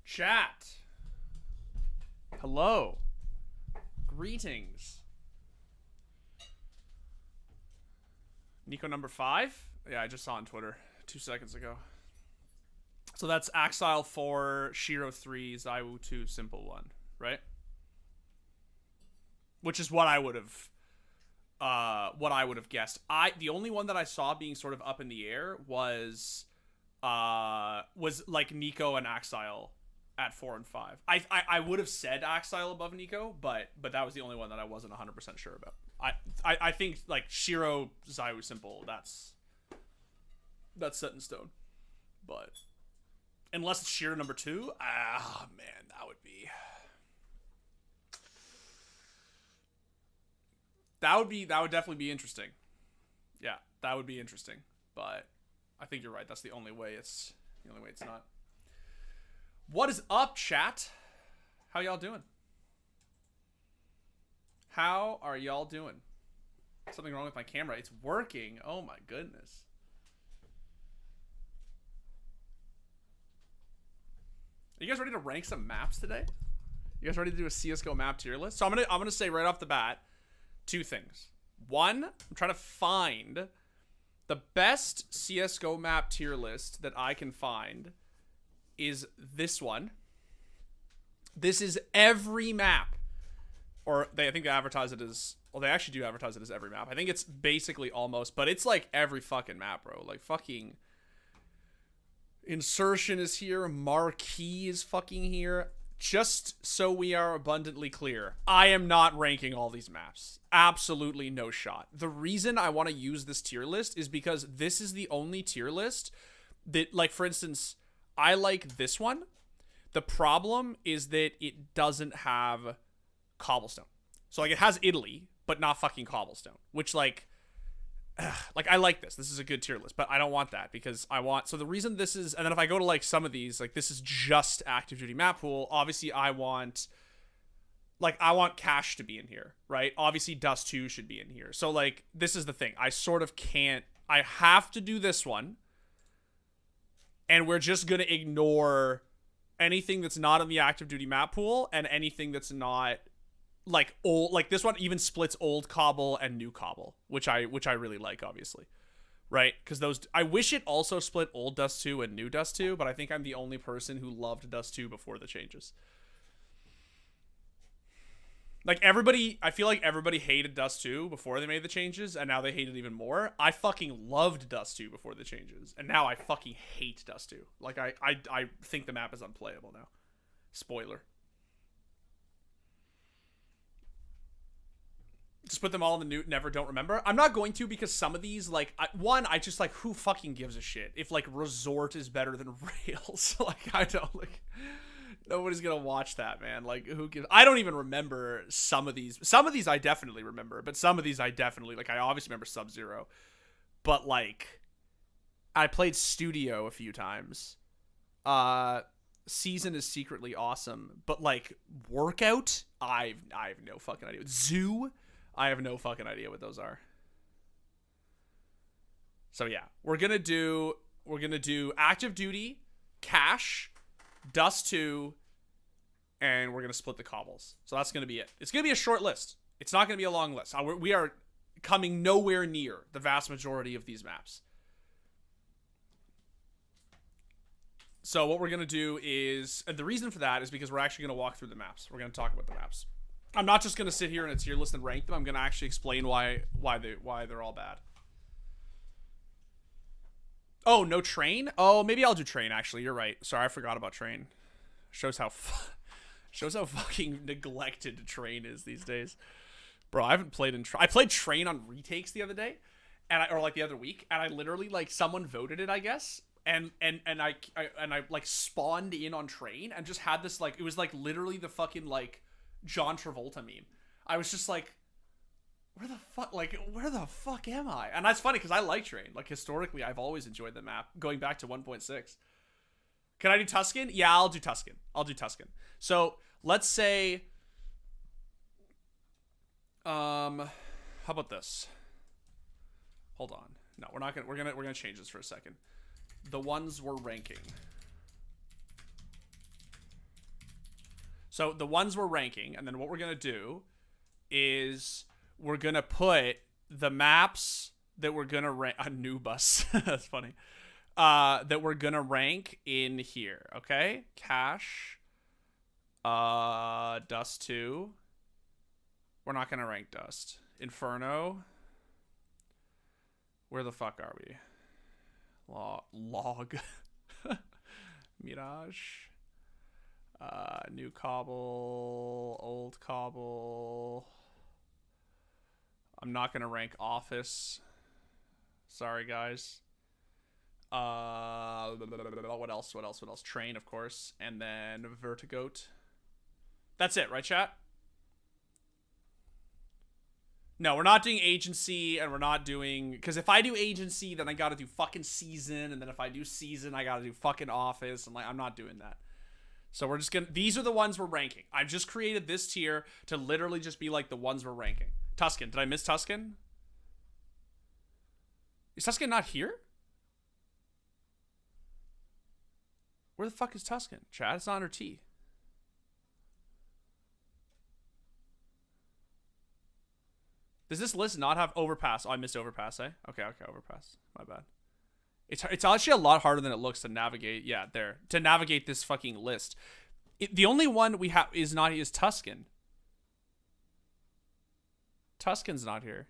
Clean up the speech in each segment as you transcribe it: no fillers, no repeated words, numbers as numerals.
Chat. Hello. Greetings. Nico number 5? Yeah, I just saw on Twitter 2 seconds ago. So that's Axile 4, Shiro 3, Zaiwu 2, Simple 1, right? Which is what I would have guessed. The only one that I saw being sort of up in the air was like Nico and Axile at 4 and 5. I would have said Axile above Nico, but that was the only one that I wasn't 100% sure about. I think like Shiro, Zaiwu, Simple, that's set in stone. But unless it's Shiro number 2, man, that would definitely be interesting. Yeah, that would be interesting. But I think you're right. That's the only way it's not. What is up, chat? How y'all doing? How are y'all doing? Something wrong with my camera. It's working. Oh my goodness. Are you guys ready to rank some maps today? You guys ready to do a CS:GO map tier list? So I'm gonna say right off the bat 2 things. One, I'm trying to find the best CS:GO map tier list that I can find is this one. This is every map. Or I think they advertise it as, well, they actually do advertise it as every map. I think it's basically almost, but it's like every fucking map, bro. Like fucking Insertion is here. Marquee is fucking here. Just so we are abundantly clear, I am not ranking all these maps. Absolutely no shot. The reason I want to use this tier list is because this is the only tier list that, like, for instance, I like this one. The problem is that it doesn't have Cobblestone. So, like, it has Italy, but not fucking Cobblestone. Which, like, I like this. This is a good tier list, but I don't want that because I want... So the reason this is... And then if I go to, like, some of these, like, this is just active duty map pool. Obviously, I want... Like, I want Cash to be in here, right? Obviously, Dust 2 should be in here. So, like, this is the thing. I sort of can't... I have to do this one. And we're just going to ignore anything that's not in the active duty map pool and anything that's not... Like old, like this one even splits old Cobble and new Cobble, which I really like, obviously, right? Because those, I wish it also split old Dust 2 and new Dust 2, but I think I'm the only person who loved Dust 2 before the changes. Like everybody, I feel like everybody hated Dust 2 before they made the changes, and now they hate it even more. I fucking loved Dust 2 before the changes, and now I fucking hate Dust 2. Like I think the map is unplayable now. Spoiler. Just put them all in the new never don't remember. I'm not going to because some of these, like, I just, like, who fucking gives a shit if, like, Resort is better than Rails? Like, I don't, like, nobody's gonna watch that, man. Like, who gives... I don't even remember some of these. Some of these I definitely remember, but some of these I definitely, like, I obviously remember Sub-Zero. But, like, I played Studio a few times. Season is secretly awesome, but, like, Workout, I have no fucking idea. Zoo, I have no fucking idea what those are. So yeah, we're gonna do active duty, Cash, Dust 2, and we're gonna split the Cobbles. So that's gonna be it. It's gonna be a short list. It's not gonna be a long list. We are coming nowhere near the vast majority of these maps. So what we're gonna do is, and the reason for that is because we're actually gonna walk through the maps. We're gonna talk about the maps. I'm not just gonna sit here in a tier list and rank them. I'm gonna actually explain why they're all bad. Oh, no Train? Oh, maybe I'll do Train, actually. You're right. Sorry, I forgot about Train. Shows how fucking neglected Train is these days. Bro, I haven't played in Train. I played Train on retakes the other day, or like the other week, and I literally, like, someone voted it, I guess. And I like spawned in on Train and just had this, like, it was like literally the fucking, like, John Travolta meme. I was just like, where the fuck am I? And that's funny because I like Train. Like, historically, I've always enjoyed the map going back to 1.6. Can I do Tuscan? Yeah, I'll do Tuscan. So let's say, how about this? Hold on. No, we're not gonna. We're gonna change this for a second. The ones we're ranking. So the ones we're ranking, and then what we're gonna do is we're gonna put the maps that we're gonna rank. Anubis. That's funny. That we're gonna rank in here. Okay, Cache. Dust 2. We're not gonna rank Dust. Inferno. Where the fuck are we? Log. Mirage. New Cobble. Old Cobble. I'm not gonna rank Office. Sorry, guys. What else? Train, of course. And then Vertigo. That's it, right, chat? No, we're not doing agency, and we're not doing... Because if I do agency, then I gotta do fucking season, and then if I do season, I gotta do fucking office, and, like, I'm not doing that. So we're just gonna... These are the ones we're ranking. I've just created this tier to literally just be, like, the ones we're ranking. Tuscan. Did I miss Tuscan? Is Tuscan not here? Where the fuck is Tuscan? Chat, it's not under T. Does this list not have Overpass? Oh, I missed Overpass, eh? Okay, Overpass. My bad. It's actually a lot harder than it looks to navigate. Yeah, there. To navigate this fucking list. The only one we have is Tuscan. Tuscan's not here.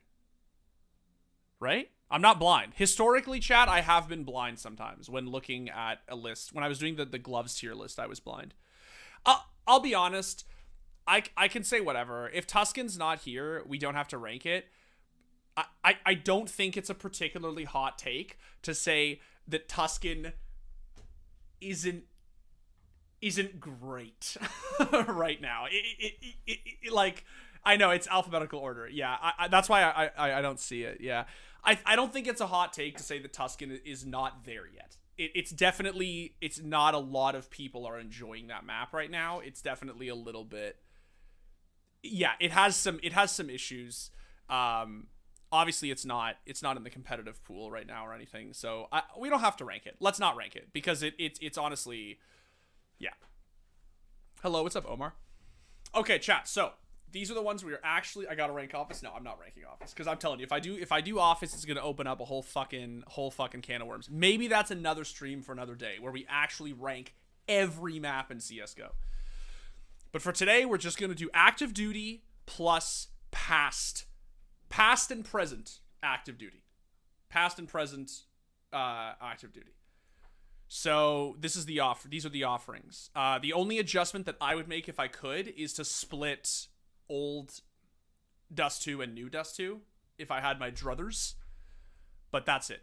Right? I'm not blind. Historically, chat, I have been blind sometimes when looking at a list. When I was doing the gloves tier list, I was blind. I'll be honest. I can say whatever. If Tuscan's not here, we don't have to rank it. I don't think it's a particularly hot take to say that Tuscan isn't great right now. Like, I know it's alphabetical order. Yeah, that's why I don't see it. Yeah, I don't think it's a hot take to say that Tuscan is not there yet. It's definitely, it's not a lot of people are enjoying that map right now. It's definitely a little bit. Yeah, it has some issues. Obviously it's not in the competitive pool right now or anything. So we don't have to rank it. Let's not rank it because it's honestly, yeah. Hello, what's up, Omar? Okay, chat. So these are the ones where I gotta rank Office. No, I'm not ranking Office because I'm telling you, if I do Office, it's gonna open up a whole fucking can of worms. Maybe that's another stream for another day where we actually rank every map in CS:GO. But for today, we're just going to do active duty plus past and present active duty. Past and present active duty. So this is these are the offerings. The only adjustment that I would make if I could is to split old Dust 2 and new Dust 2 if I had my druthers. But that's it.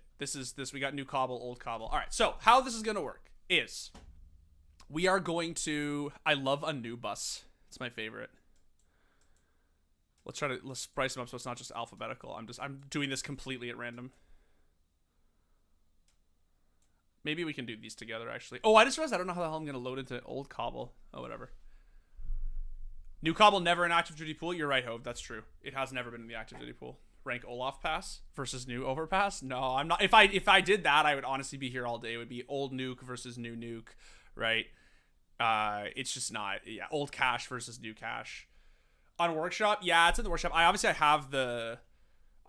We got new Cobble, old Cobble. All right, so how this is going to work is... We are going to... I love Anubis. It's my favorite. Let's spice them up so it's not just alphabetical. I'm doing this completely at random. Maybe we can do these together, actually. Oh, I just realized I don't know how the hell I'm going to load into old Cobble. Oh, whatever. New Cobble never in active duty pool. You're right, Hove. That's true. It has never been in the active duty pool. Rank Olaf Pass versus new Overpass? No, I'm not. If I did that, I would honestly be here all day. It would be old Nuke versus new Nuke. Right? It's just not. Yeah, old Cache versus new Cache. On Workshop, yeah, it's in the Workshop. I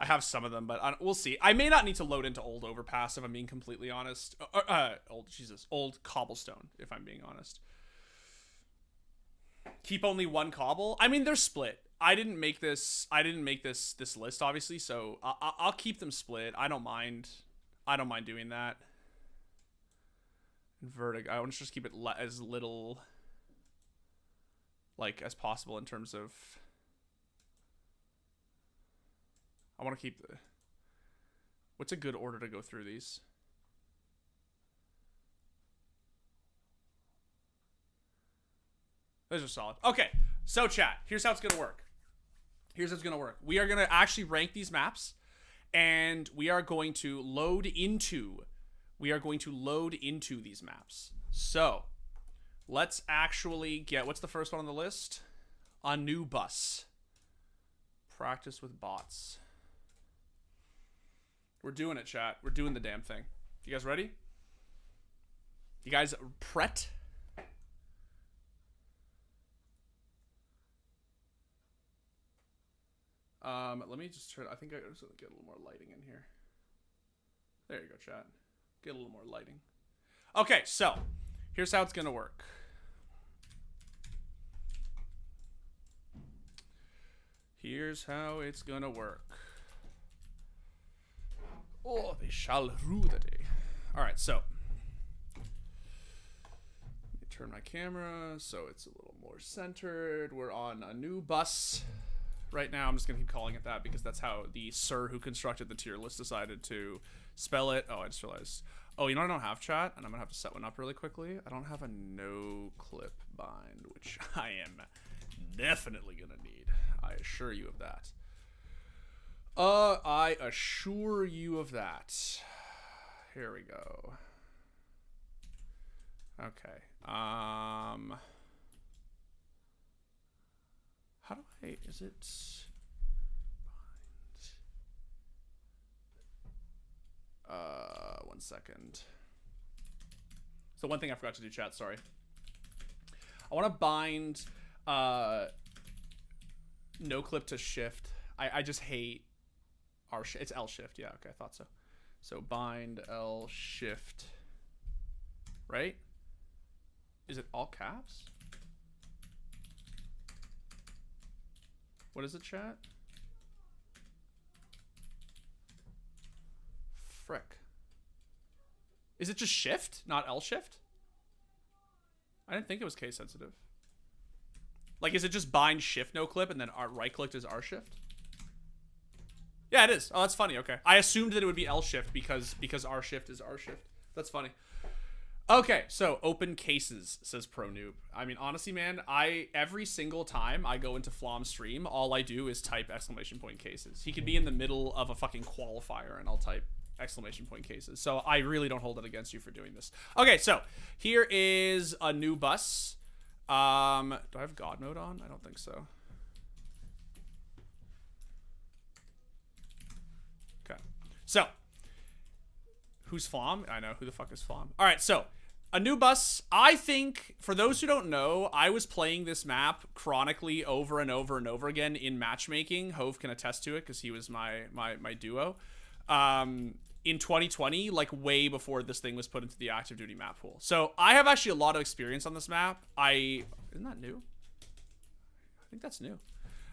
have some of them, but we'll see. I may not need to load into old Overpass if I'm being completely honest. Old Cobblestone if I'm being honest. Keep only one Cobble. I mean, they're split. I didn't make this list obviously, so I'll keep them split. I don't mind doing that. Vertigo. I want to just keep it as little like as possible in terms of. I want to keep the. What's a good order to go through these? Those are solid. Okay, so chat. Here's how it's gonna work. We are gonna actually rank these maps, and we are going to load into these maps. So let's actually get, what's the first one on the list? Anubis. Practice with bots. We're doing it, chat. We're doing the damn thing. You guys ready? You guys pret? Let me just turn. I think I just get a little more lighting in here. There you go, chat. Get a little more lighting. Okay, so here's how it's gonna work. Here's how it's gonna work. Oh, they shall rue the day. All right, so let me turn my camera so it's a little more centered. We're on a new bus right now. I'm just gonna keep calling it that because that's how the sir who constructed the tier list decided to spell it. Oh, I just realized. Oh, you know what? I don't have chat, and I'm gonna have to set one up really quickly. I don't have a no clip bind, which I am definitely gonna need. I assure you of that. I assure you of that. Here we go. Okay. How do I, is it? One second. So one thing I forgot to do, chat, sorry. I want to bind, no clip to shift. I just hate it's L shift. Yeah, okay, I thought so. So bind L shift, right? Is it all caps? What is it, chat? Frick. Is it just shift, not L shift? I didn't think it was case sensitive. Like, is it just bind shift no clip and then right clicked is R shift? Yeah, it is. Oh, that's funny. Okay. I assumed that it would be L shift because R shift is R shift. That's funny. Okay, so open cases, says Pro Noob. I mean, honestly, man, every single time I go into Flom's stream, all I do is type exclamation point cases. He could be in the middle of a fucking qualifier and I'll type exclamation point cases. So I really don't hold it against you for doing this. Okay, so here is a new bus. Do I have God mode on? I don't think so. Okay. So, who's Flom? I know. Who the fuck is Flom? All right, so a new bus. I think, for those who don't know, I was playing this map chronically over and over and over again in matchmaking. Hove can attest to it because he was my duo. In 2020, like way before this thing was put into the active duty map pool. So I have actually a lot of experience on this map. Isn't that new? I think that's new.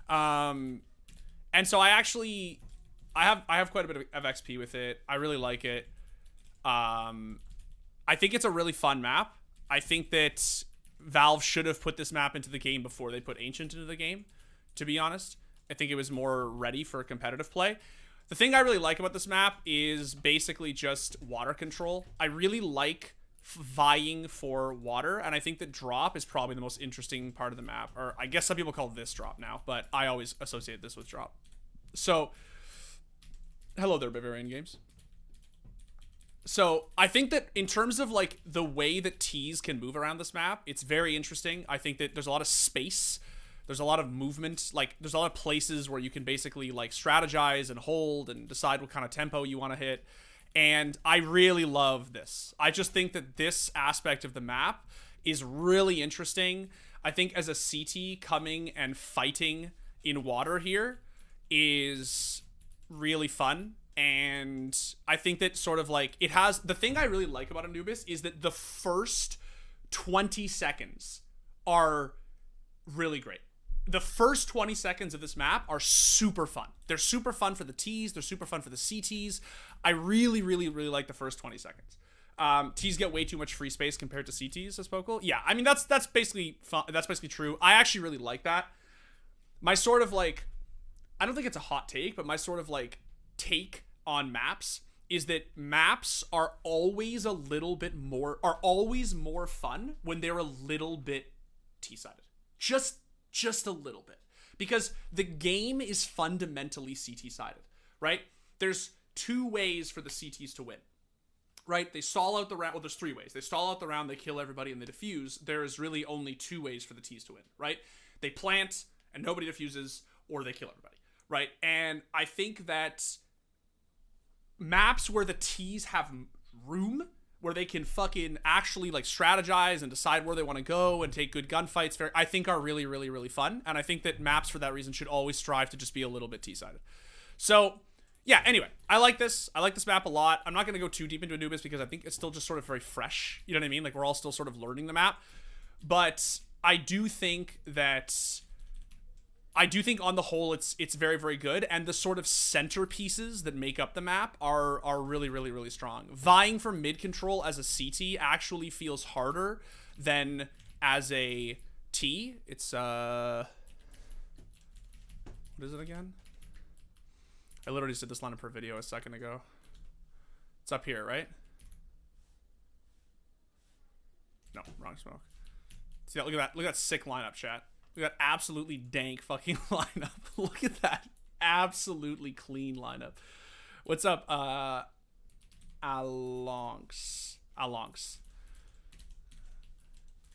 And so I have quite a bit of XP with it. I really like it. I think it's a really fun map. I think that Valve should have put this map into the game before they put Ancient into the game, to be honest. I think it was more ready for competitive play. The thing I really like about this map is basically just water control. I really like vying for water, and I think that drop is probably the most interesting part of the map. Or I guess some people call this drop now, but I always associate this with drop. So, hello there, Bavarian Games. So, I think that in terms of like the way that T's can move around this map, it's very interesting. I think that there's a lot of space. There's a lot of movement, like there's a lot of places where you can basically like strategize and hold and decide what kind of tempo you want to hit. And I really love this. I just think that this aspect of the map is really interesting. I think as a CT, coming and fighting in water here is really fun. And I think that sort of like it has, the thing I really like about Anubis is that the first 20 seconds are really great. The first 20 seconds of this map are super fun. They're super fun for the T's. They're super fun for the CTs. I really, really, really like the first 20 seconds. T's get way too much free space compared to CTs, as Pokel. Yeah, I mean, that's basically fun. That's basically true. I actually really like that. My sort of like, I don't think it's a hot take, but my sort of like take on maps is that maps are always always more fun when they're a little bit T-sided. Just a little bit, because the game is fundamentally CT sided, right? There's two ways for the CTs to win, right? They stall out the round. Well, there's three ways. They stall out the round, they kill everybody, and they defuse. There is really only two ways for the T's to win, right? They plant and nobody defuses, or they kill everybody, right? And I think that maps where the T's have room, where they can fucking actually like strategize and decide where they want to go and take good gunfights, I think are really, really, really fun. And I think that maps for that reason should always strive to just be a little bit T-sided. So yeah, anyway, I like this map a lot. I'm not going to go too deep into Anubis because I think it's still just sort of very fresh. You know what I mean? Like, we're all still sort of learning the map. But I do think on the whole it's very, very good, and the sort of centerpieces that make up the map are really, really, really strong. Vying for mid control as a CT actually feels harder than as a T. It's what is it again? I literally just did this lineup per video a second ago. It's up here, right? No, wrong smoke. See that? Look at that sick lineup, chat. Look at that absolutely dank fucking lineup. Look at that absolutely clean lineup. What's up, Alonx.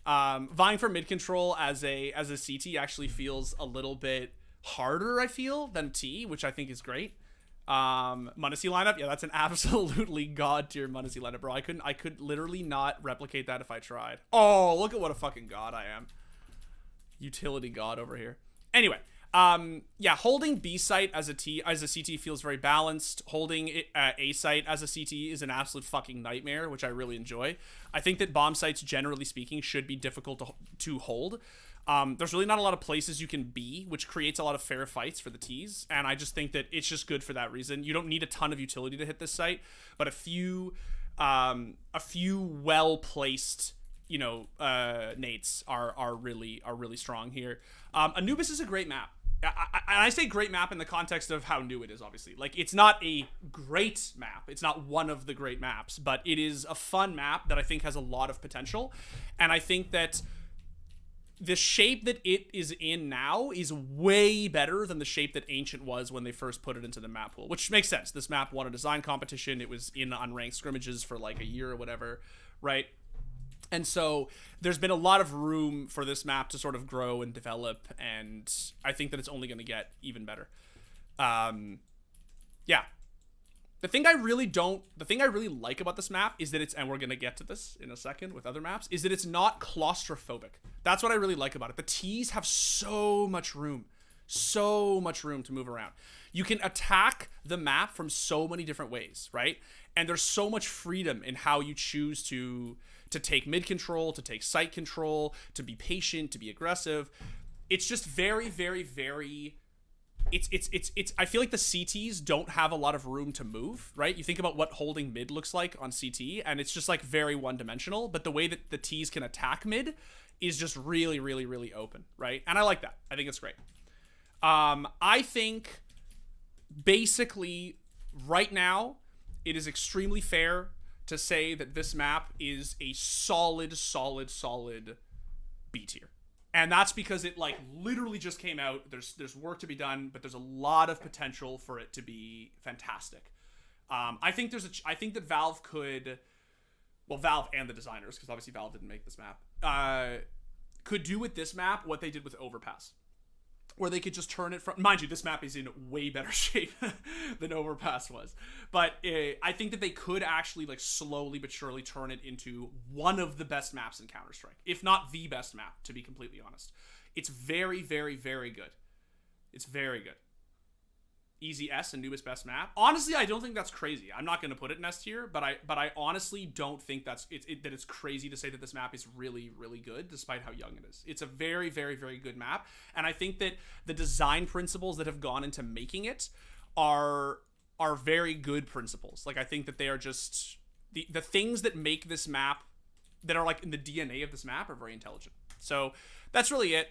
Vying for mid control as a CT actually feels a little bit harder, I feel, than T, which I think is great. Munacy lineup, yeah, that's an absolutely god tier Munacy lineup, bro. I could literally not replicate that if I tried. Oh, look at what a fucking god I am. Utility god over here. Anyway, yeah, holding B site as a CT feels very balanced. Holding A site as a CT is an absolute fucking nightmare, which I really enjoy. I think that bomb sites, generally speaking, should be difficult to hold. There's really not a lot of places you can be, which creates a lot of fair fights for the T's, and I just think that it's just good for that reason. You don't need a ton of utility to hit this site, but a few well-placed, you know, nates are really strong here. Anubis is a great map. I say great map in the context of how new it is, obviously. Like, it's not a great map. It's not one of the great maps, but it is a fun map that I think has a lot of potential, and I think that the shape that it is in now is way better than the shape that Ancient was when they first put it into the map pool, which makes sense. This map won a design competition. It was in unranked scrimmages for like a year or whatever, right? And so there's been a lot of room for this map to sort of grow and develop, and I think that it's only going to get even better. Yeah. The thing I really like about this map is that it's, and we're going to get to this in a second with other maps, is that it's not claustrophobic. That's what I really like about it. The T's have so much room to move around. You can attack the map from so many different ways, right? And there's so much freedom in how you choose to take mid control, to take site control, to be patient, to be aggressive. It's just very, very, very... It's I feel like the CTs don't have a lot of room to move, right? You think about what holding mid looks like on CT, and it's just like very one-dimensional, but the way that the T's can attack mid is just really, really, really open, right? And I like that. I think it's great. I think basically right now it is extremely fair to say that this map is a solid B tier. And that's because it like literally just came out. There's work to be done, but there's a lot of potential for it to be fantastic. I think that Valve and the designers, because obviously Valve didn't make this map, could do with this map what they did with Overpass, where they could just turn it from, mind you, this map is in way better shape than Overpass was, but I think that they could actually like slowly but surely turn it into one of the best maps in Counter-Strike, if not the best map, to be completely honest. It's very, very, very good. It's very good. Easy S, Anubis best map. Honestly, I don't think that's crazy. I'm not going to put it in S tier, but I honestly don't think that it's crazy to say that this map is really, really good, despite how young it is. It's a very, very, very good map, and I think that the design principles that have gone into making it are very good principles. Like, I think that they are just the things that make this map, that are like in the DNA of this map, are very intelligent. So that's really it.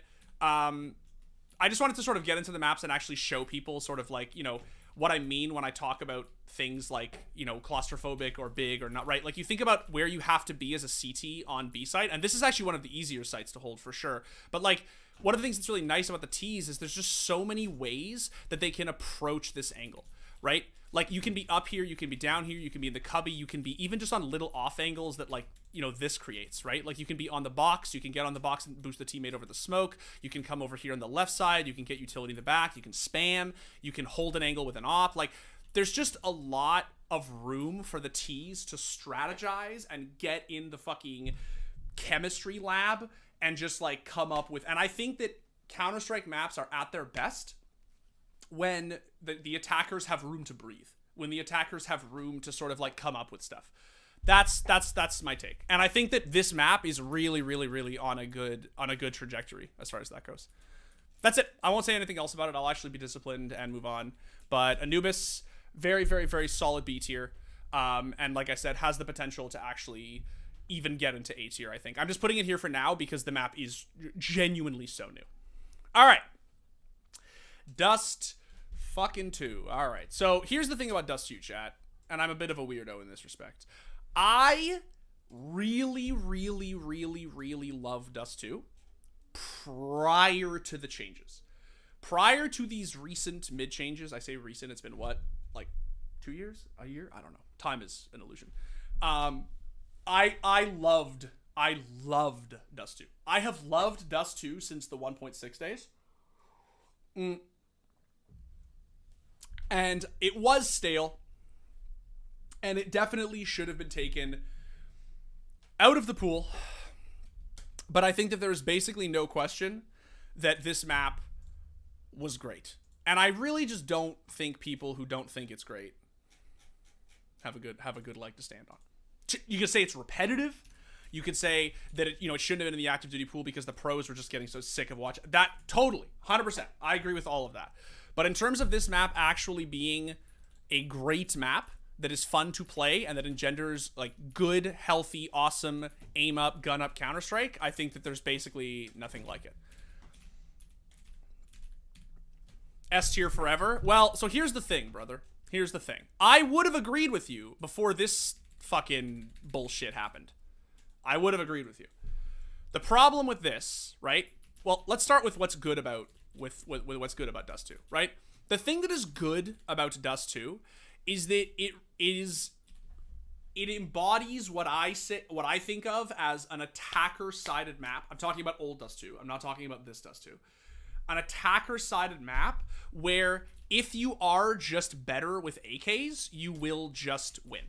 I just wanted to sort of get into the maps and actually show people sort of like, you know, what I mean when I talk about things like, you know, claustrophobic or big or not, right? Like, you think about where you have to be as a CT on B site, and this is actually one of the easier sites to hold for sure. But like, one of the things that's really nice about the T's is there's just so many ways that they can approach this angle, right? Like, you can be up here, you can be down here, you can be in the cubby, you can be even just on little off angles that, like, you know, this creates, right? Like, you can be on the box, you can get on the box and boost the teammate over the smoke, you can come over here on the left side, you can get utility in the back, you can spam, you can hold an angle with an op. Like, there's just a lot of room for the T's to strategize and get in the fucking chemistry lab and just like come up with, and I think that Counter-Strike maps are at their best when the attackers have room to breathe, when the attackers have room to sort of like come up with stuff. That's my take. And I think that this map is really, really, really on a good trajectory as far as that goes. That's it. I won't say anything else about it. I'll actually be disciplined and move on. But Anubis, very, very, very solid B tier. And like I said, has the potential to actually even get into A tier, I think. I'm just putting it here for now because the map is genuinely so new. All right. Dust fucking 2. All right. So here's the thing about Dust 2, chat. And I'm a bit of a weirdo in this respect. I really, really, really, really love Dust 2 prior to the changes. Prior to these recent mid changes, I say recent, it's been what? Like 2 years? A year? I don't know. Time is an illusion. I loved Dust 2. I have loved Dust 2 since the 1.6 days. And it was stale. And it definitely should have been taken out of the pool. But I think that there's basically no question that this map was great. And I really just don't think people who don't think it's great have a good leg to stand on. You could say it's repetitive. You could say that it shouldn't have been in the active duty pool because the pros were just getting so sick of watching. That totally, 100%. I agree with all of that. But in terms of this map actually being a great map that is fun to play and that engenders like good, healthy, awesome aim up, gun up Counter-Strike, I think that there's basically nothing like it. S tier forever. Well, so here's the thing, brother. Here's the thing. I would have agreed with you before this fucking bullshit happened. I would have agreed with you. The problem with this, right? Well, let's start with what's good about with what's good about Dust 2, right? The thing that is good about Dust 2 is that it embodies what I think of as an attacker-sided map. I'm talking about old Dust 2. I'm not talking about this Dust 2. An attacker-sided map where if you are just better with AKs, you will just win.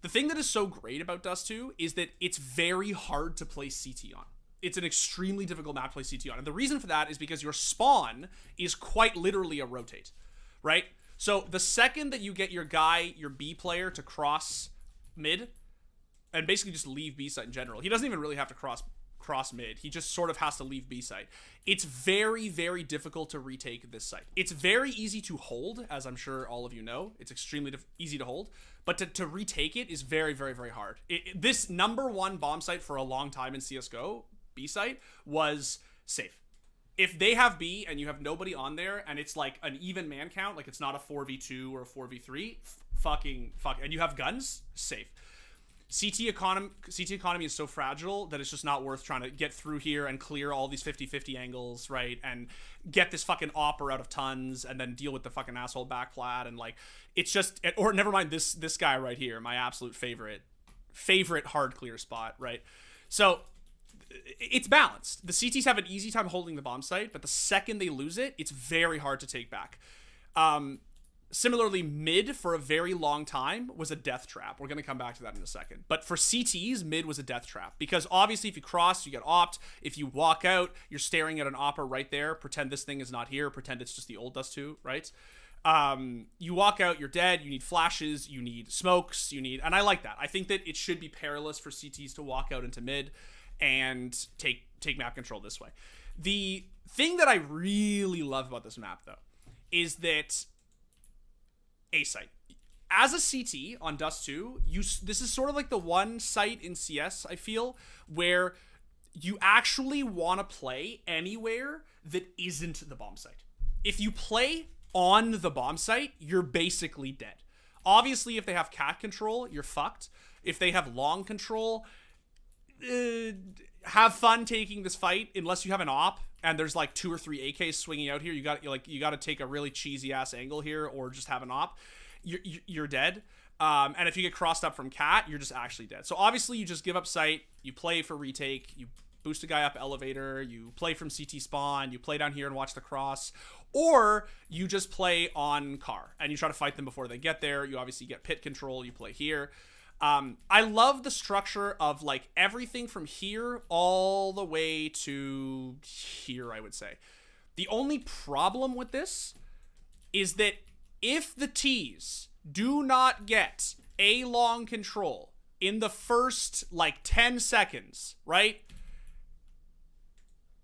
The thing that is so great about Dust 2 is that it's very hard to play CT on. It's an extremely difficult map to play CT on. And the reason for that is because your spawn is quite literally a rotate, right? So the second that you get your B player to cross mid, and basically just leave B site in general, he doesn't even really have to cross mid. He just sort of has to leave B site. It's very, very difficult to retake this site. It's very easy to hold, as I'm sure all of you know. It's extremely easy to hold. But to retake it is very, very, very hard. This #1 bomb site for a long time in CSGO, B site, was safe. If they have B and you have nobody on there and it's like an even man count, like it's not a 4v2 or a 4v3, and you have guns, safe. CT economy is so fragile that it's just not worth trying to get through here and clear all these 50-50 angles, right? And get this fucking opper out of tons and then deal with the fucking asshole backplat and like, it's just, or never mind this guy right here, my absolute favorite hard clear spot, right? So it's balanced. The CTs have an easy time holding the bomb site, but the second they lose it, it's very hard to take back. Similarly, mid for a very long time was a death trap. We're going to come back to that in a second. But for CTs, mid was a death trap. Because obviously if you cross, you get opt. If you walk out, you're staring at an opper right there. Pretend this thing is not here. Pretend it's just the old Dust 2, right? You walk out, you're dead. You need flashes. You need smokes. And I like that. I think that it should be perilous for CTs to walk out into mid and take map control this way. The thing that I really love about this map, though, is that A site. As a CT on Dust 2, this is sort of like the one site in CS, I feel, where you actually want to play anywhere that isn't the bomb site. If you play on the bomb site, you're basically dead. Obviously, if they have cat control, you're fucked. If they have long control, have fun taking this fight unless you have an op and there's like 2 or 3 AKs swinging out here. You got to take a really cheesy ass angle here or just have an op. You're dead. And if you get crossed up from cat, you're just actually dead. So obviously you just give up sight, you play for retake, you boost a guy up elevator, you play from CT spawn, you play down here and watch the cross, Or you just play on car and you try to fight them before they get there. You obviously get pit control. You play here. I love the structure of like everything from here all the way to here, I would say. The only problem with this is that if the T's do not get a long control in the first like 10 seconds, right?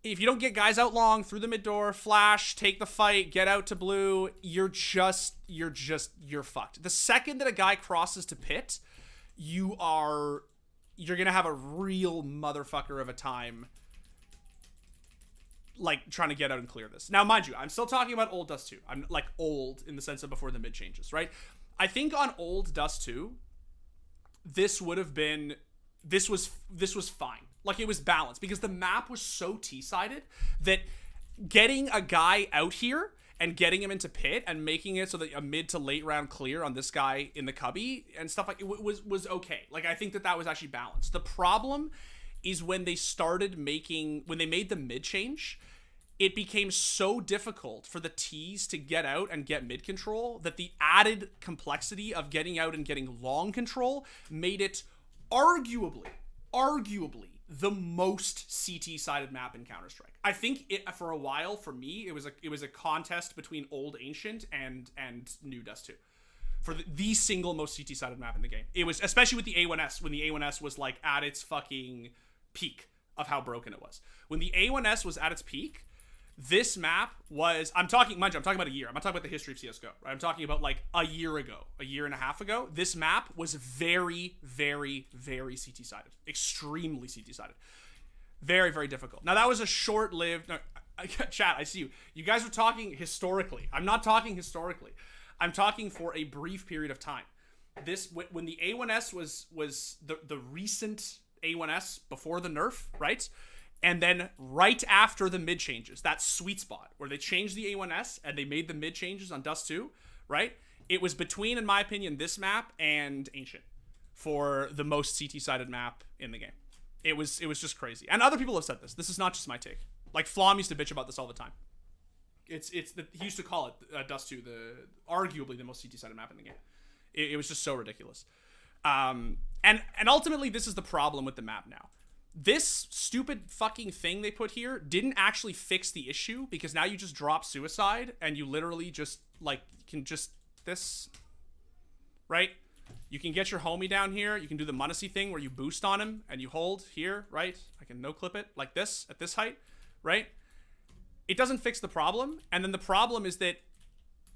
If you don't get guys out long through the mid door, flash, take the fight, get out to blue, you're fucked. The second that a guy crosses to pit, you're gonna have a real motherfucker of a time like trying to get out and clear this. Now, mind you, I'm still talking about old Dust 2. I'm like old in the sense of before the mid changes, right? I think on old Dust 2, this was fine. Like it was balanced because the map was so T-sided that getting a guy out here and getting him into pit and making it so that a mid to late round clear on this guy in the cubby and stuff like it was okay. Like I think that was actually balanced. The problem is when they made the mid change, it became so difficult for the T's to get out and get mid control that the added complexity of getting out and getting long control made it arguably the most CT-sided map in Counter-Strike. I think for a while, for me, it was a contest between old Ancient and new Dust 2 for the single most CT-sided map in the game. It was, especially with the A1S, when the A1S was like at its fucking peak of how broken it was. When the A1S was at its peak, this map was, I'm talking about a year. I'm not talking about the history of CSGO, right? I'm talking about like a year and a half ago. This map was very, very, very CT-sided. Extremely CT-sided. Very, very difficult. Now, that was a short-lived... No, chat, I see you. You guys are talking historically. I'm not talking historically. I'm talking for a brief period of time. When the A1S was the recent A1S before the nerf, right? And then right after the mid changes, that sweet spot where they changed the A1S and they made the mid changes on Dust 2, right? It was between, in my opinion, this map and Ancient for the most CT-sided map in the game. It was just crazy. And other people have said this. This is not just my take. Like, Flom used to bitch about this all the time. He used to call it Dust 2, arguably the most CT-sided map in the game. It was just so ridiculous. And ultimately, this is the problem with the map now. This stupid fucking thing they put here didn't actually fix the issue because now you just drop suicide and you literally just like can just this, right? You can get your homie down here. You can do the Munacy thing where you boost on him and you hold here, right? I can no clip it like this at this height, right? It doesn't fix the problem. And then the problem is that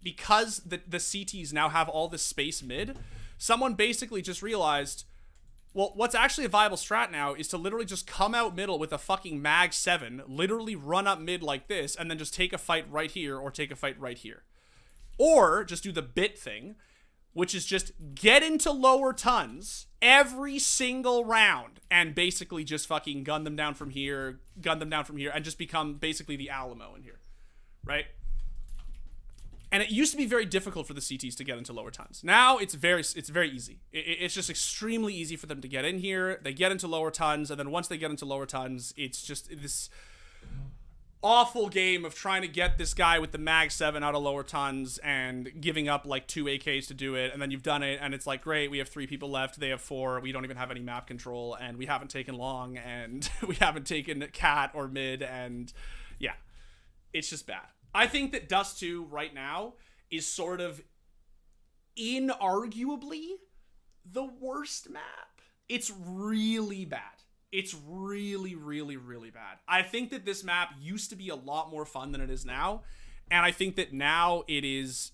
because the CTs now have all this space mid, someone basically just realized, well, what's actually a viable strat now is to literally just come out middle with a fucking mag 7, literally run up mid like this, and then just take a fight right here or take a fight right here. Or just do the bit thing, which is just get into lower tons every single round and basically just fucking gun them down from here, and just become basically the Alamo in here, right? And it used to be very difficult for the CTs to get into lower tons. Now it's very easy. It's just extremely easy for them to get in here. They get into lower tons, and then once they get into lower tons, it's just this awful game of trying to get this guy with the mag 7 out of lower tons and giving up like 2 AKs to do it, and then you've done it, and it's like, great, we have 3 people left, they have 4, we don't even have any map control, and we haven't taken long, and we haven't taken cat or mid, and yeah, it's just bad. I think that Dust 2 right now is sort of inarguably the worst map. It's really bad. It's really, really, really bad. I think that this map used to be a lot more fun than it is now. And I think that now it's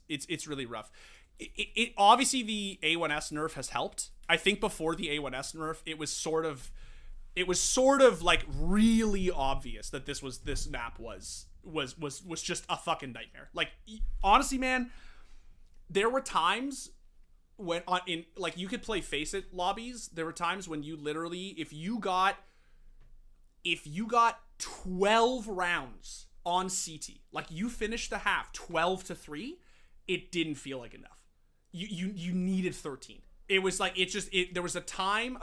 really rough. It obviously the A1S nerf has helped. I think before the A1S nerf, it was sort of like really obvious that this map was just a fucking nightmare. Like, honestly, man, there were times when like you could play Face It lobbies. There were times when you literally, if you got 12 rounds on CT, like you finished the half 12-3, it didn't feel like enough. You needed 13. It was like, there was a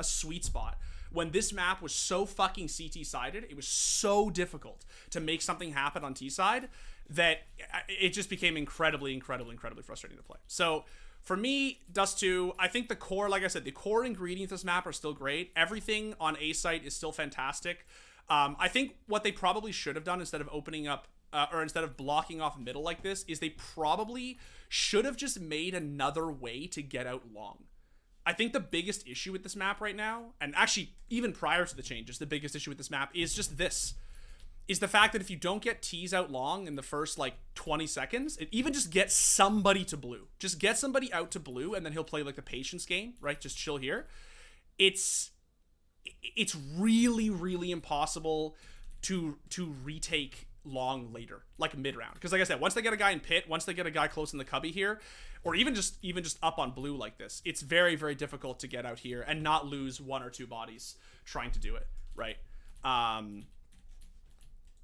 sweet spot when this map was so fucking CT-sided, it was so difficult to make something happen on T-side that it just became incredibly frustrating to play. So for me, Dust 2, I think the core, like I said, the core ingredients of this map are still great. Everything on A site is still fantastic. I think what they probably should have done instead of opening up or instead of blocking off middle like this is they probably should have just made another way to get out long. I think the biggest issue with this map right now, and actually even prior to the changes, the biggest issue with this map is just this. Is the fact that if you don't get T's out long in the first, like, 20 seconds, it even just gets somebody to blue. Just get somebody out to blue, and then he'll play, like, the patience game, right? Just chill here. It's really impossible to retake long later, like mid-round. Because, like I said, once they get a guy in pit, once they get a guy close in the cubby here, or even just up on blue like this, it's very difficult to get out here and not lose 1 or 2 bodies trying to do it, right?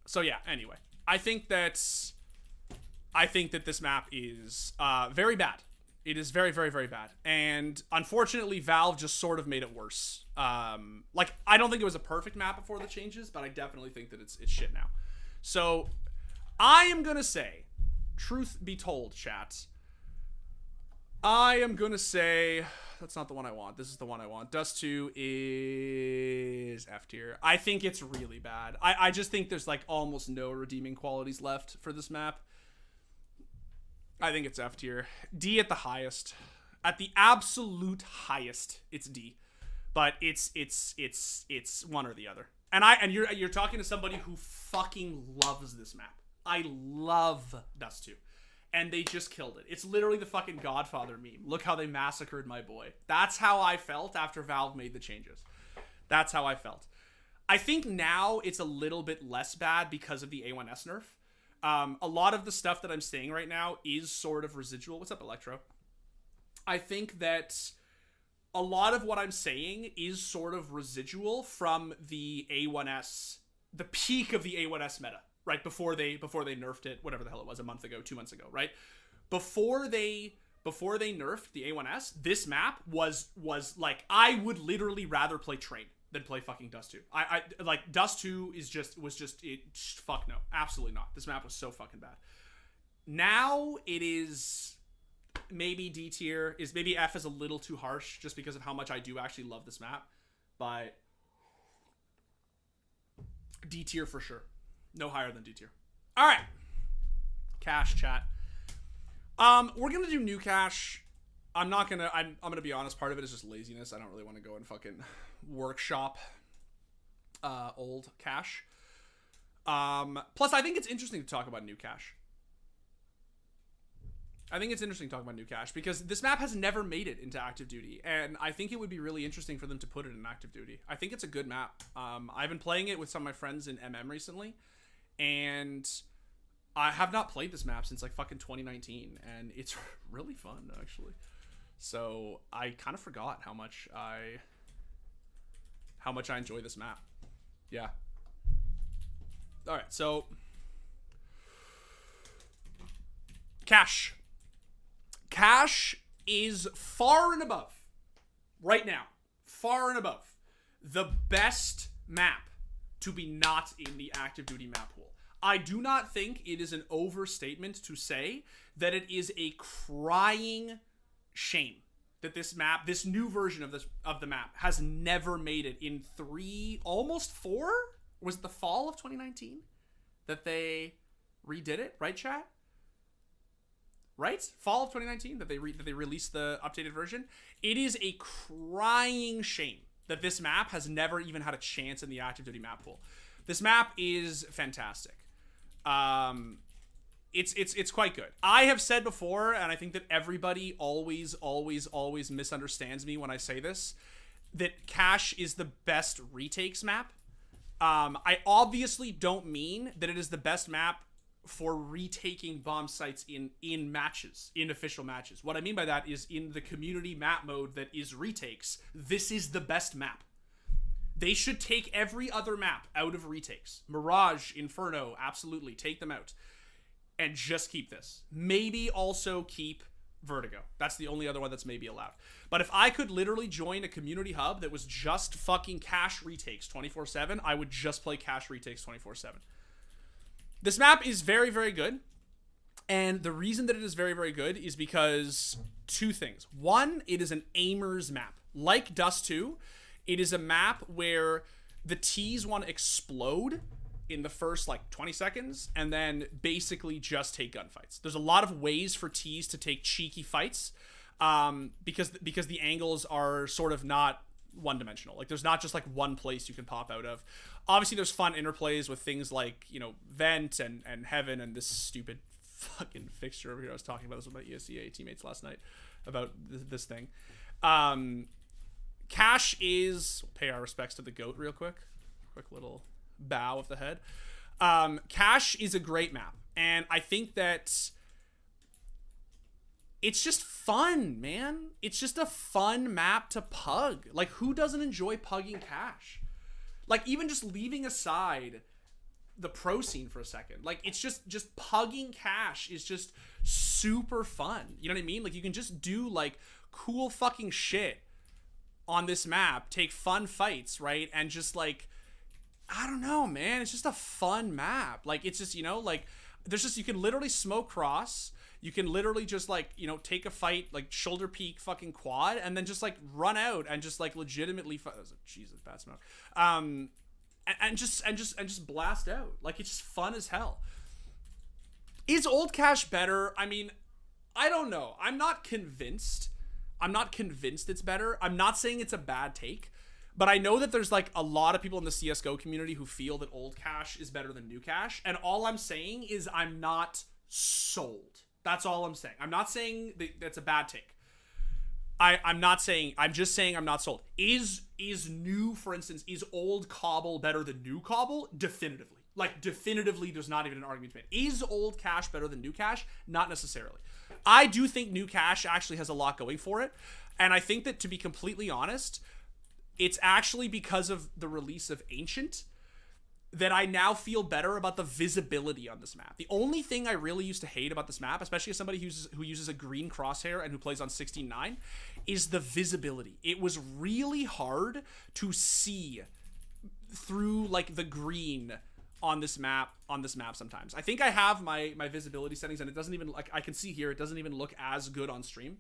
So yeah, anyway, I think that this map is very bad. It is very bad. And unfortunately, Valve just sort of made it worse. Like, I don't think it was a perfect map before the changes, but I definitely think that it's shit now. So I am going to say, truth be told, chat, I am going to say, that's not the one I want. This is the one I want. Dust 2 is F tier. I think it's really bad. I just think there's like almost no redeeming qualities left for this map. I think it's F tier. D at the highest. At the absolute highest, it's D. But it's one or the other. And you're talking to somebody who fucking loves this map. I love Dust 2. And they just killed it. It's literally the fucking Godfather meme. Look how they massacred my boy. That's how I felt after Valve made the changes. That's how I felt. I think now it's a little bit less bad because of the A1S nerf. A lot of the stuff that I'm saying right now is sort of residual. What's up, Electro? I think that a lot of what I'm saying is sort of residual from the A1S, the peak of the A1S meta. Right, before they nerfed it, whatever the hell it was, a month ago, 2 months ago, right? Before they nerfed the A1S, this map was like, I would literally rather play Train than play fucking Dust 2. I like, Dust 2 was just fuck no, absolutely not. This map was so fucking bad. Now it is maybe D tier, maybe F is a little too harsh just because of how much I do actually love this map, but D tier for sure. No higher than D tier. All right. Cash chat. We're going to do new cash. I'm going to be honest. Part of it is just laziness. I don't really want to go and fucking workshop old cash. Plus I think it's interesting to talk about new cash. Because this map has never made it into active duty, and I think it would be really interesting for them to put it in active duty. I think it's a good map. I've been playing it with some of my friends in MM recently, and I have not played this map since like fucking 2019, and it's really fun actually. So I kind of forgot how much I enjoy this map. Yeah. All right, so cash is far and above right now, the best map to be not in the active duty map pool. I do not think it is an overstatement to say that it is a crying shame that this map, this new version of the map, has never made it in 3, almost 4? Was it the fall of 2019 that they redid it, right, chat? Right? Fall of 2019 that they released the updated version. It is a crying shame that this map has never even had a chance in the active duty map pool. This map is fantastic. It's quite good. I have said before, and I think that everybody always misunderstands me when I say this, that Cash is the best retakes map. I obviously don't mean that it is the best map for retaking bomb sites in matches, in official matches. What I mean by that is in the community map mode that is retakes, this is the best map. They should take every other map out of retakes. Mirage, Inferno, absolutely, take them out. And just keep this. Maybe also keep Vertigo. That's the only other one that's maybe allowed. But if I could literally join a community hub that was just fucking Cash retakes 24/7, I would just play Cash retakes 24/7. This map is very, very good. And the reason that it is very, very good is because two things. One, it is an aimer's map. Like Dust 2, it is a map where the T's want to explode in the first like 20 seconds and then basically just take gunfights. There's a lot of ways for T's to take cheeky fights because the angles are sort of not one-dimensional. Like there's not just like one place you can pop out of. Obviously there's fun interplays with things like, you know, Vent and Heaven and this stupid fucking fixture over here. I was talking about this with my ESEA teammates last night about this thing. Cash is, pay our respects to the GOAT real quick little bow of the head. Cash is a great map, and I think that it's just fun, man. It's just a fun map to pug. Like, who doesn't enjoy pugging Cash? Like, even just leaving aside the pro scene for a second, like, it's just pugging Cash is just super fun. You know what I mean? Like, you can just do like cool fucking shit on this map, take fun fights, right? And just like, I don't know, man, it's just a fun map. Like, it's just, you know, like, there's just, you can literally smoke cross, you can literally just like, you know, take a fight, like shoulder peek fucking quad, and then just like run out and just like legitimately Jesus, bad smoke. And just blast out. Like, it's just fun as hell. Is old Cash better? I mean, I don't know. I'm not convinced it's better. I'm not saying it's a bad take, but I know that there's like a lot of people in the CSGO community who feel that old Cash is better than new Cash. And all I'm saying is I'm not sold. That's all I'm saying. I'm not saying that's a bad take. I'm just saying I'm not sold. Is new, for instance, is old Cobble better than new Cobble? Definitively. Like, definitively, there's not even an argument to make. Is old Cash better than new Cash? Not necessarily. I do think new Cash actually has a lot going for it. And I think that, to be completely honest, it's actually because of the release of Ancient that I now feel better about the visibility on this map. The only thing I really used to hate about this map, especially as somebody who uses a green crosshair and who plays on 16.9, is the visibility. It was really hard to see through like the green on this map sometimes. I think I have my visibility settings, and it doesn't even, like, I can see here, it doesn't even look as good on stream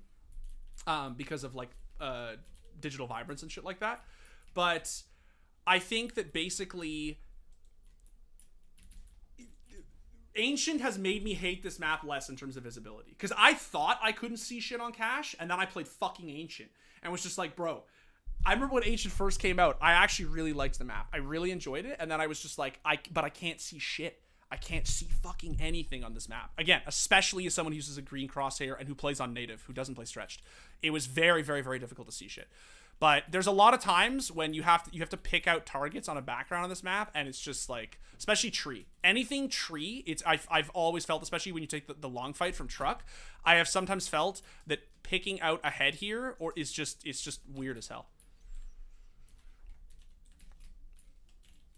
because of like digital vibrance and shit like that. But I think that basically Ancient has made me hate this map less in terms of visibility, because I thought I couldn't see shit on Cash, and then I played fucking Ancient and was just like, bro, I remember when Ancient first came out, I actually really liked the map. I really enjoyed it, and then I was just like, but I can't see shit. I can't see fucking anything on this map. Again, especially as someone who uses a green crosshair and who plays on native, who doesn't play stretched. It was very, very, very difficult to see shit. But there's a lot of times when you have to pick out targets on a background on this map, and it's just like, especially tree. Anything tree, I've always felt, especially when you take the long fight from truck, I have sometimes felt that picking out a head here it's just weird as hell.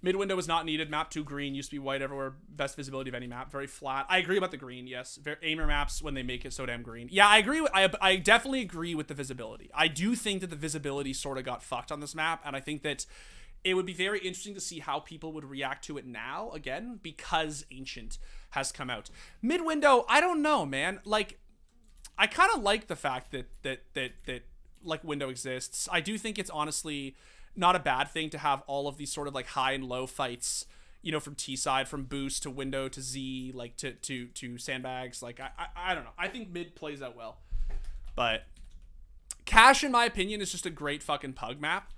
Mid window is not needed. Map 2 green, used to be white everywhere. Best visibility of any map. Very flat. I agree about the green, yes. Aimer maps, when they make it so damn green. Yeah, I agree. I definitely agree with the visibility. I do think that the visibility sort of got fucked on this map, and I think that it would be very interesting to see how people would react to it now, again, because Ancient has come out. Mid window, I don't know, man. Like, I kind of like the fact that like window exists. I do think it's honestly not a bad thing to have all of these sort of like high and low fights, you know, from T side, from boost to window to Z, like to sandbags. Like, I don't know. I think mid plays out well. But Cash, in my opinion, is just a great fucking pug map.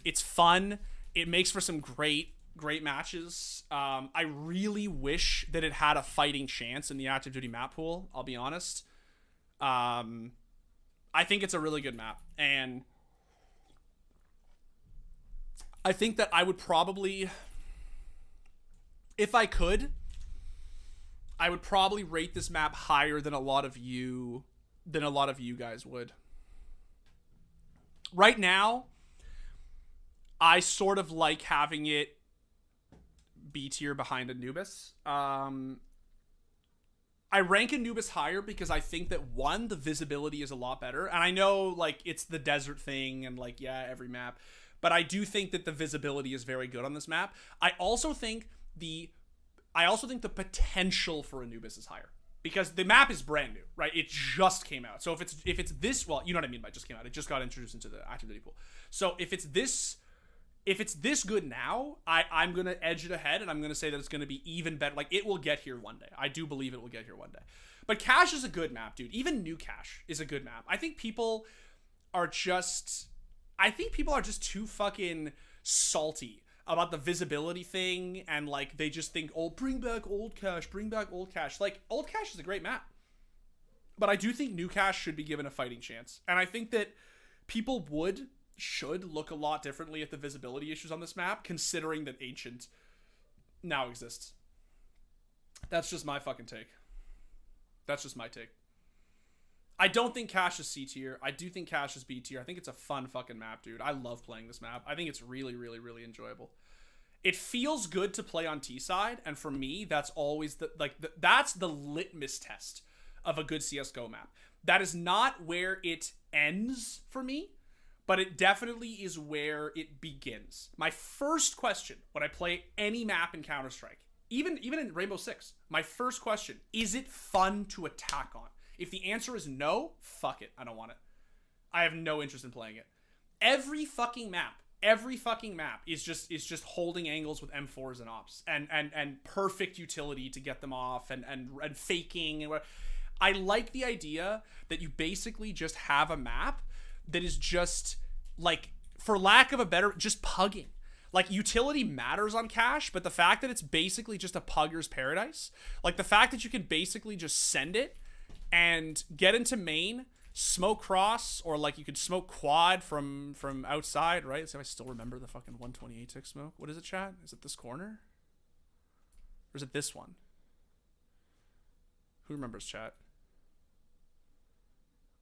It's fun. It makes for some great matches. I really wish that it had a fighting chance in the active duty map pool, I'll be honest. I think it's a really good map, and I think that I would probably, if I could, I would probably rate this map higher than a lot of you guys would. Right now, I sort of like having it B tier behind Anubis. I rank Anubis higher because I think that, one, the visibility is a lot better. And I know, like, it's the desert thing and, like, yeah, every map. But I do think that the visibility is very good on this map. I also think the potential for Anubis is higher. because the map is brand new, right? It just came out. So if it's this, well, you know what I mean by just came out. It just got introduced into the activity pool. So if it's this good now, I'm gonna edge it ahead, and I'm gonna say that it's gonna be even better. Like, it will get here one day. I do believe it will get here one day. But Cache is a good map, dude. Even new Cache is a good map. I think people are just too fucking salty about the visibility thing, and like they just think, oh, bring back old Cache, bring back old Cache. Like, old Cache is a great map, but I do think new Cache should be given a fighting chance, and I think that people should look a lot differently at the visibility issues on this map, considering that Ancient now exists. That's just my fucking take. That's just my take. I don't think Cache is C tier. I do think Cache is B tier. I think it's a fun fucking map, dude. I love playing this map. I think it's really, really, really enjoyable. It feels good to play on T side, and for me, that's always that's the litmus test of a good CS:GO map. That is not where it ends for me, but it definitely is where it begins. My first question when I play any map in Counter-Strike, even in Rainbow Six, my first question, is it fun to attack on? If the answer is no, fuck it. I don't want it. I have no interest in playing it. Every fucking map is just holding angles with M4s and ops and perfect utility to get them off and faking and whatever. I like the idea that you basically just have a map that is just, like, for lack of a better, just pugging. Like, utility matters on Cache, but the fact that it's basically just a pugger's paradise, like the fact that you can basically just send it and get into main, smoke cross, or like you could smoke quad from outside, right? Let's see if I still remember the fucking 128 tick smoke. What is it, chat? Is it this corner? Or is it this one? Who remembers, chat?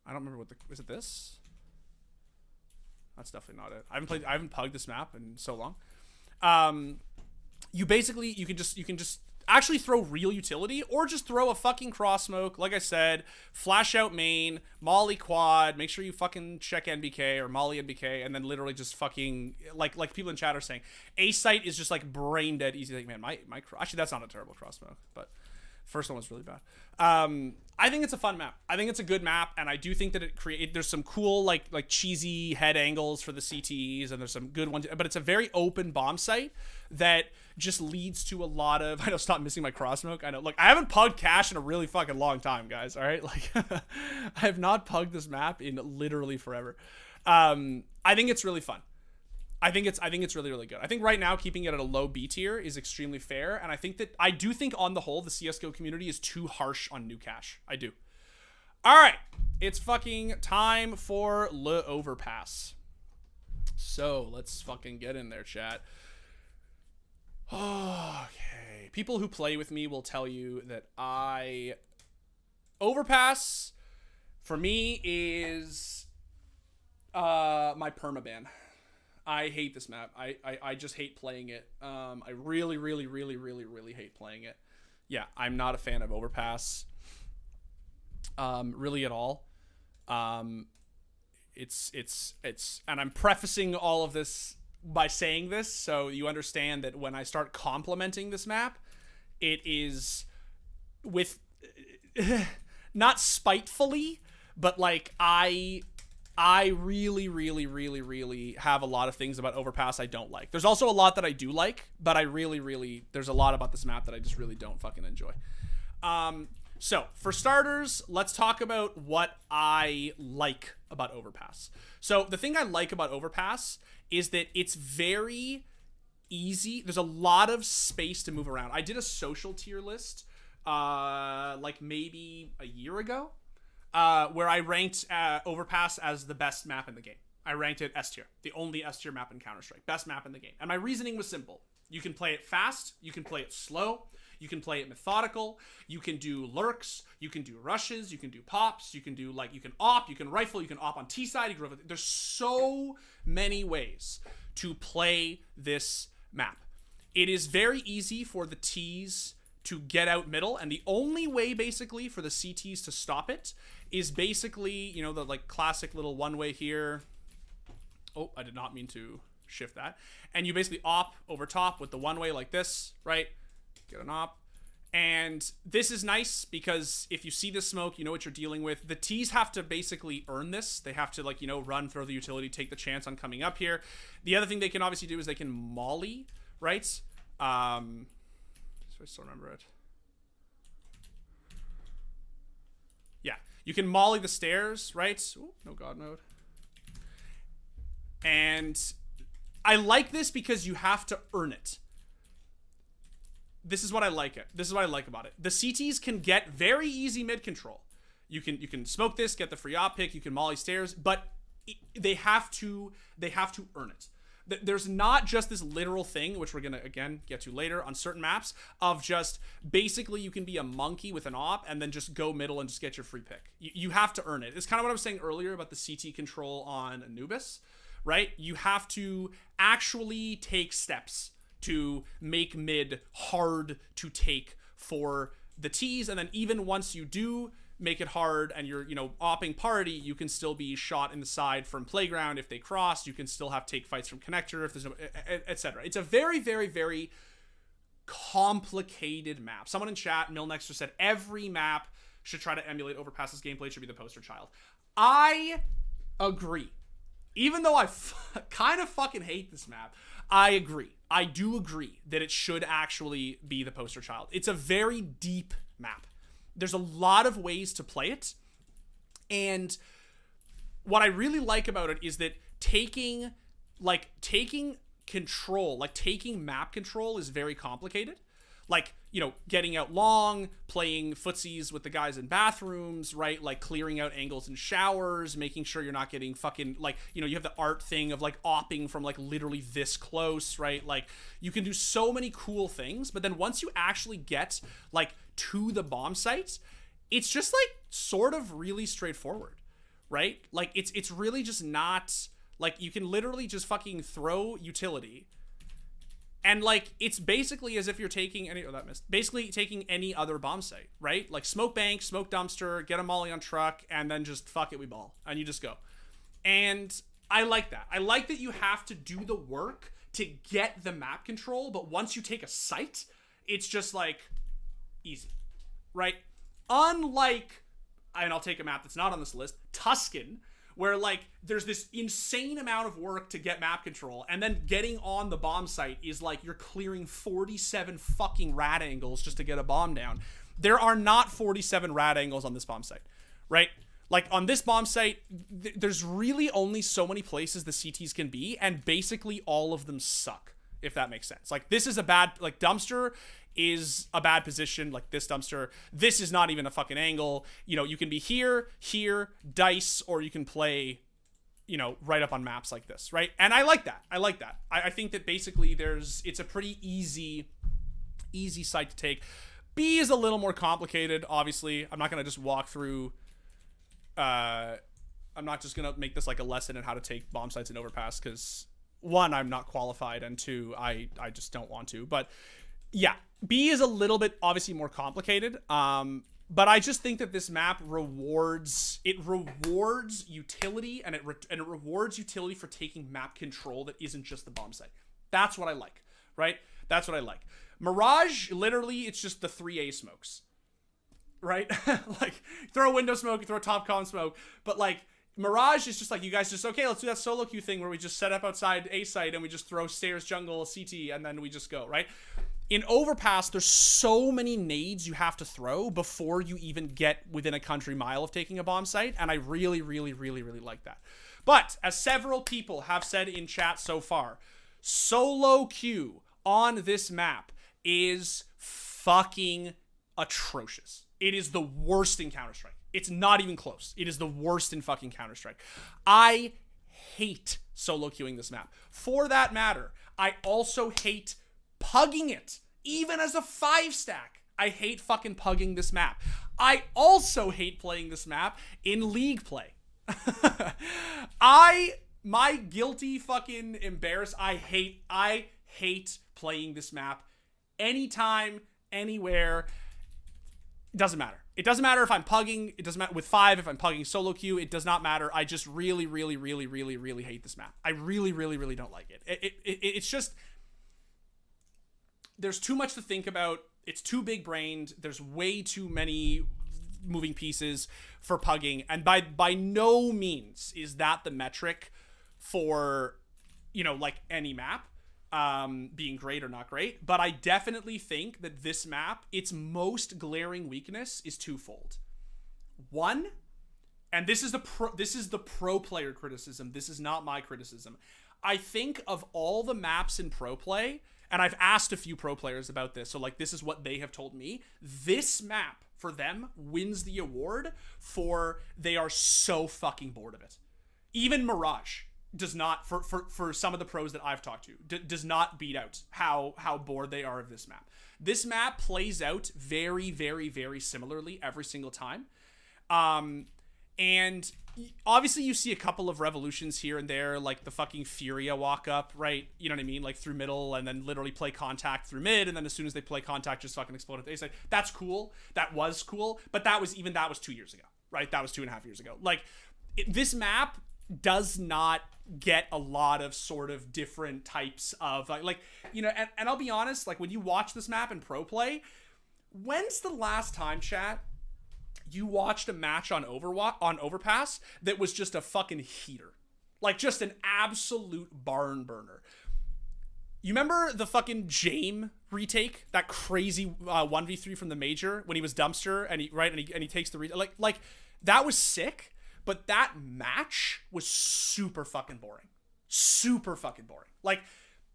I don't remember is it this? That's definitely not it. I haven't pugged this map in so long. You can just actually throw real utility, or just throw a fucking cross smoke. Like I said, flash out main, molly quad, make sure you fucking check NBK or molly NBK, and then literally just fucking, like people in chat are saying, A site is just like brain dead easy. Like, man, my actually, that's not a terrible cross smoke, but first one was really bad. I think it's a fun map. I think it's a good map, and I do think that there's some cool like cheesy head angles for the CTEs, and there's some good ones, but it's a very open bomb site that just leads to a lot of, I know, stop missing my cross smoke. I know, look, I haven't pugged Cache in a really fucking long time, guys. All right, like I have not pugged this map in literally forever. I think it's really fun. I think it's really, really good. I think right now keeping it at a low B tier is extremely fair, and I do think on the whole the CS:GO community is too harsh on new Cache. I do. All right, it's fucking time for Le Overpass. So let's fucking get in there, chat. Okay, people who play with me will tell you that Overpass for me is my permaban. I hate this map. I just hate playing it. I really, really, really, really, really hate playing it. Yeah, I'm not a fan of Overpass. Really at all. It's and I'm prefacing all of this by saying this, so you understand that when I start complimenting this map, it is with not spitefully, but like I really, really, really, really have a lot of things about Overpass I don't like. There's also a lot that I do like, but I really, really, there's a lot about this map that I just really don't fucking enjoy. So for starters, let's talk about what I like about Overpass. So the thing I like about Overpass is that it's very easy. There's a lot of space to move around. I did a social tier list, like maybe a year ago, where I ranked Overpass as the best map in the game. I ranked it S tier, the only S tier map in Counter-Strike, best map in the game. And my reasoning was simple. You can play it fast, you can play it slow, you can play it methodical, you can do lurks, you can do rushes, you can do pops, you can do you can op, you can rifle, you can op on T side, there's so many ways to play this map. It is very easy for the T's to get out middle, and the only way basically for the CTs to stop it is basically, you know, the like classic little one way here. Oh, I did not mean to shift that. And you basically op over top with the one way like this, right? Get an op, And this is nice because if you see the smoke, you know what you're dealing with. The T's have to basically earn this. They have to, like, you know, run, throw the utility, take the chance on coming up here. The other thing they can obviously do is they can molly, right? So I still remember it. Yeah, you can molly the stairs, right? Ooh, no god mode. And I like this because you have to earn it. This is what I like it. This is what I like about it. The CTs can get very easy mid control. You can smoke this, get the free op pick, you can molly stairs, but they have to earn it. There's not just this literal thing, which we're gonna again get to later on certain maps, of just basically you can be a monkey with an op and then just go middle and just get your free pick. You have to earn it. It's kind of what I was saying earlier about the CT control on Anubis, right? You have to actually take steps to make mid hard to take for the T's, and then even once you do make it hard and you're, you know, opping party, you can still be shot in the side from playground if they cross. You can still have take fights from connector if there's no, etc. It's a very, very, very complicated map. Someone in chat, Milnexter, said every map should try to emulate Overpass's gameplay. It should be the poster child. I agree. Even though I kind of fucking hate this map, I agree. I do agree that it should actually be the poster child. It's a very deep map. There's a lot of ways to play it. And what I really like about it is that taking control, like taking map control is very complicated. Like, you know, getting out long, playing footsies with the guys in bathrooms, right? Like clearing out angles in showers, making sure you're not getting fucking, like, you know, you have the art thing of like opping from like literally this close, right? Like you can do so many cool things, but then once you actually get like to the bomb sites, it's just like sort of really straightforward, right? Like it's really just not, like you can literally just fucking throw utility. And, like, it's basically as if you're taking any... Oh, that missed. Basically taking any other bomb site, right? Like, smoke bank, smoke dumpster, get a molly on truck, and then just fuck it, we ball. And you just go. And I like that. I like that you have to do the work to get the map control, but once you take a site, it's just, like, easy, right? Unlike, and I'll take a map that's not on this list, Tuscan, where, like, there's this insane amount of work to get map control, and then getting on the bomb site is like you're clearing 47 fucking rad angles just to get a bomb down. There are not 47 rad angles on this bomb site, right? Like, on this bomb site, there's really only so many places the CTs can be, and basically all of them suck, if that makes sense. Like, this is a bad, like, dumpster is a bad position, like this dumpster. This is not even a fucking angle. You know, you can be here, dice, or you can play, you know, right up on maps like this, right? And I like that. I think that basically it's a pretty easy site to take. B is a little more complicated, obviously. I'm not going to just walk through, I'm not just going to make this like a lesson in how to take bomb sites in Overpass, because one, I'm not qualified, and two, I just don't want to. But yeah, B is a little bit obviously more complicated, but I just think that this map rewards utility, and it rewards utility for taking map control that isn't just the bomb site. That's what I like, right? That's what I like. Mirage, literally, it's just the 3A smokes, right? Like, throw a window smoke, you throw a top column smoke, but like, Mirage is just like, you guys just, okay, let's do that solo queue thing where we just set up outside A site and we just throw stairs, jungle, CT, and then we just go, right? In Overpass, there's so many nades you have to throw before you even get within a country mile of taking a bomb site, and I really, really, really, really like that. But, as several people have said in chat so far, solo queue on this map is fucking atrocious. It is the worst in Counter-Strike. It's not even close. It is the worst in fucking Counter-Strike. I hate solo queuing this map. For that matter, I also hate pugging it, even as a 5-stack. I hate fucking pugging this map. I also hate playing this map in league play. My guilty fucking embarrass. I hate playing this map anytime, anywhere. It doesn't matter. It doesn't matter if I'm pugging. It doesn't matter with 5 if I'm pugging solo queue. It does not matter. I just really, really, really, really, really hate this map. I really, really, really don't like it. It's just, there's too much to think about. It's too big brained. There's way too many moving pieces for pugging, and by no means is that the metric for, you know, like any map being great or not great. But I definitely think that this map, its most glaring weakness is twofold. One, and this is the pro player criticism. This is not my criticism. I think of all the maps in pro play, and I've asked a few pro players about this, so like this is what they have told me. This map for them wins the award for they are so fucking bored of it. Even Mirage does not, for some of the pros that I've talked to, does not beat out how bored they are of this map. This map plays out very, very, very similarly every single time. And obviously you see a couple of revolutions here and there, like the fucking Furia walk up, right? You know what I mean? Like through middle and then literally play contact through mid. And then as soon as they play contact, just fucking explode at the A-side. That's cool. That was cool. But that was 2 years ago, right? That was 2.5 years ago. Like this map does not get a lot of sort of different types of like, you know, and I'll be honest, like when you watch this map in pro play, when's the last time, chat, you watched a match on Overpass that was just a fucking heater? Like just an absolute barn burner. You remember the fucking Jame retake? That crazy 1v3 from the major when he was dumpster and he takes the retake. Like that was sick, but that match was super fucking boring. Super fucking boring. Like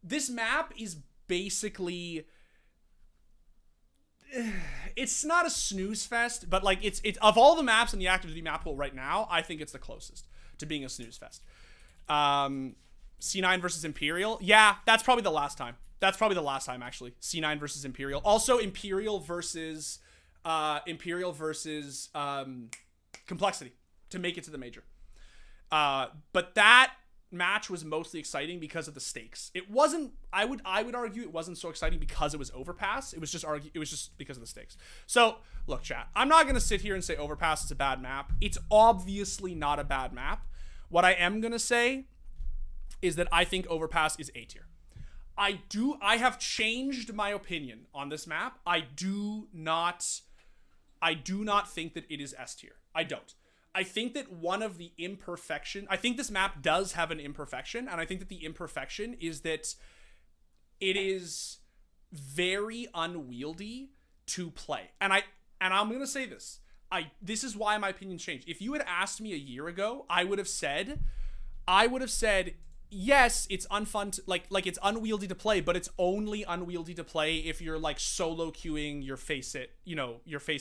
this map is basically, it's not a snooze fest, but like it's of all the maps in the activity map pool right now, I think it's the closest to being a snooze fest. C9 versus Imperial. Yeah, that's probably the last time. That's probably the last time actually. C9 versus Imperial. Also Imperial versus Complexity to make it to the major. But that match was mostly exciting because of the stakes. It wasn't, I would argue it wasn't so exciting because it was Overpass. It was just because of the stakes. So look, chat, I'm not going to sit here and say Overpass is a bad map. It's obviously not a bad map. What I am going to say is that I think Overpass is A tier. I have changed my opinion on this map. I do not think that it is S tier. I don't. I think that one of the I think this map does have an imperfection, and I think that the imperfection is that it is very unwieldy to play. And I'm going to say this. This is why my opinion changed. If you had asked me a year ago, I would have said, yes, it's unfun to, like it's unwieldy to play, but it's only unwieldy to play if you're like solo queuing your face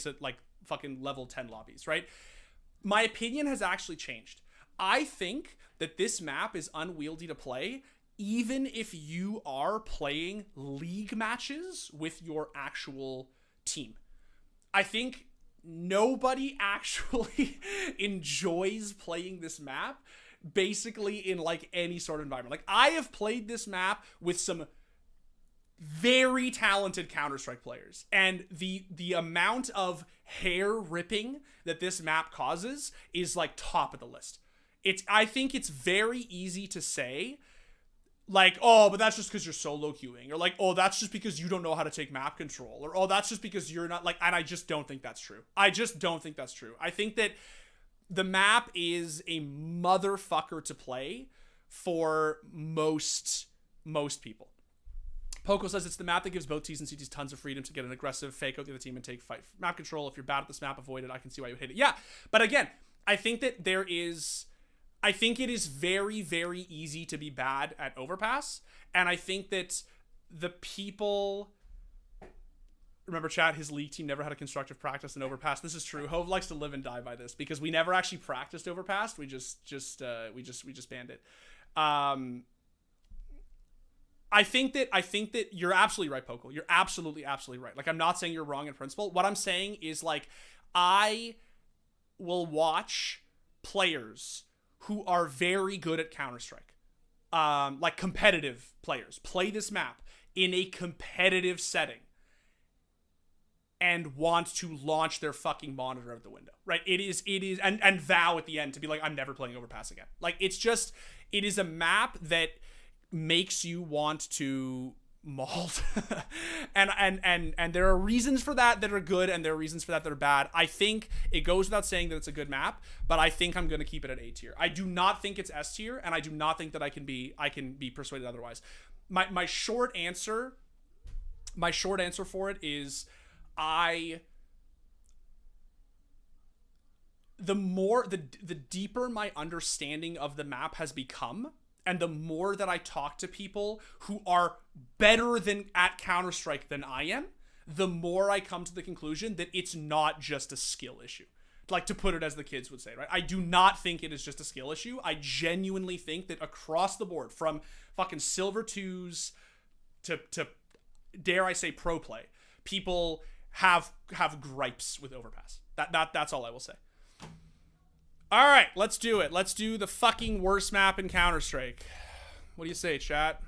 at like fucking level 10 lobbies, right? My opinion has actually changed. I think that this map is unwieldy to play even if you are playing league matches with your actual team. I think nobody actually enjoys playing this map basically in like any sort of environment. Like I have played this map with some very talented Counter-Strike players, and the amount of hair ripping that this map causes is like top of the list. I think it's very easy to say like, oh, but that's just because you're solo queuing, or like, oh, that's just because you don't know how to take map control, or oh, that's just because you're not like, and I just don't think that's true. I just don't think that's true. I think that the map is a motherfucker to play for most people. Poco says it's the map that gives both T's and CTs tons of freedom to get an aggressive fake out the other team and take fight map control. If you're bad at this map, avoid it. I can see why you would hate it. Yeah, but again, I think it is very, very easy to be bad at Overpass, and I think that the people, remember chat, his league team never had a constructive practice in Overpass. This is true. Hove likes to live and die by this because we never actually practiced Overpass. We just banned it. I think that you're absolutely right, Poco. You're absolutely right. Like, I'm not saying you're wrong in principle. What I'm saying is, like, I will watch players who are very good at Counter-Strike, like competitive players, play this map in a competitive setting and want to launch their fucking monitor out the window, right? It is, and vow at the end to be like, I'm never playing Overpass again. Like, it is a map that makes you want to mauled. and there are reasons for that are good, and there are reasons for that are bad. I think it goes without saying that it's a good map, but I think I'm going to keep it at A tier. I do not think it's S tier, and I do not think that I can be persuaded otherwise. My short answer for it is the deeper my understanding of the map has become, and the more that I talk to people who are better at Counter-Strike than I am, the more I come to the conclusion that it's not just a skill issue. Like, to put it as the kids would say, right? I do not think it is just a skill issue. I genuinely think that across the board, from fucking Silver 2s to dare I say pro play, people have gripes with Overpass. That's all I will say. All right, let's do it. Let's do the fucking worst map in Counter-Strike. What do you say, chat?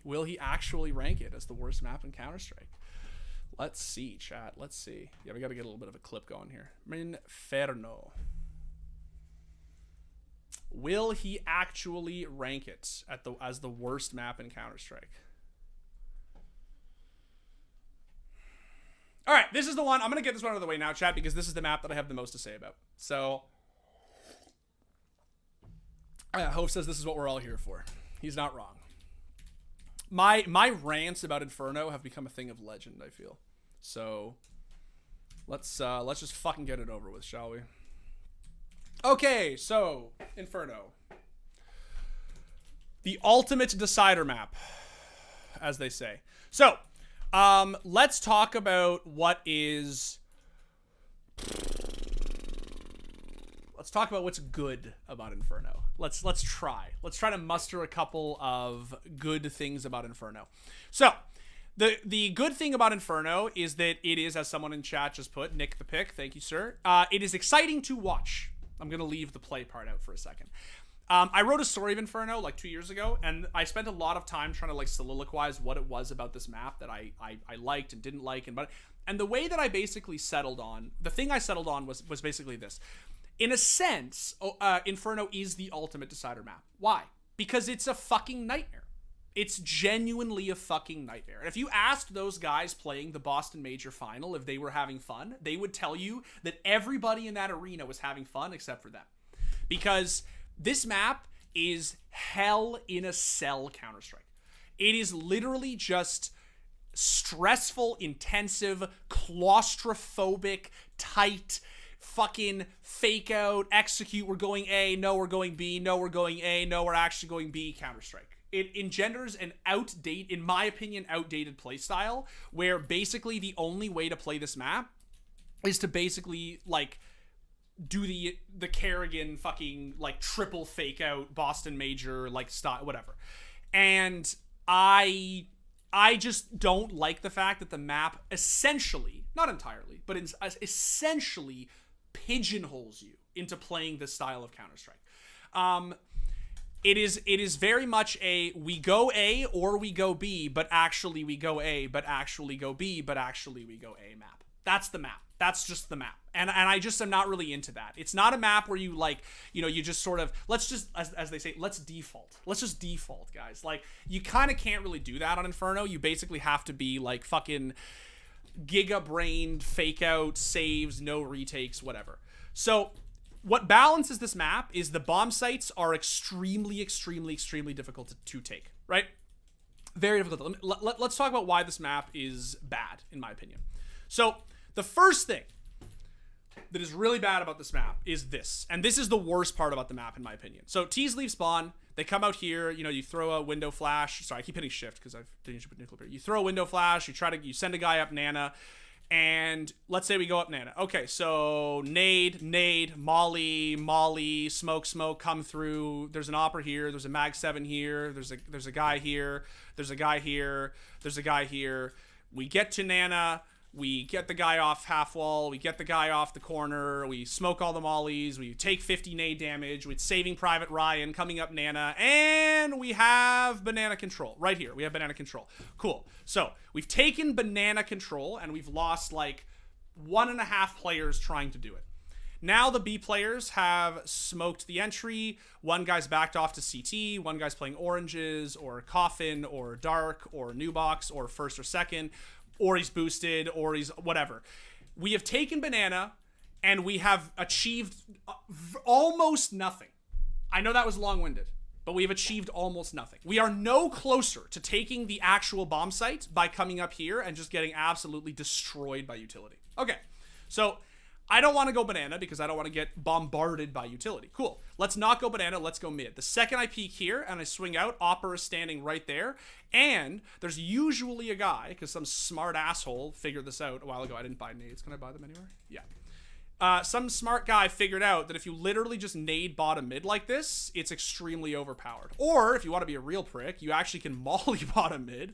Will he actually rank it as the worst map in Counter-Strike? Let's see, chat. Let's see. Yeah, we got to get a little bit of a clip going here. Inferno. Will he actually rank it as the worst map in Counter-Strike? All right, this is the one. I'm going to get this one out of the way now, chat, because this is the map that I have the most to say about. So, Hope says this is what we're all here for. He's not wrong. My rants about Inferno have become a thing of legend, I feel. So, let's just fucking get it over with, shall we? Okay, so, Inferno. The ultimate decider map, as they say. So, let's talk about what's good about Inferno. Let's try to muster a couple of good things about Inferno. So, the good thing about Inferno is that it is, as someone in chat just put, Nick the Pick, thank you, sir. It is exciting to watch. I'm gonna leave the play part out for a second. I wrote a story of Inferno like 2 years ago, and I spent a lot of time trying to like soliloquize what it was about this map that I liked and didn't like, and the way that I basically settled on, the thing I settled on was basically this. In a sense, Inferno is the ultimate decider map. Why? Because it's a fucking nightmare. It's genuinely a fucking nightmare. And if you asked those guys playing the Boston Major Final if they were having fun, they would tell you that everybody in that arena was having fun except for them. Because this map is hell in a cell Counter-Strike. It is literally just stressful, intensive, claustrophobic, tight, fucking fake out, execute, we're going A, no, we're going B, no, we're going A, no, we're actually going B Counter-Strike. It engenders an in my opinion, outdated playstyle where basically the only way to play this map is to basically, like, do the Kerrigan fucking, like, triple fake out Boston Major, like, style, whatever. And I just don't like the fact that the map essentially, not entirely, but essentially pigeonholes you into playing this style of Counter-Strike. It is very much a we go A or we go B, but actually we go A, but actually go B, but actually we go A map. That's the map. That's just the map. And I just am not really into that. It's not a map where you, like, you know, you just sort of, let's just, as they say, let's default. Let's just default, guys. Like, you kind of can't really do that on Inferno. You basically have to be, like, fucking giga-brained, fake out, saves, no retakes, whatever. So, what balances this map is the bomb sites are extremely, extremely, extremely difficult to take, right? Very difficult. Let's talk about why this map is bad, in my opinion. So, the first thing that is really bad about this map is this. And this is the worst part about the map, in my opinion. So, T's leave spawn. They come out here. You know, you throw a window flash. Sorry, I keep hitting shift because I've changed with nuclear. You throw a window flash. You send a guy up Nana. And let's say we go up Nana. Okay, so nade, molly, smoke, come through. There's an opera here. There's a mag 7 here. There's a guy here. There's a guy here. There's a guy here. We get to Nana. We get the guy off half wall. We get the guy off the corner. We smoke all the mollies. We take 50 nade damage. We're saving Private Ryan, coming up Nana. And we have banana control. Right here. We have banana control. Cool. So, we've taken banana control, and we've lost, like, 1.5 players trying to do it. Now the B players have smoked the entry. One guy's backed off to CT. One guy's playing oranges or coffin or dark or new box or first or second, or he's boosted or he's whatever. We have taken banana and we have achieved almost nothing. I know that was long-winded, but we have achieved almost nothing. We are no closer to taking the actual bomb site by coming up here and just getting absolutely destroyed by utility. Okay, so I don't want to go banana because I don't want to get bombarded by utility. Cool. Let's not go banana. Let's go mid. The second I peek here and I swing out, Opera is standing right there. And there's usually a guy, because some smart asshole figured this out a while ago. I didn't buy nades. Can I buy them anywhere? Yeah. Some smart guy figured out that if you literally just nade bottom mid like this, it's extremely overpowered. Or if you want to be a real prick, you actually can molly bottom mid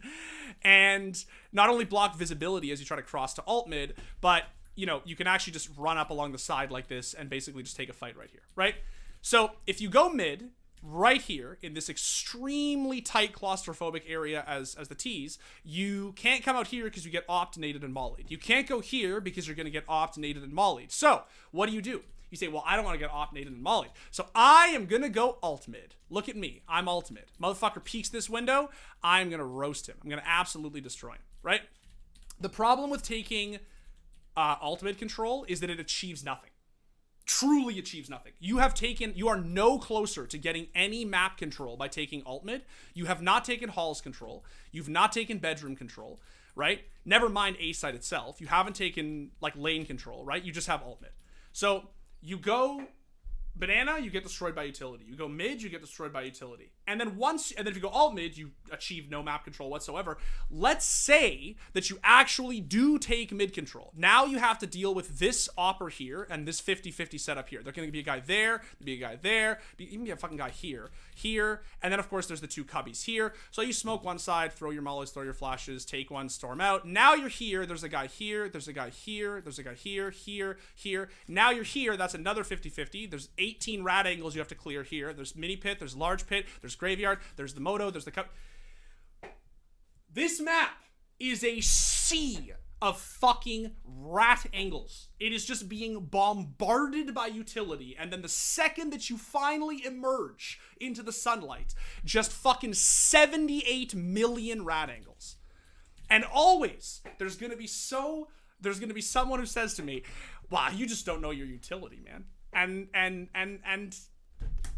and not only block visibility as you try to cross to alt mid, but you know, you can actually just run up along the side like this and basically just take a fight right here, right? So if you go mid right here in this extremely tight claustrophobic area as the T's, you can't come out here because you get optinated and mollied. You can't go here because you're going to get optinated and mollied. So what do? You say, well, I don't want to get optinated and mollied. So I am going to go alt mid. Look at me. I'm alt mid. Motherfucker peeks this window. I'm going to roast him. I'm going to absolutely destroy him, right? The problem with taking ultimate control is that it achieves nothing. Truly achieves nothing. You are no closer to getting any map control by taking alt mid. You have not taken halls control. You've not taken bedroom control, right? Never mind A site itself. You haven't taken like lane control, right? You just have alt mid. So you go banana, you get destroyed by utility. You go mid, you get destroyed by utility. And then if you go alt mid, you achieve no map control whatsoever. Let's say that you actually do take mid control. Now you have to deal with this opper here and this 50-50 setup here. There's going to be a guy there, be a guy there, even be a fucking guy here, and then of course there's the two cubbies here. So you smoke one side, throw your mollies, throw your flashes, take one, storm out. Now you're here, there's a guy here, there's a guy here, there's a guy here, here. Now you're here, that's another 50-50. There's 18 rad angles you have to clear here. There's mini pit, there's large pit, there's graveyard, there's the moto, there's the cup. This map is a sea of fucking rat angles. It is just being bombarded by utility, and then the second that you finally emerge into the sunlight, just fucking 78 million rat angles. And always there's gonna be someone who says to me, wow, you just don't know your utility, man. And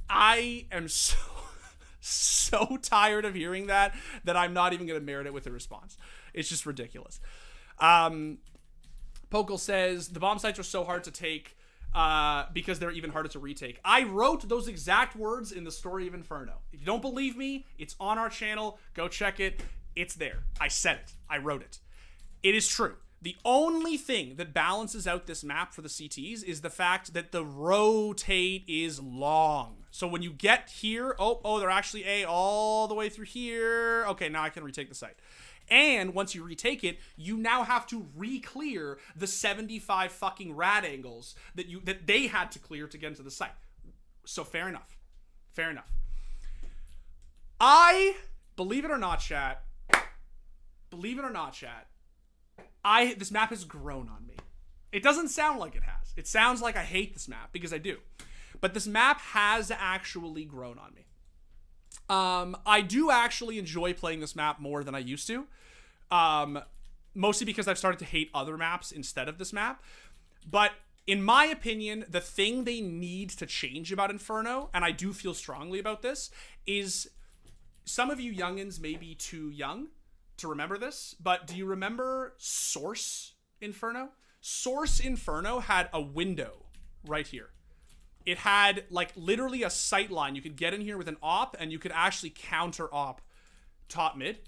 I am so tired of hearing that I'm not even gonna merit it with a response. It's just ridiculous. Pokel says the bomb sites are so hard to take because they're even harder to retake. I wrote those exact words in the story of Inferno. If you don't believe me, it's on our channel. Go check it. It's there. I said it. I wrote it. It is true. The only thing that balances out this map for the CTs is the fact that the rotate is long. So when you get here, they're actually all the way through here. Okay, now I can retake the site. And once you retake it, you now have to re-clear the 75 fucking rad angles that they had to clear to get into the site. So fair enough. Fair enough. Believe it or not, chat, this map has grown on me. It doesn't sound like it has. It sounds like I hate this map, because I do. But this map has actually grown on me. I do actually enjoy playing this map more than I used to. Mostly because I've started to hate other maps instead of this map. But in my opinion, the thing they need to change about Inferno, and I do feel strongly about this, is some of you youngins may be too young to remember this, but do you remember Source Inferno? Source Inferno had a window right here. It had like literally a sight line. You could get in here with an op and you could actually counter op top mid.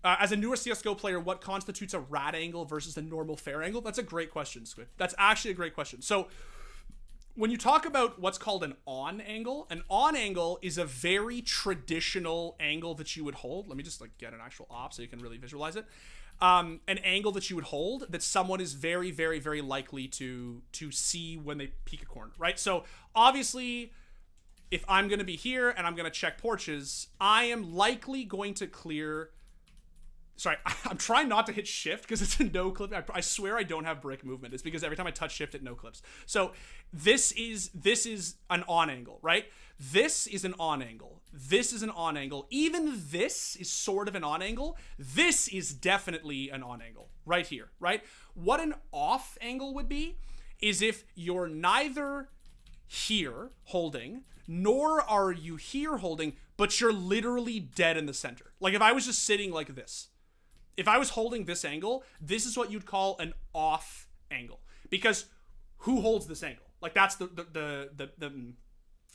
As a newer CSGO player, what constitutes a rad angle versus a normal fair angle? That's a great question, Squid. That's actually a great question. So when you talk about what's called an on angle is a very traditional angle that you would hold. Let me just like get an actual op so you can really visualize it. An angle that you would hold that someone is very, very, very likely to see when they peek a corner, right? So obviously, if I'm going to be here and I'm going to check porches, I am likely going to clear Sorry, I'm trying not to hit shift because it's a no clip. I swear I don't have brick movement. It's because every time I touch shift, it no clips. So this is an on angle, right? This is an on angle. This is an on angle. Even this is sort of an on angle. This is definitely an on angle right here, right? What an off angle would be is if you're neither here holding, nor are you here holding, but you're literally dead in the center. Like if I was just sitting like this, if I was holding this angle, this is what you'd call an off angle. Because who holds this angle? Like that's the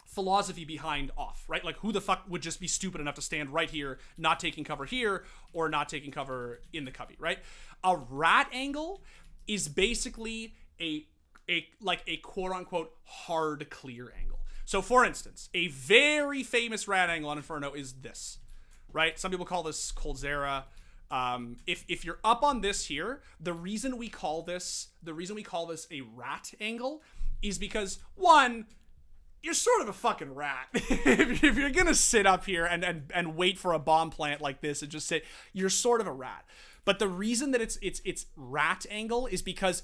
philosophy behind off, right? Like who the fuck would just be stupid enough to stand right here, not taking cover here, or not taking cover in the cubby, right? A rat angle is basically a quote unquote hard clear angle. So for instance, a very famous rat angle on Inferno is this, right? Some people call this Coldzera. If you're up on this here, the reason we call this a rat angle is because one, you're sort of a fucking rat. if you're gonna sit up here and wait for a bomb plant like this and just sit, you're sort of a rat. But the reason that it's rat angle is because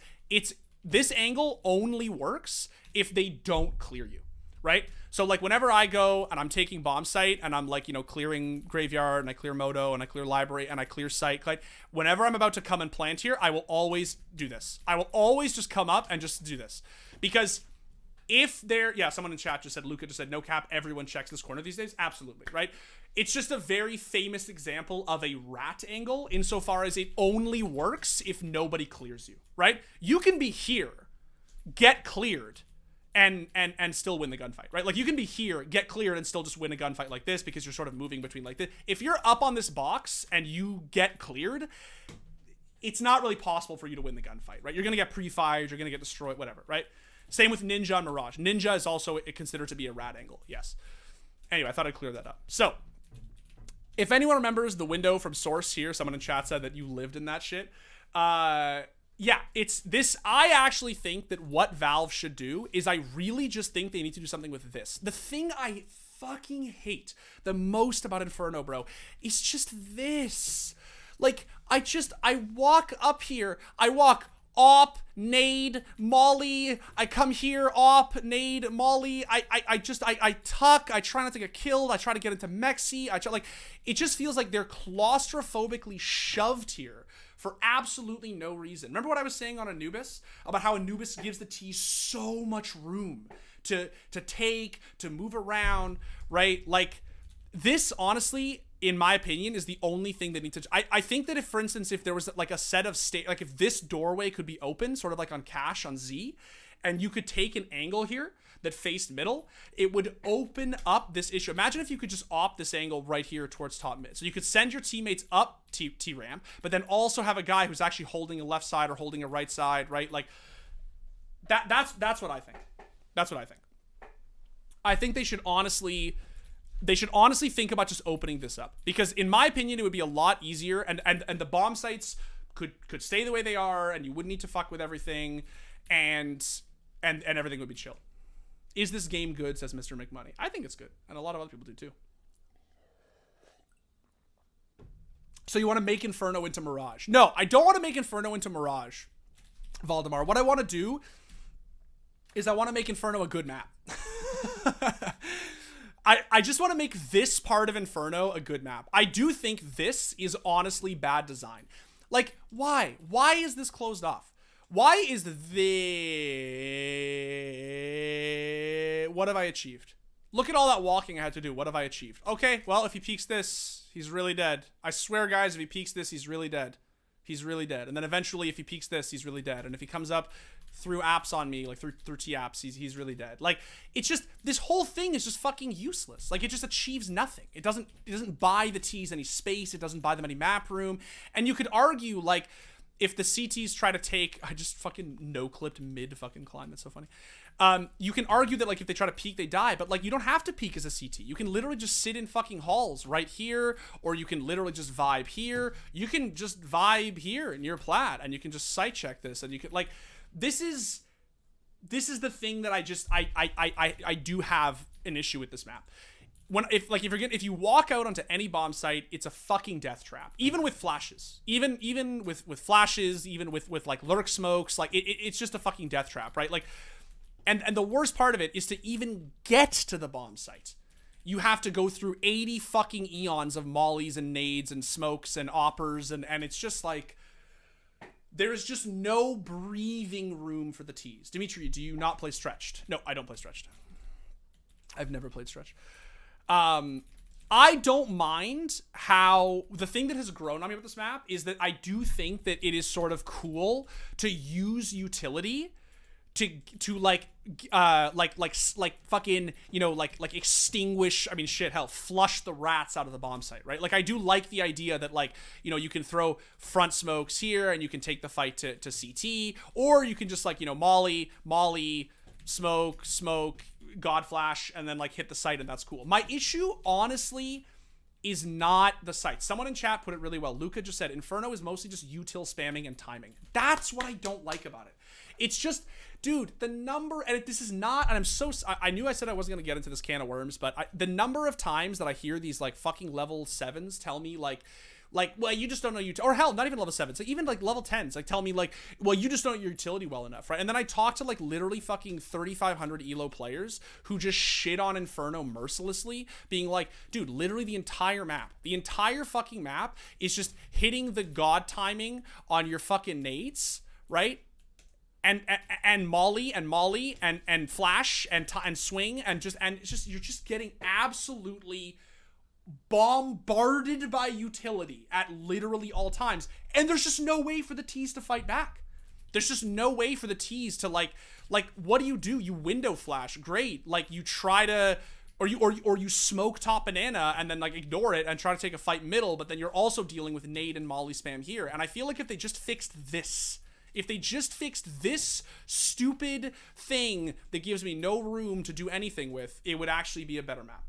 this angle only works if they don't clear you, right? So like whenever I go and I'm taking bomb site and I'm like, you know, clearing graveyard and I clear moto and I clear library and I clear site, like whenever I'm about to come and plant here, I will always do this. I will always just come up and just do this. Because if there, yeah, someone in chat just said, Luca just said, no cap, everyone checks this corner these days. Absolutely, right? It's just a very famous example of a rat angle insofar as it only works if nobody clears you, right? You can be here, get cleared, and still win the gunfight, right? Like you can be here, get cleared, and still just win a gunfight like this because you're sort of moving between like this. If you're up on this box and you get cleared, it's not really possible for you to win the gunfight, right? You're gonna get pre-fired, you're gonna get destroyed, whatever, right? Same with Ninja and Mirage. Ninja is also considered to be a rat angle, yes. Anyway, I thought I'd clear that up. So, if anyone remembers the window from Source here, someone in chat said that you lived in that shit. Yeah, it's this. I actually think that what Valve should do is I really just think they need to do something with this. The thing I fucking hate the most about Inferno, bro, is just this. Like, I walk up here, I walk op, nade, molly, I come here, op, nade, molly, I tuck, I try not to get killed, I try to get into Mexi, it just feels like they're claustrophobically shoved here for absolutely no reason. Remember what I was saying on Anubis? About how Anubis gives the T so much room to take, to move around, right? Like, this, honestly, in my opinion, is the only thing that needs to... I think that if, for instance, if there was like a set of like if this doorway could be open, sort of like on Cash on Z, and you could take an angle here that faced middle, it would open up this issue. Imagine if you could just opt this angle right here towards top mid. So you could send your teammates up T-ramp, but then also have a guy who's actually holding a left side or holding a right side, right? Like, that's what I think. That's what I think. I think they should honestly think about just opening this up, because in my opinion it would be a lot easier, and the bomb sites could stay the way they are, and you wouldn't need to fuck with everything, and everything would be chill. Is this game good, says Mr. McMoney? I think it's good, and a lot of other people do too. So you want to make Inferno into Mirage? No, I don't want to make Inferno into Mirage, Valdemar. What I want to do is I want to make Inferno a good map. I just want to make this part of Inferno a good map. I do think this is honestly bad design. Like, why? Why is this closed off? Why is the... What have I achieved? Look at all that walking I had to do. What have I achieved? Okay, well, if he peeks this, he's really dead. I swear, guys, if he peeks this, he's really dead. He's really dead. And then eventually, if he peeks this, he's really dead. And if he comes up through apps on me, like through T-apps, he's really dead. Like, it's just, this whole thing is just fucking useless. Like, it just achieves nothing. It doesn't buy the T's any space. It doesn't buy them any map room. And you could argue, like, if the CTs try to take... I just fucking no-clipped mid-fucking climb. That's so funny. You can argue that, like, if they try to peek, they die. But, like, you don't have to peek as a CT. You can literally just sit in fucking halls right here. Or you can literally just vibe here. You can just vibe here in your plat. And you can just sight check this. And you can, like... This is the thing that I do have an issue with this map. if you walk out onto any bomb site, it's a fucking death trap. Even with flashes, even with flashes, even with like lurk smokes, like it's just a fucking death trap, right? Like, and the worst part of it is to even get to the bomb site, you have to go through 80 fucking eons of mollies and nades and smokes and oppers, and it's just like, there's just no breathing room for the T's. Dimitri, do you not play Stretched? No, I don't play Stretched. I've never played Stretched. I don't mind how the thing that has grown on me with this map is that I do think that it is sort of cool to use utility to like fucking, you know, like extinguish, I mean, shit, hell, flush the rats out of the bomb site, right? Like, I do like the idea that, like, you know, you can throw front smokes here and you can take the fight to CT, or you can just, like, you know, molly, smoke, god flash, and then, like, hit the site, and that's cool. My issue, honestly, is not the site. Someone in chat put it really well. Luca just said, Inferno is mostly just util spamming and timing. That's what I don't like about it. It's just, dude, the number, and this is not, and I knew I said I wasn't going to get into this can of worms, but the number of times that I hear these, like, fucking level 7s tell me, like, well, you just don't know utility, or hell, not even level 7s, like, even, like, level 10s, like, tell me, like, well, you just don't know your utility well enough, right? And then I talk to, like, literally fucking 3,500 elo players who just shit on Inferno mercilessly, being like, dude, literally the entire fucking map is just hitting the god timing on your fucking nades, right? And molly and flash and swing and it's just, you're just getting absolutely bombarded by utility at literally all times, and there's just no way for the T's to fight back. There's just no way for the T's to like what do? You window flash, great. Like, you try to, or you smoke top banana and then, like, ignore it and try to take a fight middle, but then you're also dealing with nade and molly spam here. And I feel like if they just fixed this, stupid thing that gives me no room to do anything with, it would actually be a better map.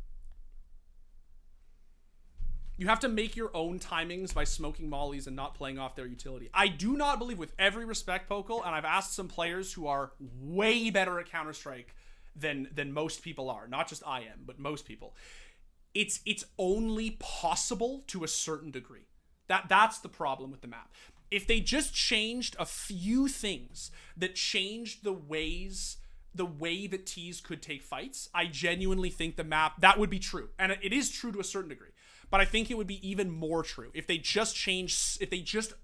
You have to make your own timings by smoking mollies and not playing off their utility. I do not believe, with every respect, Pokal, and I've asked some players who are way better at Counter-Strike than most people are. Not just I am, but most people. It's only possible to a certain degree. That's the problem with the map. If they just changed a few things that changed the way that T's could take fights, I genuinely think the map, that would be true. And it is true to a certain degree. But I think it would be even more true if they just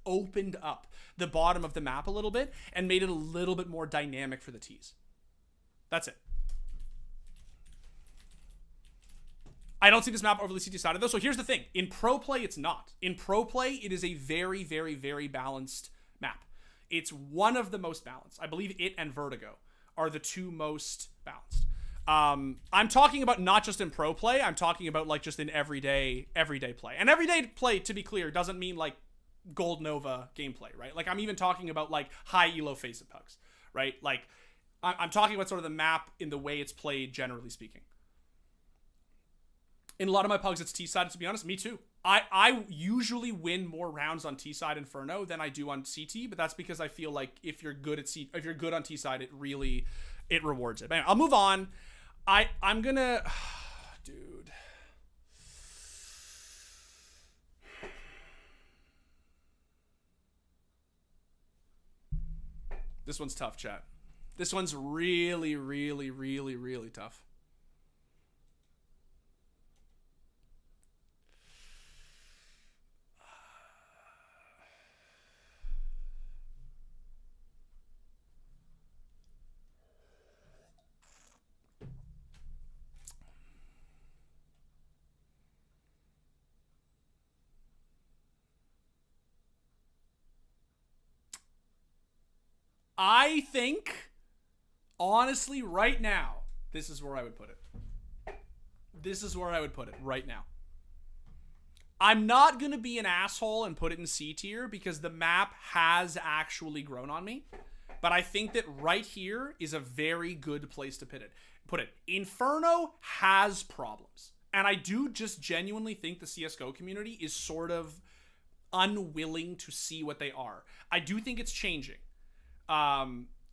opened up the bottom of the map a little bit and made it a little bit more dynamic for the T's. That's it. I don't see this map overly CT-sided, though. So here's the thing. In pro play, it's not. In pro play, it is a very, very, very balanced map. It's one of the most balanced. I believe it and Vertigo are the two most balanced. I'm talking about not just in pro play. I'm talking about, like, just in everyday play. And everyday play, to be clear, doesn't mean, like, Gold Nova gameplay, right? Like, I'm even talking about, like, high elo face-it pugs, right? Like, I'm talking about sort of the map in the way it's played, generally speaking. In a lot of my pugs, it's T-sided, to be honest. Me too. I usually win more rounds on T-side Inferno than I do on CT, but that's because I feel like if you're good on T-side, it rewards it. But anyway, I'll move on. I'm gonna, dude. This one's tough, chat. This one's really, really, really, really tough. I think, honestly, right now, this is where I would put it. This is where I would put it right now. I'm not going to be an asshole and put it in C tier because the map has actually grown on me. But I think that right here is a very good place to put it. Inferno has problems. And I do just genuinely think the CSGO community is sort of unwilling to see what they are. I do think it's changing.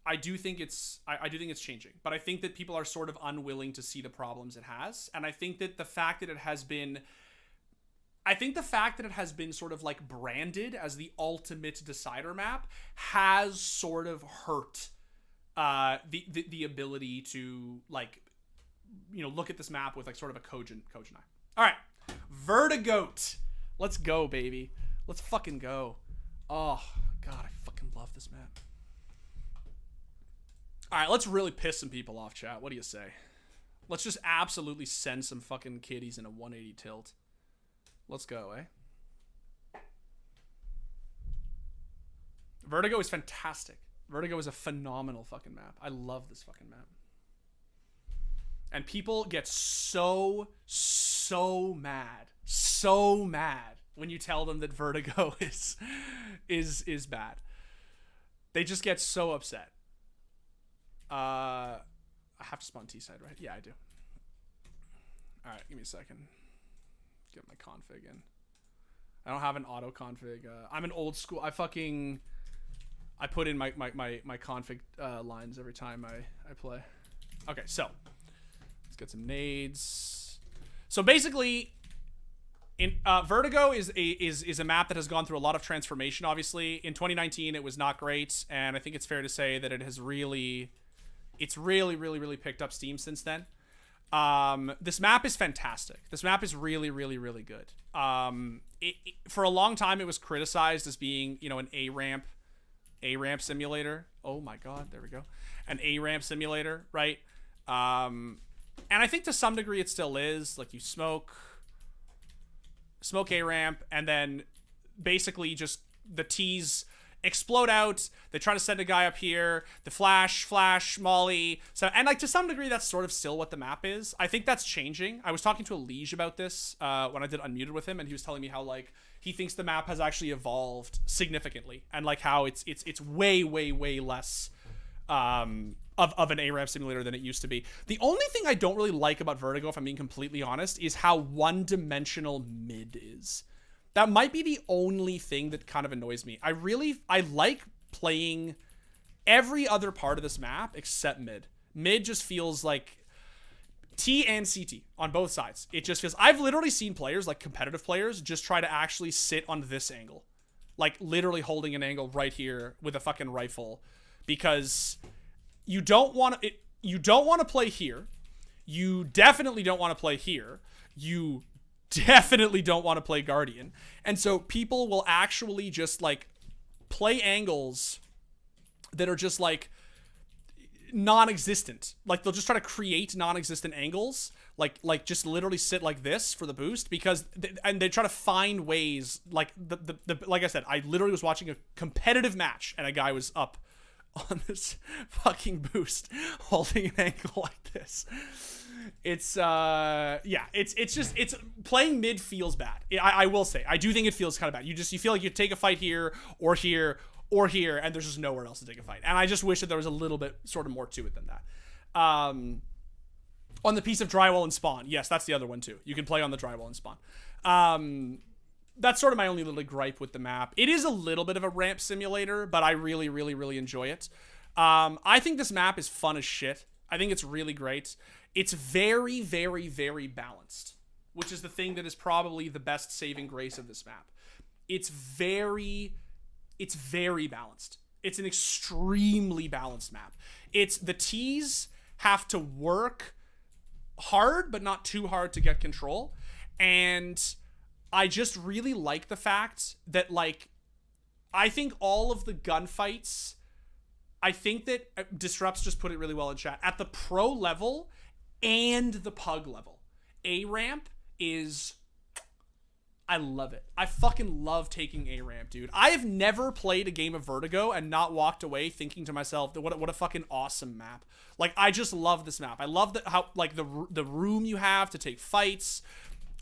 I do think it's changing, but I think that people are sort of unwilling to see the problems it has, and I think that the fact that it has been sort of like branded as the ultimate decider map has sort of hurt the ability to like, you know, look at this map with like sort of a cogent eye. All right, Vertigo. Let's go, baby. Let's fucking go. Oh god, I fucking love this map. All right, let's really piss some people off, chat. What do you say? Let's just absolutely send some fucking kiddies in a 180 tilt. Let's go, eh? Vertigo is fantastic. Vertigo is a phenomenal fucking map. I love this fucking map. And people get so mad when you tell them that Vertigo is bad. They just get so upset. I have to spawn T-side, right? Yeah, I do. Alright, give me a second. Get my config in. I don't have an auto config. I'm an old school. I put in my config lines every time I play. Okay, so let's get some nades. So basically, Vertigo is a map that has gone through a lot of transformation. Obviously, in 2019 it was not great, and I think it's fair to say that it has really picked up steam since then. This map is fantastic. This map is really good. For a long time it was criticized as being, you know, an A-ramp simulator. Oh my god, there we go. An A-ramp simulator, right? And I think to some degree it still is. Like, you smoke A-ramp, and then basically just the T's explode out. They try to send a guy up here. The flash, molly. So, and like to some degree, that's sort of still what the map is. I think that's changing. I was talking to Elige about this when I did Unmuted with him, and he was telling me how like he thinks the map has actually evolved significantly, and like how it's way less of an A-ramp simulator than it used to be. The only thing I don't really like about Vertigo, if I'm being completely honest, is how one-dimensional mid is. That might be the only thing that kind of annoys me. I like playing every other part of this map except mid. Mid just feels like T and CT on both sides. It just feels... I've literally seen players, like competitive players, just try to actually sit on this angle. Like literally holding an angle right here with a fucking rifle, because you don't want to play here. You definitely don't want to play here. You definitely don't want to play Guardian. And so people will actually just like play angles that are just like non-existent. Like they'll just try to create non-existent angles, like just literally sit like this for the boost, because and they try to find ways, like the like I said, I literally was watching a competitive match and a guy was up on this fucking boost holding an angle like this. It's yeah, it's just, it's playing mid feels bad. I will say, I do think it feels kind of bad. You feel like you take a fight here or here or here, and there's just nowhere else to take a fight. And I just wish that there was a little bit sort of more to it than that. On the piece of drywall and spawn, yes, that's the other one too. You can play on the drywall and spawn. That's sort of my only little gripe with the map. It is a little bit of a ramp simulator, but I really enjoy it. I think this map is fun as shit. I think it's really great. It's very balanced, which is the thing that is probably the best saving grace of this map. It's very balanced. It's an extremely balanced map. It's the T's have to work hard, but not too hard to get control. And I just really like the fact that, like, I think all of the gunfights, I think that Disrupts just put it really well in chat. At the pro level and the pug level, A-ramp is... I love it. I fucking love taking A-ramp, dude. I have never played a game of Vertigo and not walked away thinking to myself, what a fucking awesome map. Like, I just love this map. I love how like the room you have to take fights.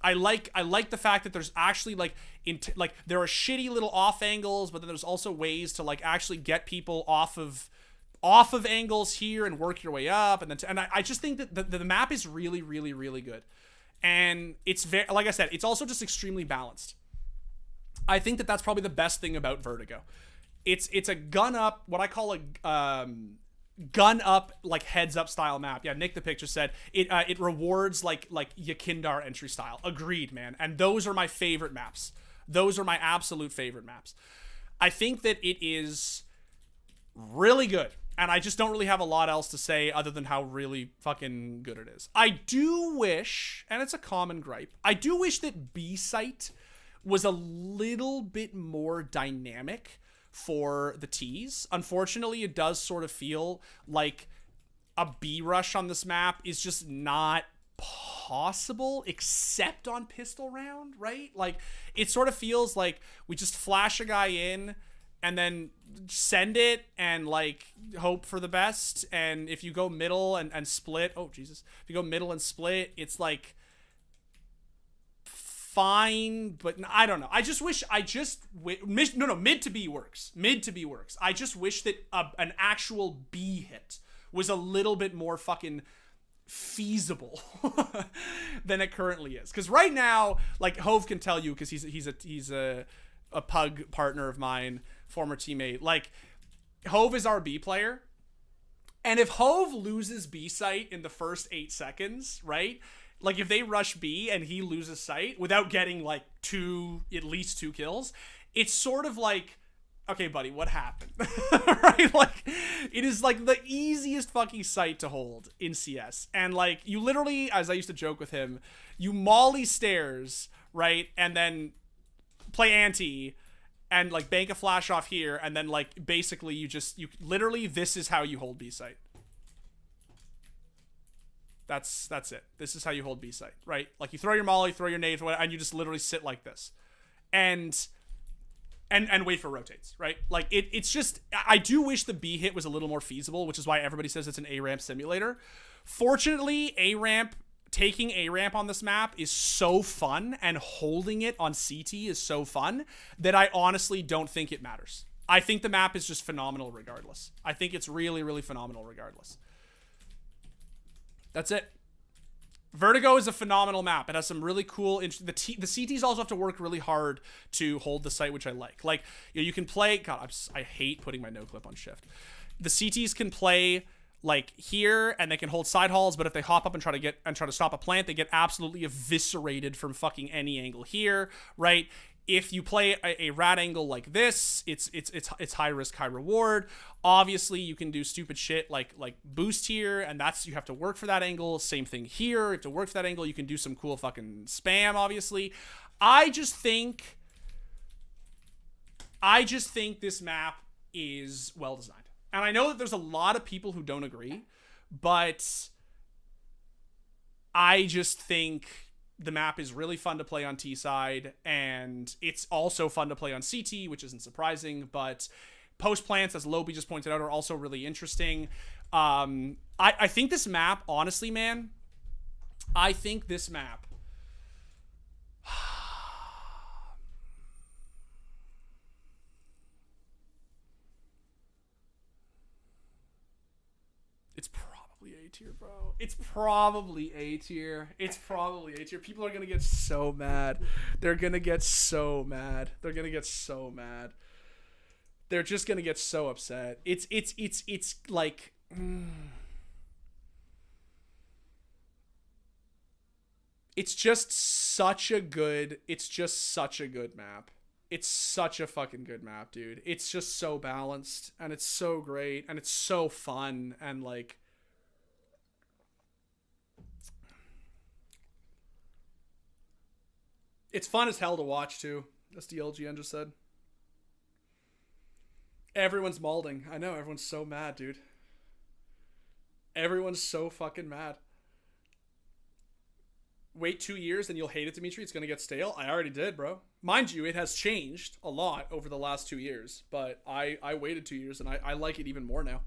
I like the fact that there's actually like there are shitty little off angles, but then there's also ways to like actually get people off of angles here and work your way up, and then I just think that the map is really good. And it's very, like I said, it's also just extremely balanced. I think that that's probably the best thing about Vertigo. It's a gun up, what I call gun up, like heads up style map. Yeah, Nick the Picture said it rewards like Yakindar entry style. Agreed, man. And those are my favorite maps. Those are my absolute favorite maps. I think that it is really good. And I just don't really have a lot else to say other than how really fucking good it is. I do wish, and it's a common gripe, I do wish that B-Site was a little bit more dynamic for the T's. Unfortunately, it does sort of feel like a B rush on this map is just not possible except on pistol round, right? Like, it sort of feels like we just flash a guy in and then send it and like hope for the best. And if you go middle and split, oh Jesus, if you go middle and split, it's like fine, but I don't know. I just wish mid to B works. Mid to B works. I just wish that an actual B hit was a little bit more fucking feasible than it currently is. Because right now, like Hove can tell you, because he's a pug partner of mine, former teammate. Like Hove is our B player, and if Hove loses B site in the first 8 seconds, right? Like, if they rush B and he loses sight without getting, like, at least 2 kills, it's sort of like, okay, buddy, what happened? Right? Like, it is, like, the easiest fucking sight to hold in CS. And, like, you literally, as I used to joke with him, you molly stairs, right? And then play anti and, like, bank a flash off here. And then, like, basically you literally, this is how you hold B site. That's it. This is how you hold B site, right? Like, you throw your molly, throw your nade, and you just literally sit like this, and wait for rotates, right? Like, it's just, I do wish the B hit was a little more feasible, which is why everybody says it's an A ramp simulator. Fortunately, taking A ramp on this map is so fun, and holding it on CT is so fun that I honestly don't think it matters. I think the map is just phenomenal regardless. I think it's really, really phenomenal regardless. That's it. Vertigo is a phenomenal map. It has some really cool... The CTs also have to work really hard to hold the site, which I like. Like, you can play... God, I hate putting my no clip on shift. The CTs can play, like, here, and they can hold side halls, but if they hop up and try to stop a plant, they get absolutely eviscerated from fucking any angle here, right? If you play a rat angle like this, it's high risk, high reward. Obviously, you can do stupid shit like boost here, and you have to work for that angle. Same thing here. You have to work for that angle. You can do some cool fucking spam, obviously. I just think this map is well designed. And I know that there's a lot of people who don't agree, but I just think the map is really fun to play on T side, and it's also fun to play on CT, which isn't surprising, but post plants, as Lobby just pointed out, are also really interesting. I think this map, honestly, man, I think this map it's probably A tier, bro. It's probably A tier. It's probably A tier. People are gonna get so mad. They're gonna get so mad. They're gonna get so mad. They're just gonna get so upset. It's like it's just such a good map. It's such a fucking good map, dude. It's just so balanced, and it's so great, and it's so fun, and like it's fun as hell to watch too. That's the LGN just said. Everyone's malding. I know, everyone's so mad, dude. Everyone's so fucking mad. Wait 2 years and you'll hate it, Dimitri. It's gonna get stale. I already did, bro. Mind you, it has changed a lot over the last 2 years, but I waited 2 years and I like it even more now.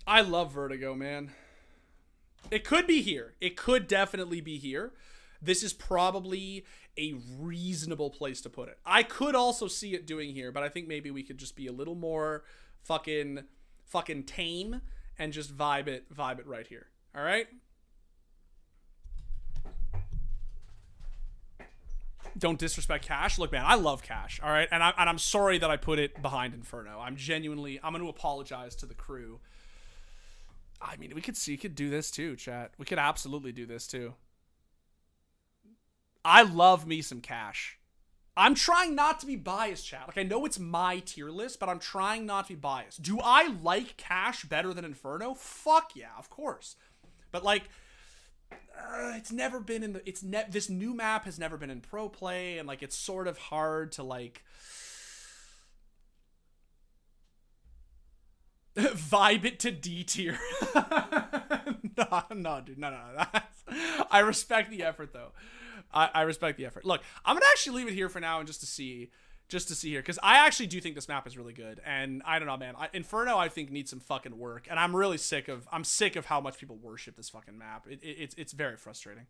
I love Vertigo, man. It could be here. It could definitely be here. This is probably a reasonable place to put it. I could also see it doing here, but I think maybe we could just be a little more fucking tame and just vibe it right here. All right? Don't disrespect Cash. Look, man, I love Cash, all right? And I'm sorry that I put it behind Inferno. I'm going to apologize to the crew. I mean, we could do this too, chat. We could absolutely do this too. I love me some Cash. I'm trying not to be biased, chat. Like, I know it's my tier list, but I'm trying not to be biased. Do I like Cash better than Inferno? Fuck yeah, of course. But, like, it's never been in the... this new map has never been in pro play, and, like, it's sort of hard to, like... vibe it to D tier. No, dude. No. I respect the effort, though. I respect the effort. Look, I'm gonna actually leave it here for now and just to see here, because I actually do think this map is really good, and I don't know, man. Inferno, I think, needs some fucking work, and I'm really sick of how much people worship this fucking map. It's very frustrating.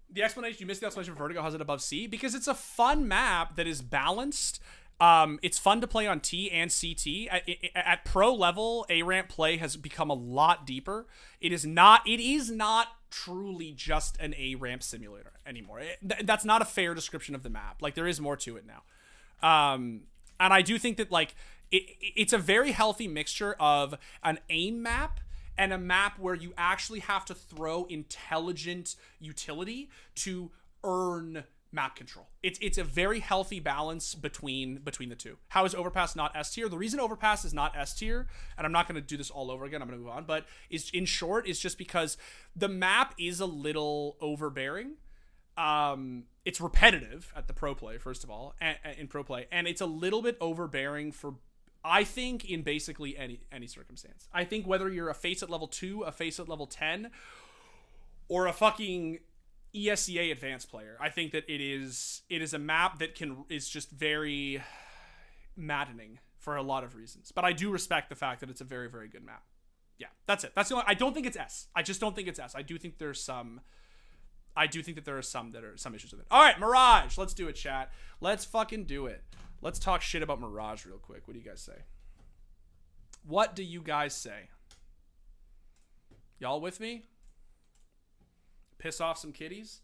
The explanation, you missed the explanation for Vertigo has it above C because it's a fun map that is balanced. It's fun to play on T and CT. At pro level, A-ramp play has become a lot deeper. It is not truly just an A-ramp simulator anymore. That's not a fair description of the map. Like, there is more to it now. And I do think that, like, it's a very healthy mixture of an aim map and a map where you actually have to throw intelligent utility to earn map control. It's a very healthy balance between the two. How is Overpass not S tier? The reason Overpass is not S tier, and I'm not going to do this all over again, I'm going to move on, but is in short is just because the map is a little overbearing. It's repetitive at the pro play, first of all, in pro play, and it's a little bit overbearing for, I think, in basically any circumstance. I think whether you're a face at level 2, a face at level 10, or a fucking ESEA advanced player, I think that it is a map that is just very maddening for a lot of reasons. But I do respect the fact that it's a very, very good map. Yeah, that's it. That's the only. I don't think it's S. I just don't think it's S. I do think there are some issues with it. All right, Mirage. Let's do it, chat. Let's fucking do it. Let's talk shit about Mirage real quick. What do you guys say? What do you guys say? Y'all with me? Piss off some kitties.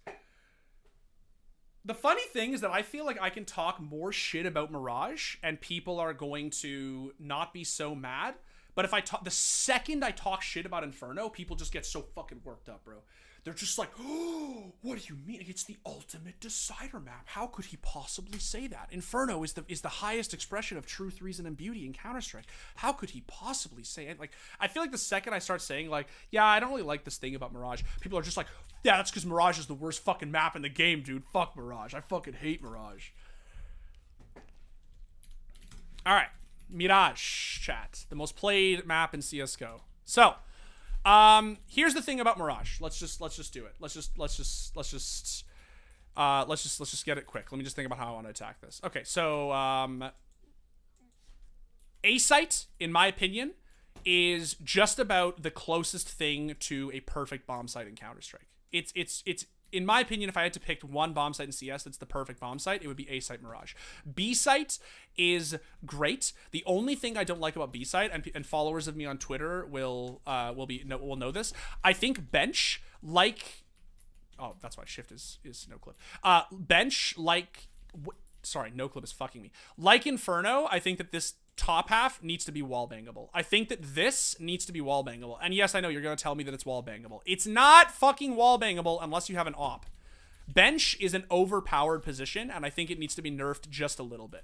The funny thing is that I feel like I can talk more shit about Mirage and people are going to not be so mad. But if the second I talk shit about Inferno, people just get so fucking worked up, bro. They're just like, oh, what do you mean? It's the ultimate decider map. How could he possibly say that? Inferno is the highest expression of truth, reason, and beauty in Counter-Strike. How could he possibly say it? Like, I feel like the second I start saying, like, yeah, I don't really like this thing about Mirage, people are just like, yeah, that's because Mirage is the worst fucking map in the game, dude. Fuck Mirage. I fucking hate Mirage. All right. Mirage, chat. The most played map in CSGO. So, here's the thing about Mirage. Let's just do it. Let's just get it quick. Let me just think about how I want to attack this. Okay, so A-site, in my opinion, is just about the closest thing to a perfect bomb site in Counter-Strike. It's in my opinion, if I had to pick one bomb site in CS that's the perfect bomb site, it would be A-site Mirage. B-site is great. The only thing I don't like about B-site, and followers of me on Twitter will know this, I think bench, like, oh, that's why shift is no clip. Bench, like, sorry, no clip is fucking me. Like Inferno, I think that this top half needs to be wall bangable. I think that this needs to be wall bangable. And yes, I know you're going to tell me that it's wall bangable. It's not fucking wall bangable unless you have an op. Bench is an overpowered position, and I think it needs to be nerfed just a little bit.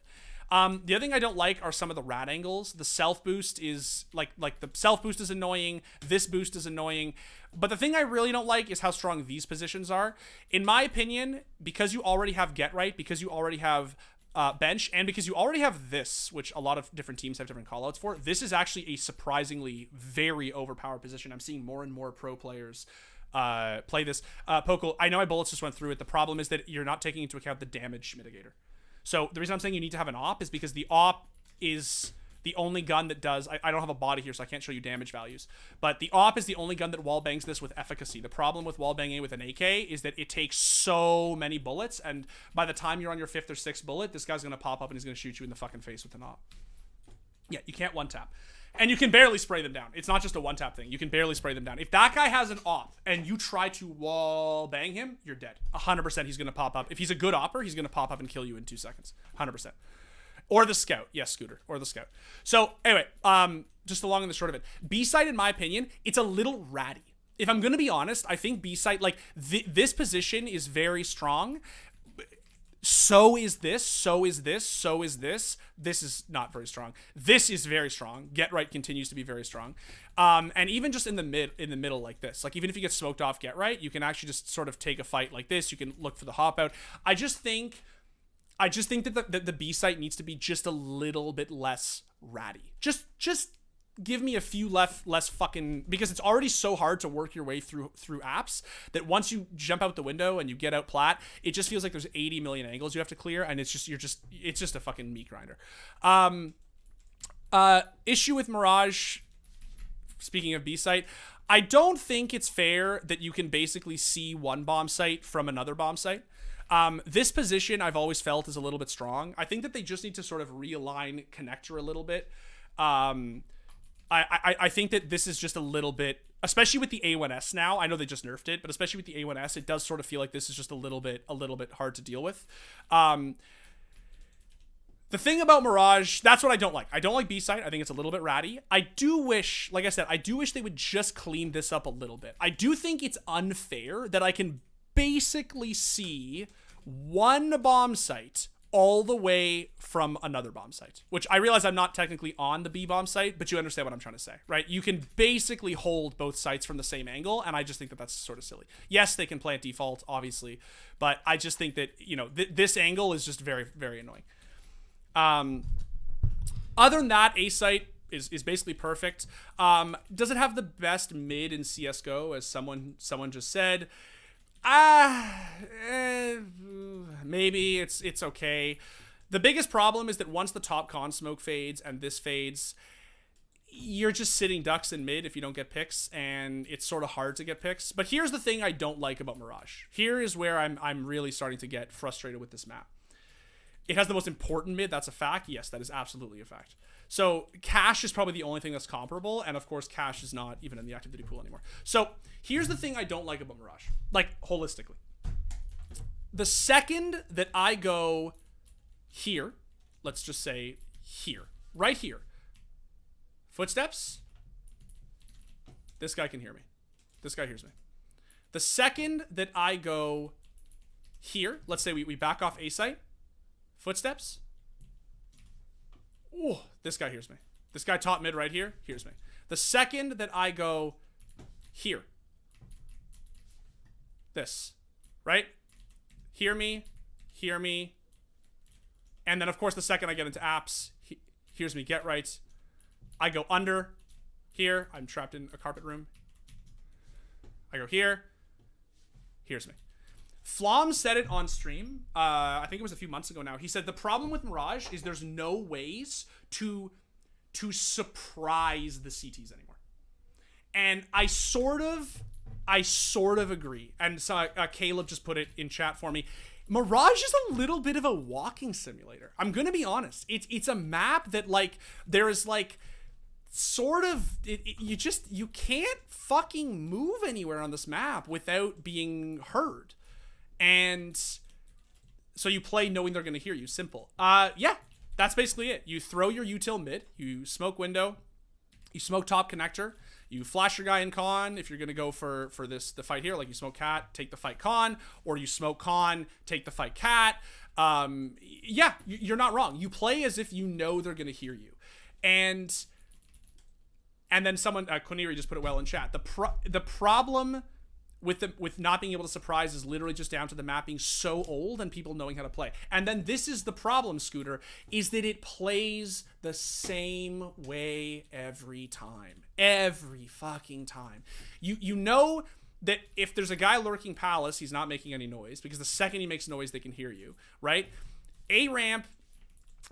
The other thing I don't like are some of the rat angles. The self boost is like the self boost is annoying. This boost is annoying. But the thing I really don't like is how strong these positions are. In my opinion, because you already have get right, because you already have bench, and because you already have this, which a lot of different teams have different callouts for, this is actually a surprisingly very overpowered position. I'm seeing more and more pro players play this. Poco, I know my bullets just went through it. The problem is that you're not taking into account the damage mitigator. So the reason I'm saying you need to have an op is because the op is the only gun that does, I don't have a body here, so I can't show you damage values, but the op is the only gun that wall bangs this with efficacy. The problem with wall banging with an AK is that it takes so many bullets, and by the time you're on your 5th or 6th bullet, this guy's going to pop up and he's going to shoot you in the fucking face with an op. Yeah, you can't one tap. And you can barely spray them down. It's not just a one-tap thing. You can barely spray them down. If that guy has an op and you try to wall bang him, you're dead. 100% he's going to pop up. If he's a good opper, he's going to pop up and kill you in 2 seconds. 100%. Or the scout. Yes, Scooter. Or the scout. So, anyway, just the long and the short of it. B-side, in my opinion, it's a little ratty. If I'm going to be honest, I think B-side, like, this position is very strong. So is this, so is this, so is this. This is not very strong. This is very strong. Get right continues to be very strong. And even just in the middle like this, like even if you get smoked off get right, you can actually just sort of take a fight like this. You can look for the hop out. I just think that the B site needs to be just a little bit less ratty. Just give me a few less fucking, because it's already so hard to work your way through apps that once you jump out the window and you get out plat, it just feels like there's 80 million angles you have to clear, and it's just a fucking meat grinder. Issue with Mirage, speaking of B site, I don't think it's fair that you can basically see one bomb site from another bomb site. This position I've always felt is a little bit strong. I think that they just need to sort of realign connector a little bit. I think that this is just a little bit, especially with the A1S now. I know they just nerfed it, but especially with the A1S, it does sort of feel like this is just a little bit hard to deal with. The thing about Mirage, that's what I don't like. I don't like B-side. I think it's a little bit ratty. I do wish, like I said, they would just clean this up a little bit. I do think it's unfair that I can basically see one bomb site all the way from another bomb site, which I realize I'm not technically on the B bomb site, but you understand what I'm trying to say, right? You can basically hold both sites from the same angle, and I just think that that's sort of silly. Yes, they can plant default, obviously, but I just think that, you know, this angle is just very, very annoying. Other than that, A site is basically perfect. Does it have the best mid in CSGO, as someone just said? Maybe it's okay. The biggest problem is that once the top con smoke fades and this fades, you're just sitting ducks in mid if you don't get picks, and it's sort of hard to get picks. But here's the thing I don't like about Mirage. Here is where I'm really starting to get frustrated with this map. It has the most important mid, that's a fact. Yes, that is absolutely a fact. So Cash is probably the only thing that's comparable, and of course Cash is not even in the activity pool anymore. So here's the thing I don't like about Mirage, like holistically. The second that I go here, let's just say here, right here, footsteps, this guy can hear me. This guy hears me. The second that I go here, let's say we back off A site, footsteps, ooh, this guy hears me. This guy top mid right here hears me. The second that I go here, this, right? Hear me, and then of course the second I get into apps, hears me, get right. I go under, here, I'm trapped in a carpet room. I go here, hears me. Flom said it on stream, I think it was a few months ago now. He said the problem with Mirage is there's no ways to surprise the CTs anymore. And I sort of agree. And so Caleb just put it in chat for me. Mirage is a little bit of a walking simulator. I'm gonna be honest. It's a map that, like, there is like sort of you can't fucking move anywhere on this map without being heard. And so you play knowing they're gonna hear you. Simple. Yeah, that's basically it. You throw your util mid, you smoke window, you smoke top connector, you flash your guy in con if you're going to go for the fight here. Like you smoke cat, take the fight con, or you smoke con, take the fight cat. Yeah, you're not wrong. You play as if you know they're going to hear you. And then someone, Koniri just put it well in chat. The problem with not being able to surprise is literally just down to the map being so old and people knowing how to play. And then this is the problem, Scooter, is that it plays the same way every time. Every fucking time. You know that if there's a guy lurking Palace, he's not making any noise, because the second he makes noise, they can hear you, right? A ramp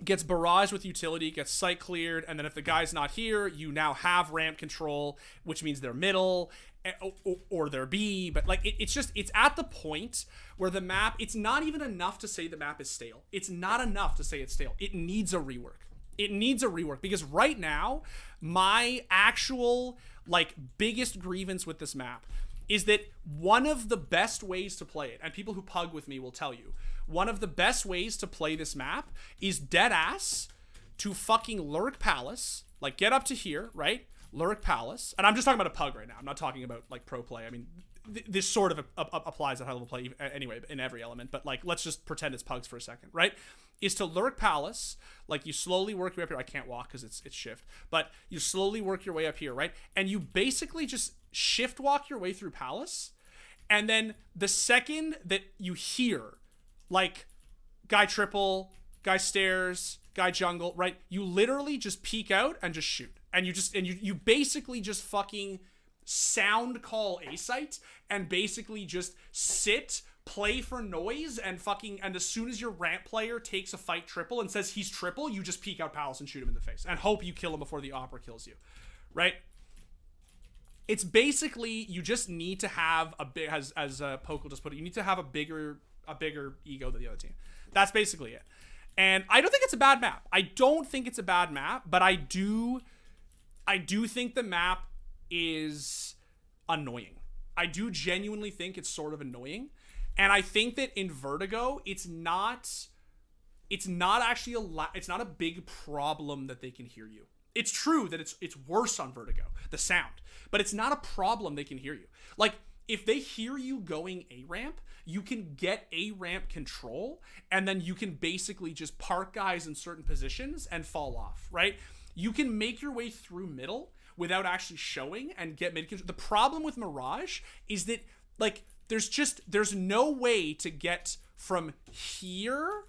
gets barraged with utility, gets site cleared, and then if the guy's not here, you now have ramp control, which means they're middle, or they're B, but like it's at the point where the map, it's not even enough to say the map is stale. It's not enough to say it's stale. It needs a rework. It needs a rework because right now, my actual like biggest grievance with this map is that one of the best ways to play it, and people who pug with me will tell you, one of the best ways to play this map is dead ass to fucking Lurk Palace, like get up to here, right? Lurk Palace, and I'm just talking about a pug right now. I'm not talking about like pro play. I mean, this sort of applies at high level play anyway in every element, but like let's just pretend it's pugs for a second, right? Is to Lurk Palace, like you slowly work your way up here. I can't walk because it's shift, but you slowly work your way up here, right? And you basically just shift walk your way through Palace, and then the second that you hear like guy triple, guy stairs, guy jungle, right? You literally just peek out and just shoot. And you basically just fucking sound call A site and basically just sit, play for noise, and as soon as your ramp player takes a fight triple and says he's triple, you just peek out Palace and shoot him in the face and hope you kill him before the opera kills you. Right? It's basically you just need to have a big, as Pokel just put it, you need to have a bigger ego than the other team. That's basically it. And I don't think it's a bad map. I don't think it's a bad map, but I do think the map is annoying. I do genuinely think it's sort of annoying. And I think that in Vertigo, it's not actually it's not a big problem that they can hear you. It's true that it's worse on Vertigo, the sound, but it's not a problem they can hear you. Like, if they hear you going A ramp, you can get A ramp control, and then you can basically just park guys in certain positions and fall off, right? You can make your way through middle without actually showing and get mid control. The problem with Mirage is that, like, there's no way to get from here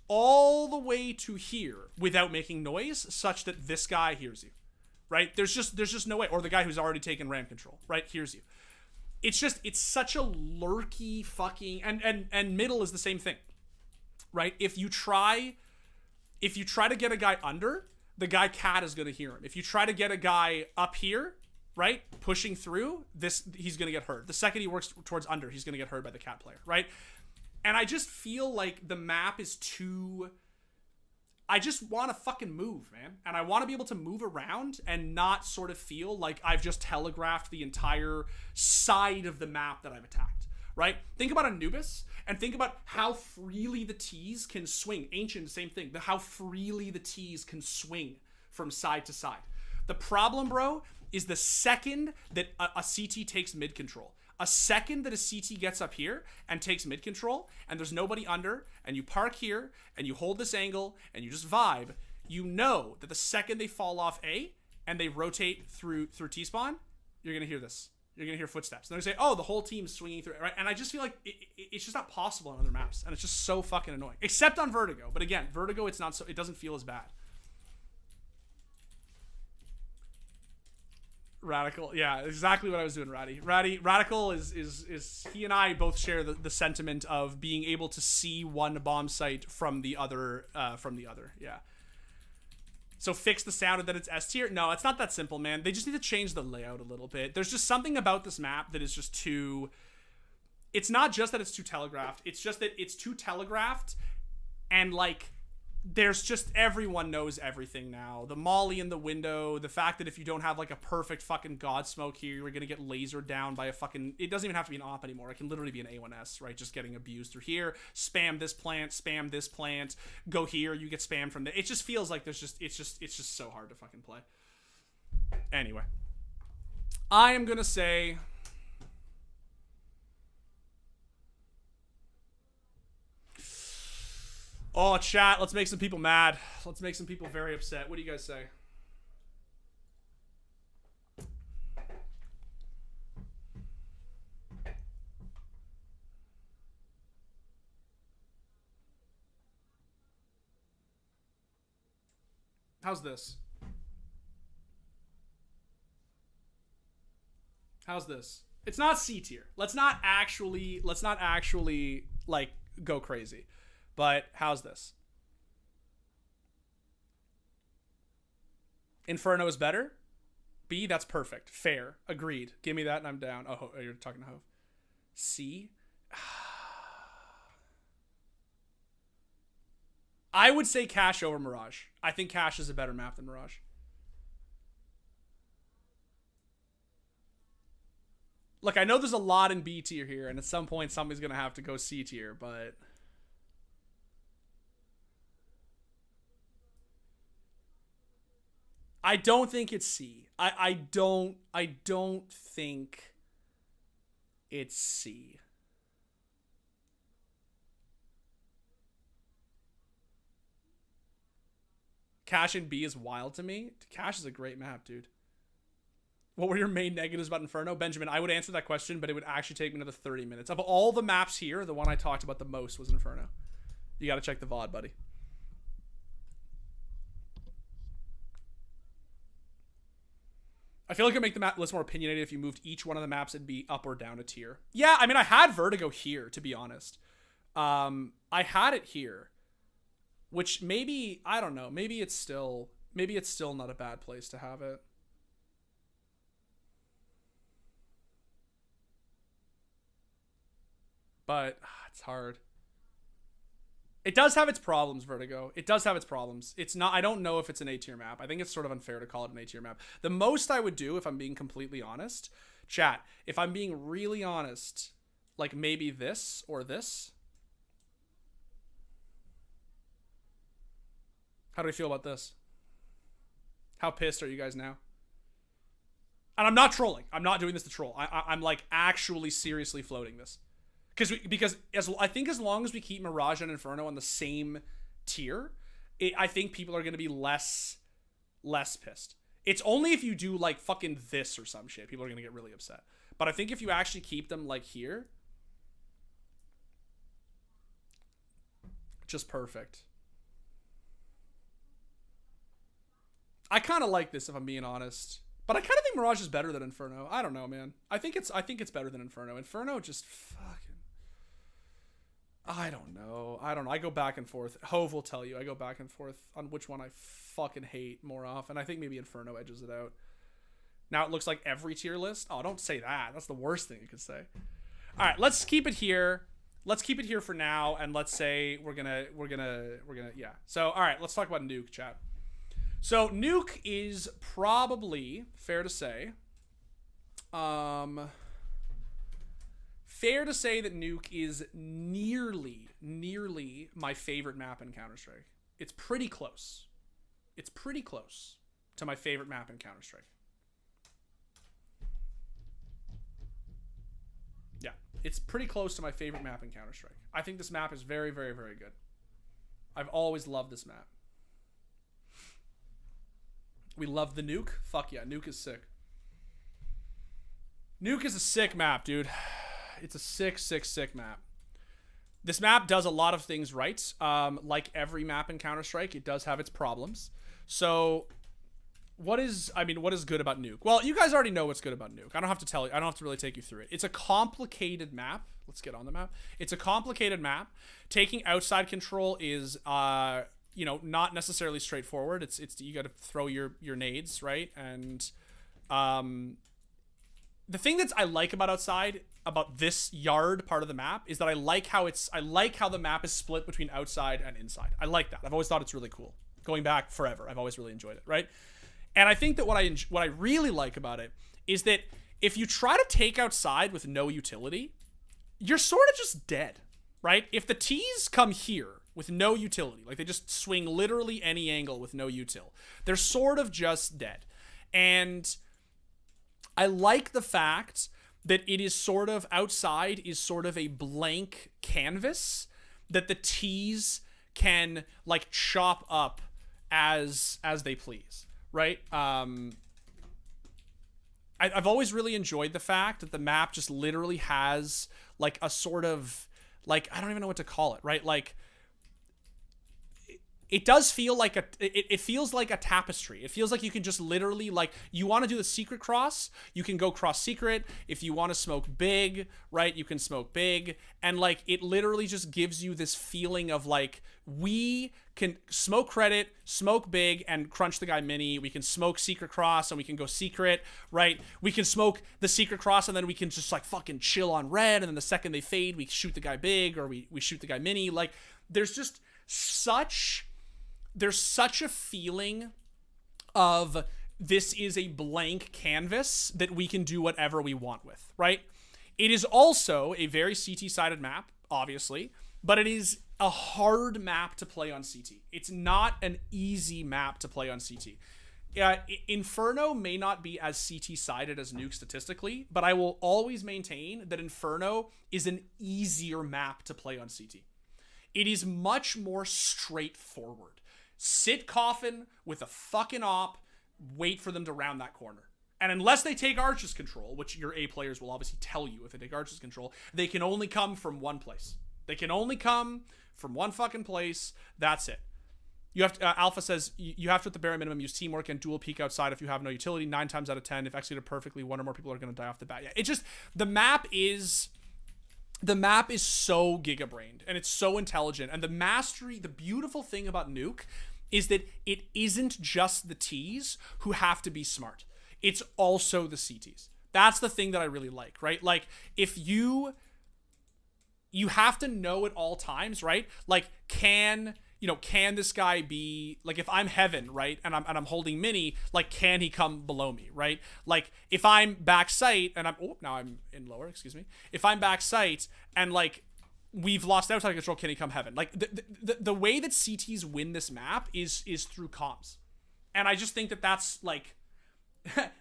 all the way to here without making noise such that this guy hears you, right? There's just no way. Or the guy who's already taken ramp control, right, hears you. It's such a lurky fucking, and middle is the same thing, right? If you try to get a guy under, the guy cat is going to hear him. If you try to get a guy up here, right, pushing through this, he's going to get heard. The second he works towards under, he's going to get heard by the cat player, right? And I just feel like the map is too, I just want to fucking move, man. And I want to be able to move around and not sort of feel like I've just telegraphed the entire side of the map that I've attacked, right? Think about Anubis and think about how freely the T's can swing. Ancient, same thing. How freely the T's can swing from side to side. The problem, bro, is the second that a CT takes mid control. A second that a CT gets up here and takes mid control and there's nobody under and you park here and you hold this angle and you just vibe, you know that the second they fall off A and they rotate through T-spawn, you're going to hear this. You're going to hear footsteps. And they're going to say, oh, the whole team's swinging through it, right? And I just feel like it's just not possible on other maps. And it's just so fucking annoying. Except on Vertigo. But again, Vertigo, it doesn't feel as bad. Radical, yeah, exactly what I was doing. Radical is he and I both share the sentiment of being able to see one bomb site from the other, yeah. So fix the sound and then it's S tier. No, it's not that simple, man. They just need to change the layout a little bit. There's just something about this map that is just too. It's not just that it's too telegraphed. It's just that it's too telegraphed, and like. There's just, everyone knows everything now. The molly in the window, the fact that if you don't have like a perfect fucking god smoke here, you're gonna get lasered down by a fucking, it doesn't even have to be an op anymore. It can literally be an A1S, right? Just getting abused through here, spam this plant, go here, you get spammed from there. It just feels like it's just so hard to fucking play. Anyway, I am gonna say, oh, chat, let's make some people mad. Let's make some people very upset. What do you guys say? How's this? How's this? It's not C tier. Let's not actually like go crazy. But how's this? Inferno is better? B, that's perfect. Fair. Agreed. Give me that and I'm down. Oh, you're talking to Hove. C? I would say Cache over Mirage. I think Cache is a better map than Mirage. Look, I know there's a lot in B tier here, and at some point somebody's going to have to go C tier, but... I don't think it's C. I don't think it's C. Cache in B is wild to me. Cache is a great map, dude. What were your main negatives about Inferno? Benjamin, I would answer that question, but it would actually take me another 30 minutes. Of all the maps here, the one I talked about the most was Inferno. You got to check the VOD, buddy. I feel like it would make the map list more opinionated if you moved each one of the maps and be up or down a tier. Yeah, I mean, I had Vertigo here, to be honest. I had it here. Which maybe, I don't know, maybe it's still not a bad place to have it. But it's hard. It does have its problems, Vertigo. It does have its problems. It's not, I don't know if it's an A tier map. I think it's sort of unfair to call it an A tier map. The most I would do, if I'm being completely honest, chat, if I'm being really honest, like maybe this or this. How do we feel about this? How pissed are you guys now? And I'm not trolling. I'm not doing this to troll. I'm like actually seriously floating this. Because I think as long as we keep Mirage and Inferno on the same tier, I think people are going to be less pissed. It's only if you do like fucking this or some shit, people are going to get really upset. But I think if you actually keep them like here, just perfect. I kind of like this if I'm being honest. But I kind of think Mirage is better than Inferno. I don't know, man. I think it's better than Inferno. Inferno just fucking... I don't know. I go back and forth. Hove will tell you. I go back and forth on which one I fucking hate more often. I think maybe Inferno edges it out. Now it looks like every tier list. Oh, don't say that. That's the worst thing you could say. All right, let's keep it here. Let's keep it here for now, and let's say we're gonna yeah. So all right, let's talk about Nuke, chat. So Nuke is probably fair to say. Fair to say that Nuke is nearly my favorite map in Counter-Strike. It's pretty close. It's pretty close to my favorite map in Counter-Strike. Yeah, it's pretty close to my favorite map in Counter-Strike. I think this map is very, very, very good. I've always loved this map. We love the Nuke. Fuck yeah, Nuke is sick. Nuke is a sick map, dude. It's a sick map. This map does a lot of things right. Like every map in Counter-Strike, it does have its problems. So what is good about Nuke? Well, you guys already know what's good about Nuke. I don't have to tell you. I don't have to really take you through it. It's a complicated map. Let's get on the map. It's a complicated map. Taking outside control is not necessarily straightforward. It's you got to throw your nades, right? And the thing I like about outside, about this yard part of the map, is that I like how the map is split between outside and inside. I like that. I've always thought it's really cool. Going back forever, I've always really enjoyed it, right? And I think that what I really like about it is that if you try to take outside with no utility, you're sort of just dead, right? If the T's come here with no utility, like they just swing literally any angle with no util, they're sort of just dead. And I like the fact that it is sort of outside is sort of a blank canvas that the T's can like chop up as they please, right? I've always really enjoyed the fact that the map just literally has like a sort of like, I don't even know what to call it, right? Like it does feel like it feels like a tapestry. It feels like you can just literally, like, you want to do the secret cross, you can go cross secret. If you want to smoke big, right, you can smoke big. And like, it literally just gives you this feeling of like, we can smoke credit, smoke big, and crunch the guy mini. We can smoke secret cross and we can go secret, right? We can smoke the secret cross and then we can just like fucking chill on red. And then the second they fade, we shoot the guy big or we shoot the guy mini. Like, there's just there's such a feeling of this is a blank canvas that we can do whatever we want with, right? It is also a very CT-sided map, obviously, but it is a hard map to play on CT. It's not an easy map to play on CT. Inferno may not be as CT-sided as Nuke statistically, but I will always maintain that Inferno is an easier map to play on CT. It is much more straightforward. Sit coffin with a fucking op, wait for them to round that corner. And unless they take Arch's control, which your A players will obviously tell you if they take Arch's control, they can only come from one place. They can only come from one fucking place. That's it. You have to, Alpha says, you have to at the bare minimum use teamwork and dual peek outside if you have no utility. 9 times out of 10, if executed perfectly, 1 or more people are going to die off the bat. Yeah, it's just, the map is so giga-brained and it's so intelligent. And the mastery, the beautiful thing about Nuke is that it isn't just the Ts who have to be smart. It's also the CTs. That's the thing that I really like, right? Like, if you have to know at all times, right? Like, can this guy be, like, if I'm Heaven, right, and I'm holding Mini, like, can he come below me, right? Like, if I'm back sight and now I'm in lower, excuse me. If I'm back sight and, like, we've lost outside control, can he come Heaven? Like, the way that CTs win this map is through comms. And I just think that that's, like,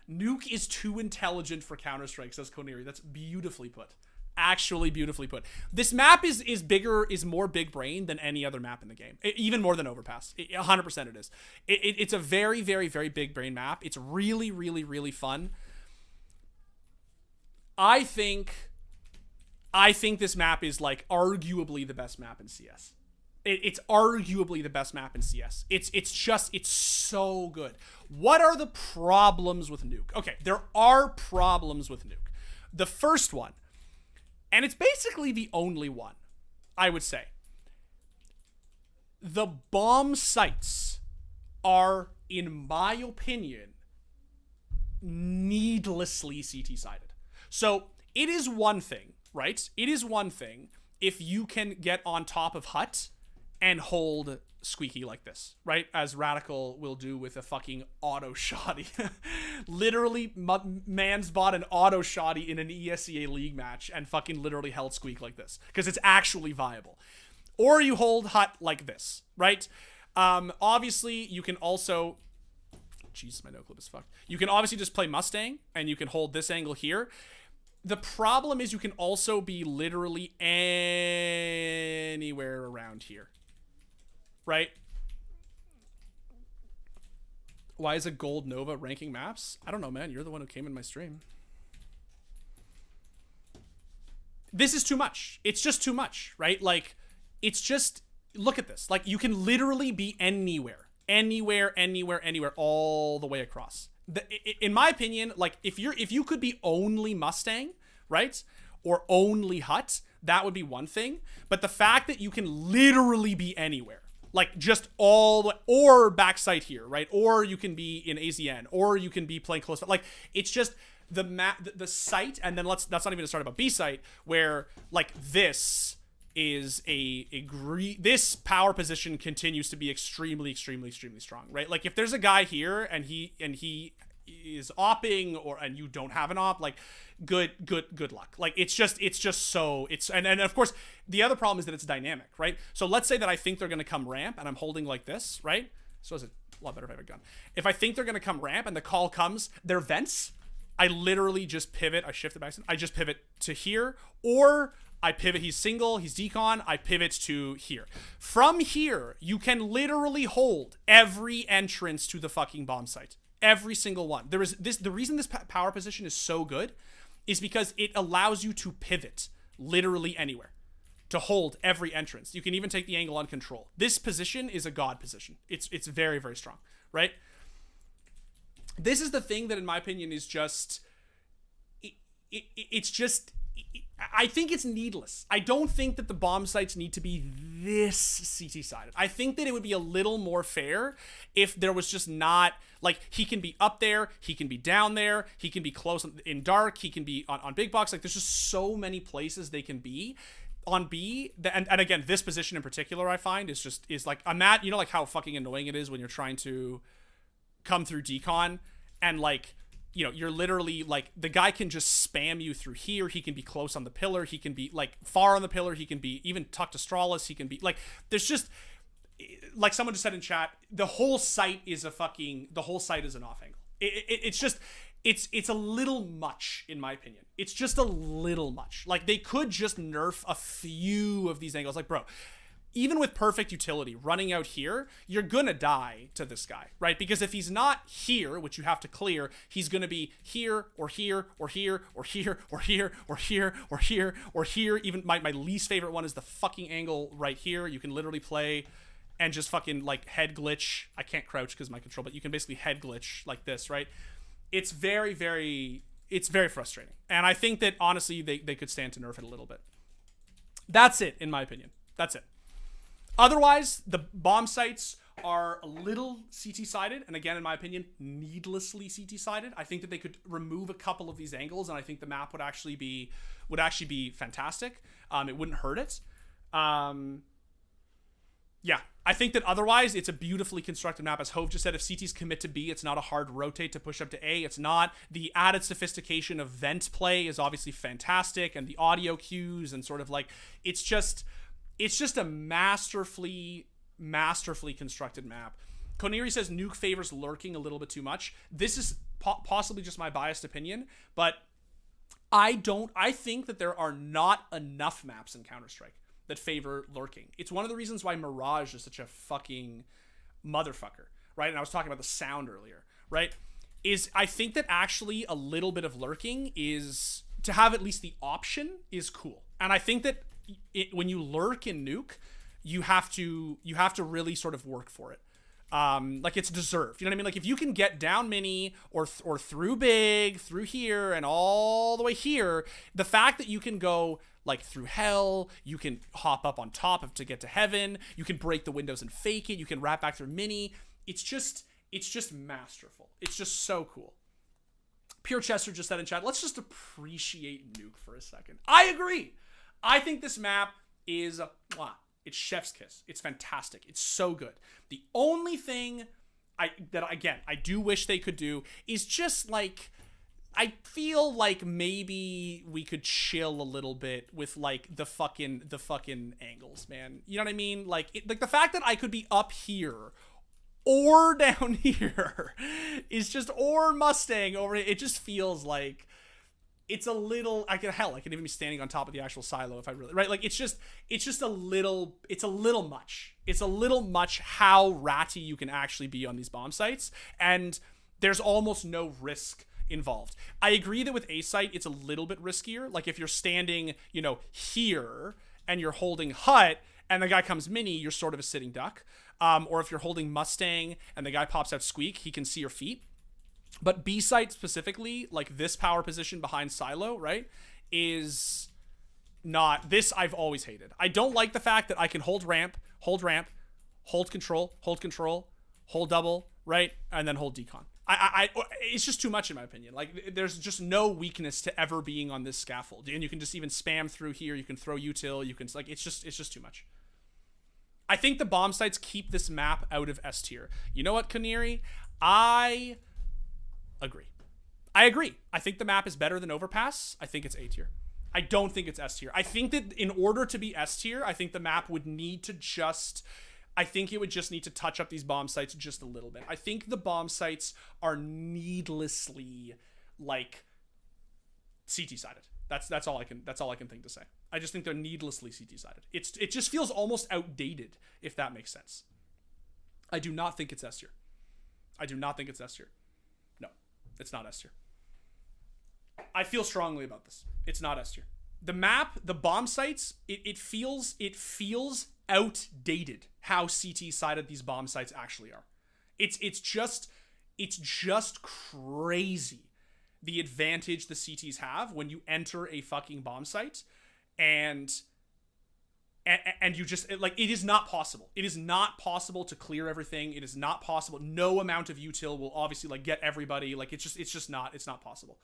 Nuke is too intelligent for Counter-Strike, says Koniri. That's beautifully put. Actually beautifully put. This map is more big brain than any other map in the game. Even more than Overpass. 100% it is. It's a very, very, very big brain map. It's really, really, really fun. I think this map is, like, arguably the best map in CS. It's arguably the best map in CS. It's so good. What are the problems with Nuke? Okay, there are problems with Nuke. The first one, and it's basically the only one, I would say. The bomb sites are, in my opinion, needlessly CT-sided. So it is one thing, right? It is one thing if you can get on top of Hut and hold Squeaky like this, right? As Radical will do with a fucking auto shoddy. Literally, man's bought an auto shoddy in an ESEA league match and fucking literally held Squeak like this because it's actually viable. Or you hold Hut like this, right? Obviously, you can also... Jesus, my no clip is fucked. You can obviously just play Mustang and you can hold this angle here. The problem is you can also be literally anywhere around here. Right? Why is a gold Nova ranking maps? I don't know, man. You're the one who came in my stream. This is too much. It's just too much, right? Like, it's just, look at this. Like, you can literally be anywhere. Anywhere, all the way across. In my opinion, like, if you could be only Mustang, right? Or only Hut, that would be one thing. But the fact that you can literally be anywhere, like, just all the, or backside here, right? Or you can be in AZN, or you can be playing close, like, it's just the map, the site, and then that's not even to start about B site, where, like, this is this power position continues to be extremely strong, right? Like, if there's a guy here and he is opping, and you don't have an op, like, good luck. Like, it's just so, and of course the other problem is that it's dynamic, right? So let's say that I think they're going to come ramp and I'm holding like this, right? So it's a lot better if I have a gun. If I think they're going to come ramp and the call comes, they're vents, I literally just pivot. I shift the back. I just pivot to here, or I pivot. He's single, he's decon, I pivot to here. From here, you can literally hold every entrance to the fucking bomb site. Every single one. There is this. The reason this power position is so good is because it allows you to pivot literally anywhere, to hold every entrance. You can even take the angle on control. This position is a god position. It's very, very strong, right? This is the thing that, in my opinion, is just... It's just... I think it's needless. I don't think that the bomb sites need to be this CT-sided. I think that it would be a little more fair if there was just not... Like, he can be up there, he can be down there, he can be close in dark, he can be on big box. Like, there's just so many places they can be. on B, and again, this position in particular, I find is like I'm at, you know, like how fucking annoying it is when you're trying to come through decon and like, you know, you're literally like the guy can just spam you through here. He can be close on the pillar. He can be like far on the pillar. He can be even tucked Astralis. He can be like, there's just like someone just said in chat, the whole site is an off angle. It's just, it's a little much in my opinion. It's just a little much. Like they could just nerf a few of these angles. Like, bro, even with perfect utility running out here, you're gonna die to this guy, right? Because if he's not here, which you have to clear, he's gonna be here or here or here or here or here or here or here or here. Even my least favorite one is the fucking angle right here. You can literally play and just fucking like head glitch. I can't crouch because my control, but you can basically head glitch like this, right? It's very, very, it's very frustrating. And I think that honestly, they could stand to nerf it a little bit. That's it, in my opinion. That's it. Otherwise, the bomb sites are a little CT-sided, and again, in my opinion, needlessly CT-sided. I think that they could remove a couple of these angles, and I think the map would actually be fantastic. It wouldn't hurt it. Yeah, I think that otherwise, it's a beautifully constructed map. As Hove just said, if CTs commit to B, it's not a hard rotate to push up to A. It's not. The added sophistication of vent play is obviously fantastic, and the audio cues, and sort of like, it's just a masterfully constructed map. Koniri says Nuke favors lurking a little bit too much. This is possibly just my biased opinion, but I think that there are not enough maps in Counter-Strike that favor lurking. It's one of the reasons why Mirage is such a fucking motherfucker, right? And I was talking about the sound earlier, right? I think that actually a little bit of lurking is, to have at least the option, is cool. And I think that when you lurk in Nuke, you have to really sort of work for it. Like it's deserved. You know what I mean? Like if you can get down mini or through big, through here and all the way here, the fact that you can go like through hell, you can hop up on top to get to heaven, you can break the windows and fake it, you can wrap back through mini. It's just masterful. It's just so cool. Pure Chester just said in chat, let's just appreciate Nuke for a second. I agree. I think this map is, it's chef's kiss. It's fantastic. It's so good. The only thing I do wish they could do is just like, I feel like maybe we could chill a little bit with like the fucking angles, man. You know what I mean? Like the fact that I could be up here or down here is just, or Mustang over it. It just feels like it's a little, I can even be standing on top of the actual silo if I really, right? Like it's just a little much. It's a little much how ratty you can actually be on these bomb sites. And there's almost no risk involved. I agree that with A site, it's a little bit riskier. Like if you're standing, you know, here and you're holding hut and the guy comes mini, you're sort of a sitting duck. Or if you're holding Mustang and the guy pops out squeak, he can see your feet. But B site specifically, like this power position behind silo, right, is not, this I've always hated. I don't like the fact that I can hold ramp, hold control, hold double, right, and then hold decon. It's just too much in my opinion. Like there's just no weakness to ever being on this scaffold, and you can just even spam through here. You can throw util. You can like it's just too much. I think the bomb sites keep this map out of S tier. You know what, Kaniri? I agree. I think the map is better than Overpass. I think it's A tier. I don't think it's S tier. I think that in order to be S tier, I think the map would need to I think it would just need to touch up these bomb sites just a little bit. I think the bomb sites are needlessly like CT-sided. That's all I can think to say. I just think they're needlessly CT-sided. It just feels almost outdated, if that makes sense. I do not think it's S tier. No, it's not S tier. I feel strongly about this. It's not S tier. The map, the bomb sites, it feels outdated how CT-sided these bomb sites actually are. It's just crazy the advantage the CTs have when you enter a fucking bomb site and you just like, it is not possible. It is not possible to clear everything. It is not possible. No amount of util will obviously like get everybody. Like it's not possible.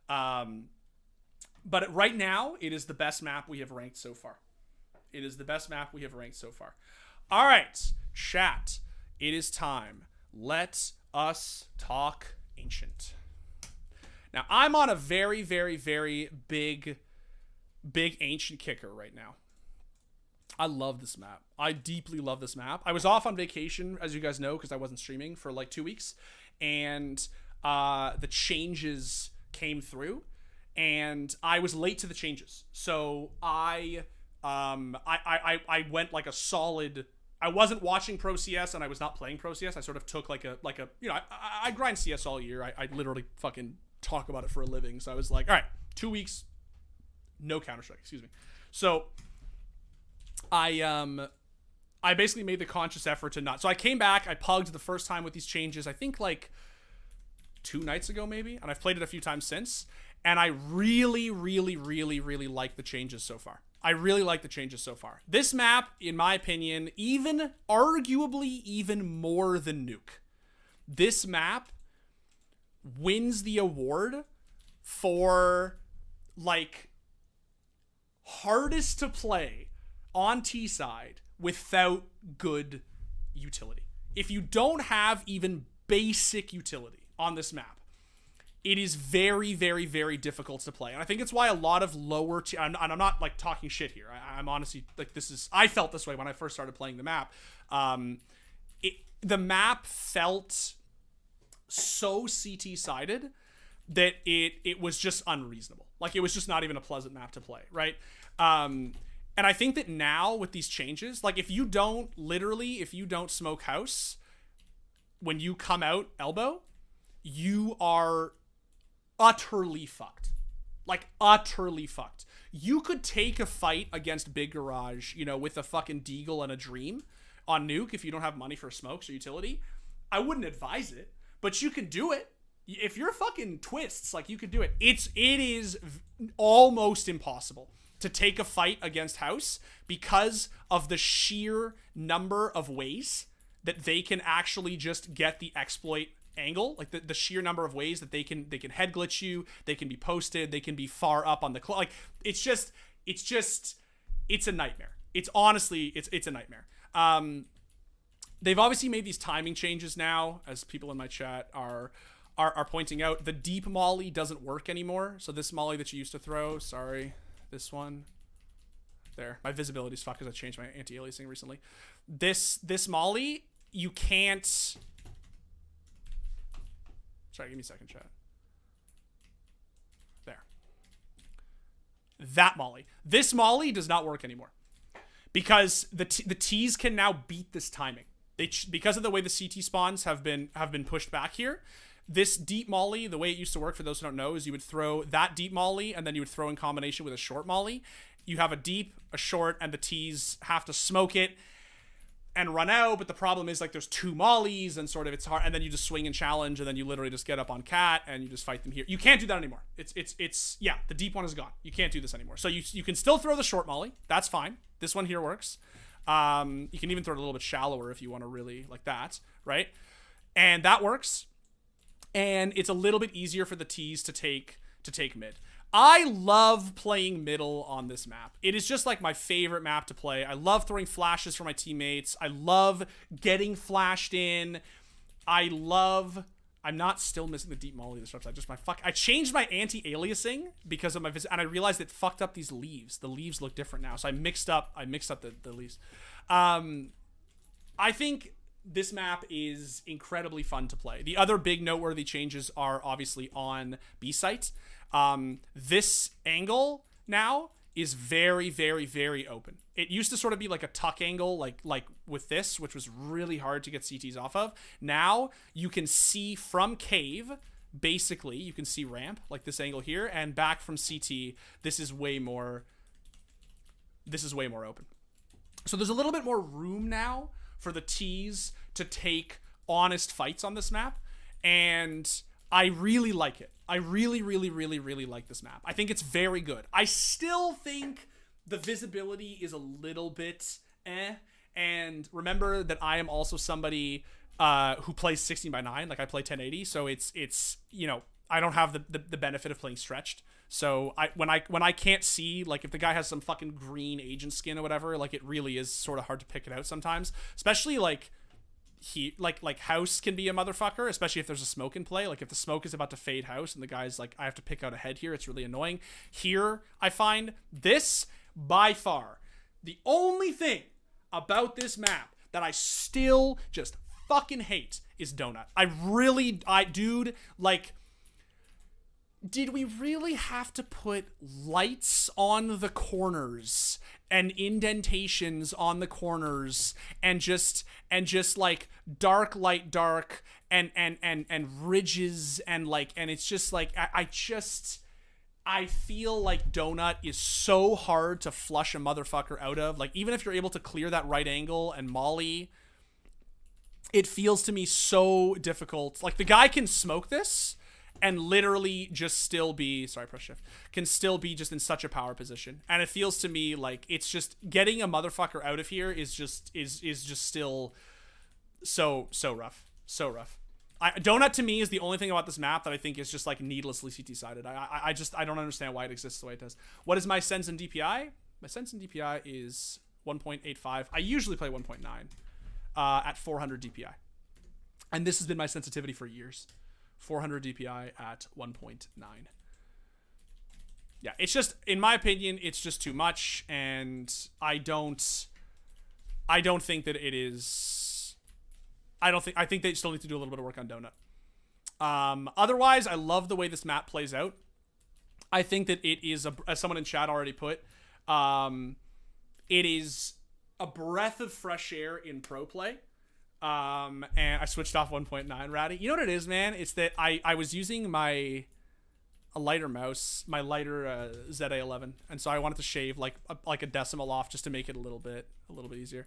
But right now it is the best map we have ranked so far. It is the best map we have ranked so far. All right, chat. It is time. Let us talk Ancient. Now, I'm on a very, very, very big Ancient kicker right now. I love this map. I deeply love this map. I was off on vacation, as you guys know, because I wasn't streaming for like 2 weeks. And the changes came through. And I was late to the changes. So I went like a solid... I wasn't watching Pro CS and I was not playing Pro CS. I sort of took like a you know, I grind CS all year. I literally fucking talk about it for a living. So I was like, all right, 2 weeks, no Counter-Strike, excuse me. So I basically made the conscious effort to not. So I came back, I pugged the first time with these changes, I think like 2 nights ago maybe, and I've played it a few times since. And I really, really, really, really like the changes so far. I really like the changes so far. This map, in my opinion, even arguably even more than Nuke. This map wins the award for like hardest to play on T side without good utility. If you don't have even basic utility on this map, it is very, very, very difficult to play. And I think it's why a lot of lower tier, and I'm not like talking shit here. I'm honestly like, I felt this way when I first started playing the map. The map felt so CT sided that it was just unreasonable. Like it was just not even a pleasant map to play. Right. And I think that now with these changes, like if you don't smoke house when you come out elbow, you are utterly fucked. Like utterly fucked. You could take a fight against Big Garage, you know, with a fucking Deagle and a Dream on Nuke if you don't have money for smokes or utility. I wouldn't advise it, but you can do it. If you're fucking Twists, like you could do it. It is almost impossible to take a fight against House because of the sheer number of ways that they can actually just get the exploit angle, like the sheer number of ways that they can head glitch you, they can be posted, they can be far up on the like it's a nightmare. It's honestly it's a nightmare. They've obviously made these timing changes now, as people in my chat are pointing out. The deep molly doesn't work anymore. So this molly that you used to throw, sorry, this one there, my visibility's fucked because I changed my anti-aliasing recently. This molly, you can't. Sorry, give me a second, chat. There. That molly. This molly does not work anymore. Because the T's can now beat this timing. Because of the way the CT spawns have been pushed back here, this deep molly, the way it used to work, for those who don't know, is you would throw that deep molly, and then you would throw in combination with a short molly. You have a deep, a short, and the T's have to smoke it and run out, but the problem is like there's 2 mollies and sort of it's hard, and then you just swing and challenge, and then you literally just get up on cat and you just fight them here. You can't do that anymore. It's yeah, the deep one is gone. You can't do this anymore. So you can still throw the short molly. That's fine. This one here works. You can even throw it a little bit shallower if you want to really like that, right? And that works. And it's a little bit easier for the T's to take mid. I love playing middle on this map. It is just like my favorite map to play. I love throwing flashes for my teammates. I love getting flashed in. I'm not still missing the deep molly this website. I changed my anti-aliasing because of my visit, and I realized it fucked up these leaves. The leaves look different now, so I mixed up the leaves. I think this map is incredibly fun to play. The other big noteworthy changes are obviously on B site. This angle now is very, very, very open. It used to sort of be like a tuck angle, like with this, which was really hard to get CTs off of. Now you can see from cave, basically you can see ramp like this angle here, and back from CT. This is way more open. So there's a little bit more room now for the T's to take honest fights on this map, and I really like it. I really, really, really, really like this map. I think it's very good. I still think the visibility is a little bit and remember that I am also somebody who plays 16:9. Like I play 1080, so it's you know, I don't have the benefit of playing stretched. So when I can't see, like, if the guy has some fucking green agent skin or whatever, like, it really is sort of hard to pick it out sometimes. Especially like house can be a motherfucker, especially if there's a smoke in play. Like if the smoke is about to fade house and the guy's like, I have to pick out a head here, it's really annoying. Here, I find this by far the only thing about this map that I still just fucking hate is Donut. Dude, like, did we really have to put lights on the corners and indentations on the corners and just like dark light dark and ridges and like, and it's just like I feel like Donut is so hard to flush a motherfucker out of. Like, even if you're able to clear that right angle and molly, it feels to me so difficult. Like, the guy can smoke this and literally just still be, sorry, press shift, can still be just in such a power position. And it feels to me like it's just getting a motherfucker out of here is just still so rough. So rough. Donut to me is the only thing about this map that I think is just like needlessly CT-sided. I don't understand why it exists the way it does. What is my sense in DPI? My sense in DPI is 1.85. I usually play 1.9 at 400 DPI. And this has been my sensitivity for years. 400 DPI at 1.9. Yeah, it's just, in my opinion, it's just too much, and I don't think that it is. I think they still need to do a little bit of work on Donut. Otherwise, I love the way this map plays out. I think that it is, as someone in chat already put, it is a breath of fresh air in pro play. And I switched off 1.9 Ratty. You know what it is, man? It's that I was using a lighter mouse, my lighter ZA11, and so I wanted to shave like a decimal off just to make it a little bit easier.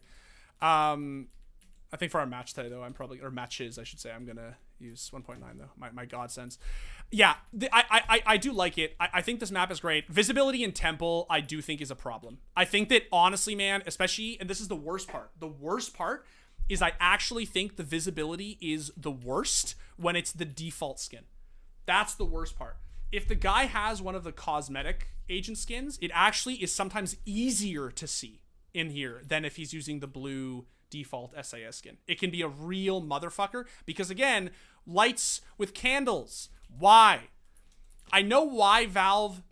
I think for our match today though, or matches I should say, I'm gonna use 1.9 though. My god sense. Yeah, I do like it. I think this map is great. Visibility in Temple, I do think is a problem. I think that honestly, man, especially, and this is the worst part. The worst part is I actually think the visibility is the worst when it's the default skin. That's the worst part. If the guy has one of the cosmetic agent skins, it actually is sometimes easier to see in here than if he's using the blue default SAS skin. It can be a real motherfucker because, again, lights with candles. Why? I know why Valve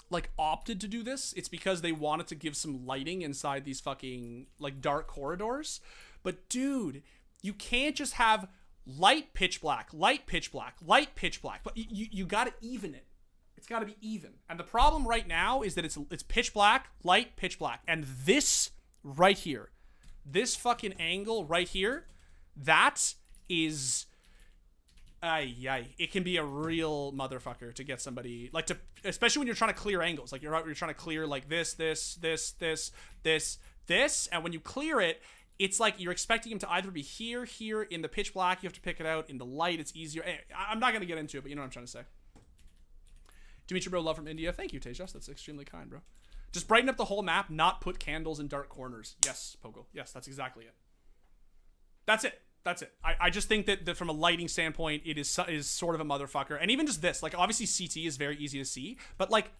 like opted to do this. It's because they wanted to give some lighting inside these fucking like dark corridors. But dude, you can't just have light pitch black, light pitch black, light pitch black. But you gotta even it. It's gotta be even. And the problem right now is that it's pitch black, light pitch black. And this right here, this fucking angle right here, that is, it can be a real motherfucker to get somebody, like, to, especially when you're trying to clear angles. Like you're trying to clear like this, and when you clear it, it's like you're expecting him to either be here in the pitch black. You have to pick it out in the light. It's easier. I'm not going to get into it, but you know what I'm trying to say. Dimitri, bro, love from India. Thank you, Tejas. That's extremely kind, bro. Just brighten up the whole map, not put candles in dark corners. Yes, Pogo. Yes, that's exactly it. That's it. I just think that from a lighting standpoint, it is sort of a motherfucker. And even just this, like, obviously CT is very easy to see, but like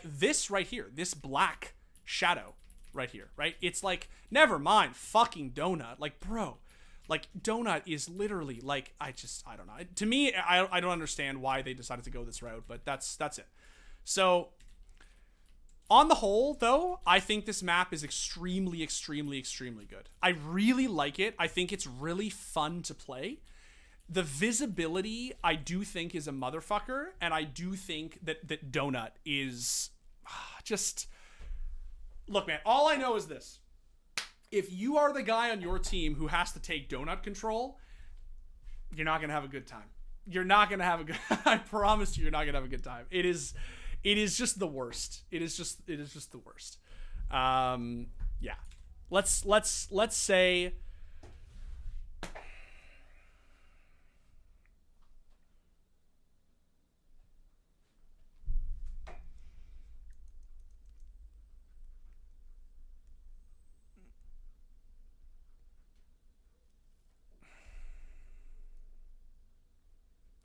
this right here, this black shadow right here, right? It's like, never mind fucking Donut. Like, bro, like Donut is literally like, I don't know. To me, I don't understand why they decided to go this route, but that's it. So on the whole though, I think this map is extremely good. I really like it. I think it's really fun to play. The visibility, I do think, is a motherfucker, and I do think that Donut is just... Look, man, all I know is this. If you are the guy on your team who has to take Donut control, you're not going to have a good time. You're not going to have a good... I promise you're not going to have a good time. It is just the worst. It is just the worst. Yeah. Let's say...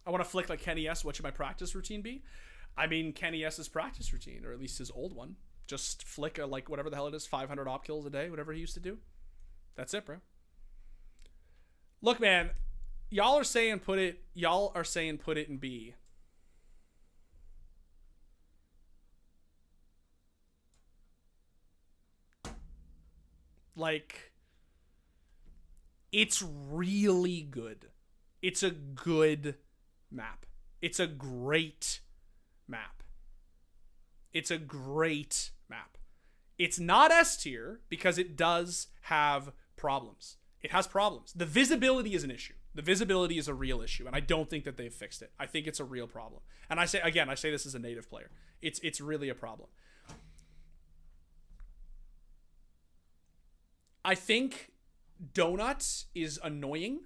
I want to flick like Kenny S. What should my practice routine be? I mean, Kenny S's practice routine, or at least his old one. Just flick a, like, whatever the hell it is, 500 op kills a day, whatever he used to do. That's it, bro. Look, man, y'all are saying put it in B. Like, it's really good. It's a good map. It's a great map. It's a great map. It's not S tier because it does have problems. It has problems. The visibility is an issue. The visibility is a real issue, and I don't think that they've fixed it. I think it's a real problem. And I say this as a native player. It's really a problem. I think Donut is annoying.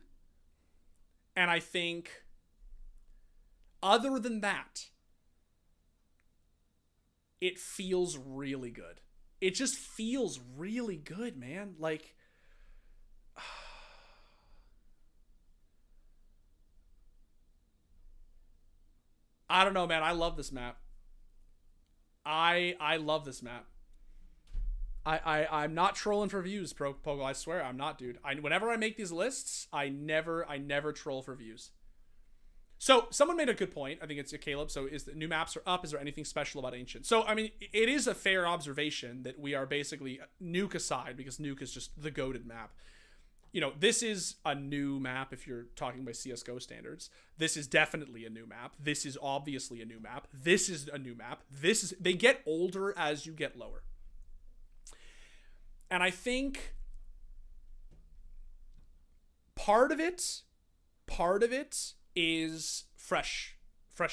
And I think other than that, it feels really good. It just feels really good, man. Like, I don't know, man. I love this map. I love this map. I'm not trolling for views, Pogo. I swear I'm not, dude. Whenever I make these lists, I never troll for views. So someone made a good point. I think it's Caleb. So is the new maps are up? Is there anything special about Ancient? So I mean, it is a fair observation that we are basically Nuke aside, because Nuke is just the goated map. You know, this is a new map if you're talking by CSGO standards. This is definitely a new map. This is obviously a new map. This is a new map. They get older as you get lower. And I think part of it is fresh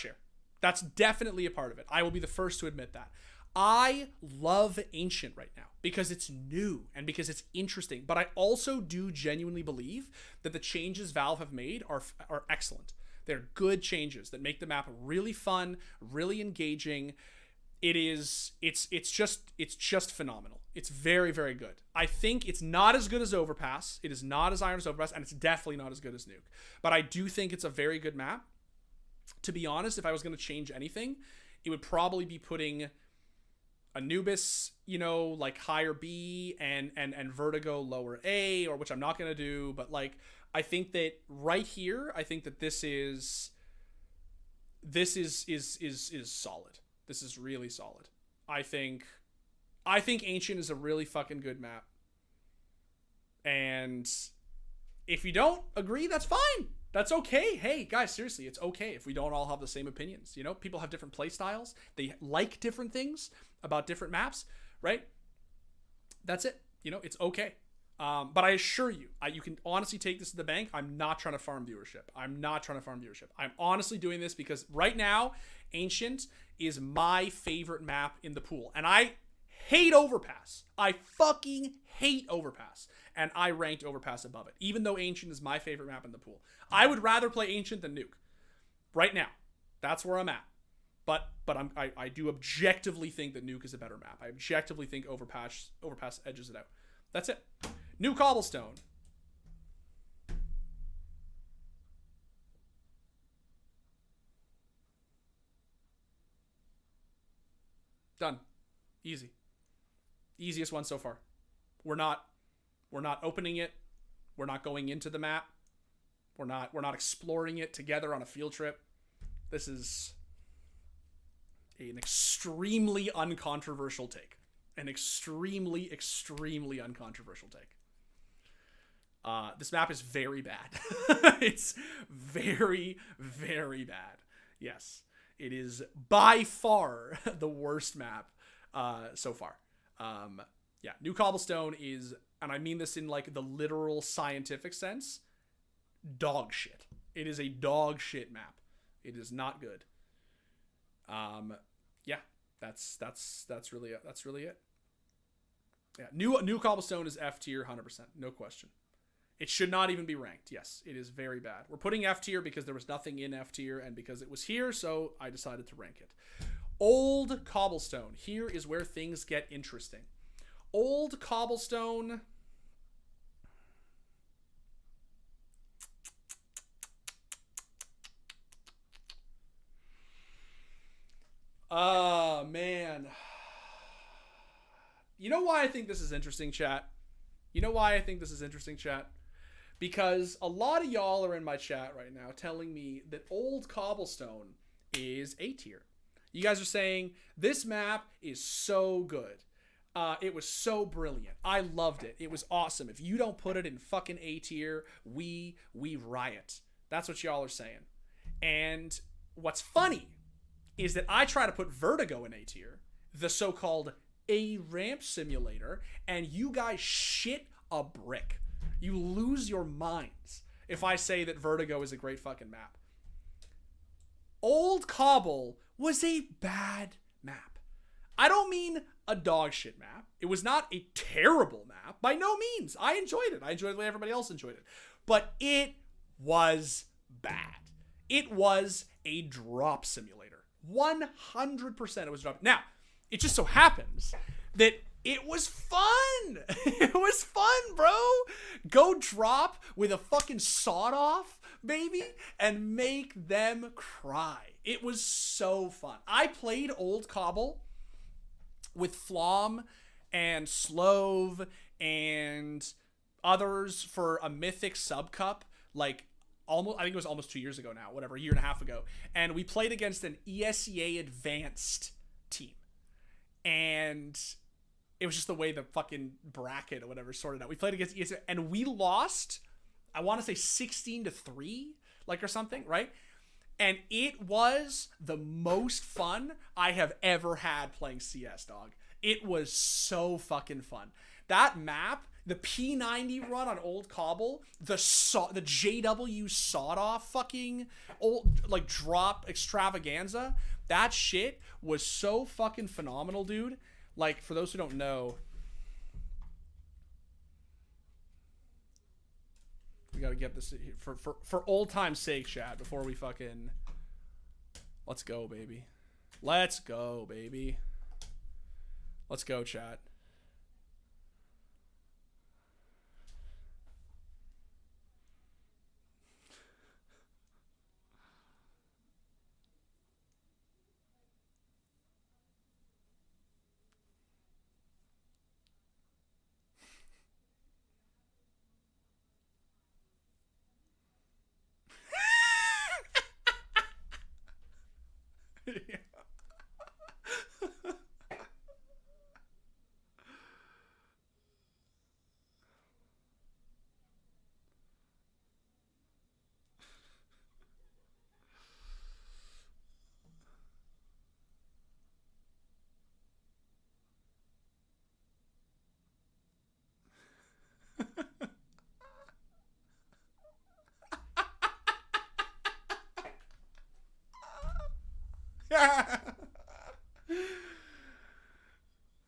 air. That's definitely a part of it. I will be the first to admit that. I love Ancient right now because it's new and because it's interesting. But I also do genuinely believe that the changes Valve have made are excellent. They're good changes that make the map really fun, really engaging. It's just phenomenal. It's very, very good. I think it's not as good as Overpass. It is not as iron as Overpass, and it's definitely not as good as Nuke. But I do think it's a very good map. To be honest, if I was going to change anything, it would probably be putting Anubis, like higher B and Vertigo lower A, or which I'm not going to do. But like, I think that right here, I think that this is solid. This is really solid. I think Ancient is a really fucking good map. And if you don't agree, that's fine. That's okay. Hey, guys, seriously, it's okay if we don't all have the same opinions. People have different play styles. They like different things about different maps, right? That's it. It's okay. But I assure you, you can honestly take this to the bank. I'm not trying to farm viewership. I'm honestly doing this because right now, Ancient is my favorite map in the pool. And I hate Overpass. I fucking hate Overpass. And I ranked Overpass above it, even though Ancient is my favorite map in the pool. I would rather play Ancient than Nuke. Right now. That's where I'm at. But I do objectively think that Nuke is a better map. I objectively think Overpass edges it out. That's it. New Cobblestone. Done. Easy. Easiest one so far. We're not opening it. We're not going into the map. We're not exploring it together on a field trip. This is an extremely uncontroversial take. An extremely, extremely uncontroversial take. This map is very bad. It's very, very bad. Yes. It is by far the worst map so far. Yeah, New Cobblestone is, and I mean this in like the literal scientific sense, dog shit. It is a dog shit map. It is not good. Yeah, that's really it. That's really it. Yeah, new Cobblestone is F tier 100%, no question. It should not even be ranked. Yes, it is very bad. We're putting F tier because there was nothing in F tier and because it was here, so I decided to rank it. Old Cobblestone. Here is where things get interesting. Old Cobblestone. Oh, man. You know why I think this is interesting, chat? You know why I think this is interesting, chat? Because a lot of y'all are in my chat right now telling me that old Cobblestone is A tier. You guys are saying, this map is so good. It was so brilliant. I loved it. It was awesome. If you don't put it in fucking A tier, we riot. That's what y'all are saying. And what's funny is that I try to put Vertigo in A tier, the so-called A ramp simulator, and you guys shit a brick. You lose your minds if I say that Vertigo is a great fucking map. Old Cobble was a bad map. I don't mean a dog shit map. It was not a terrible map. By no means. I enjoyed it. I enjoyed the way everybody else enjoyed it. But it was bad. It was a drop simulator. 100% it was a drop. Now, it just so happens that it was fun. It was fun, bro. Go drop with a fucking sawed off, baby, and make them cry. It was so fun. I played Old Cobble with Flom and Slove and others for a Mythic Subcup, like almost, I think it was almost 2 years ago now, whatever, a year and a half ago. And we played against an ESEA advanced team. And it was just the way the fucking bracket or whatever sorted out. We played against ESEA and we lost, I want to say 16-3, like, or something, right? And it was the most fun I have ever had playing CS, dog. It was so fucking fun. That map, the P90 run on Old Cobble, the JW sawed off fucking old, like, drop extravaganza, that shit was so fucking phenomenal, dude. Like, for those who don't know, we gotta get this for old time's sake, chat, before we fucking, let's go, baby. Let's go, baby. Let's go, chat. Yeah.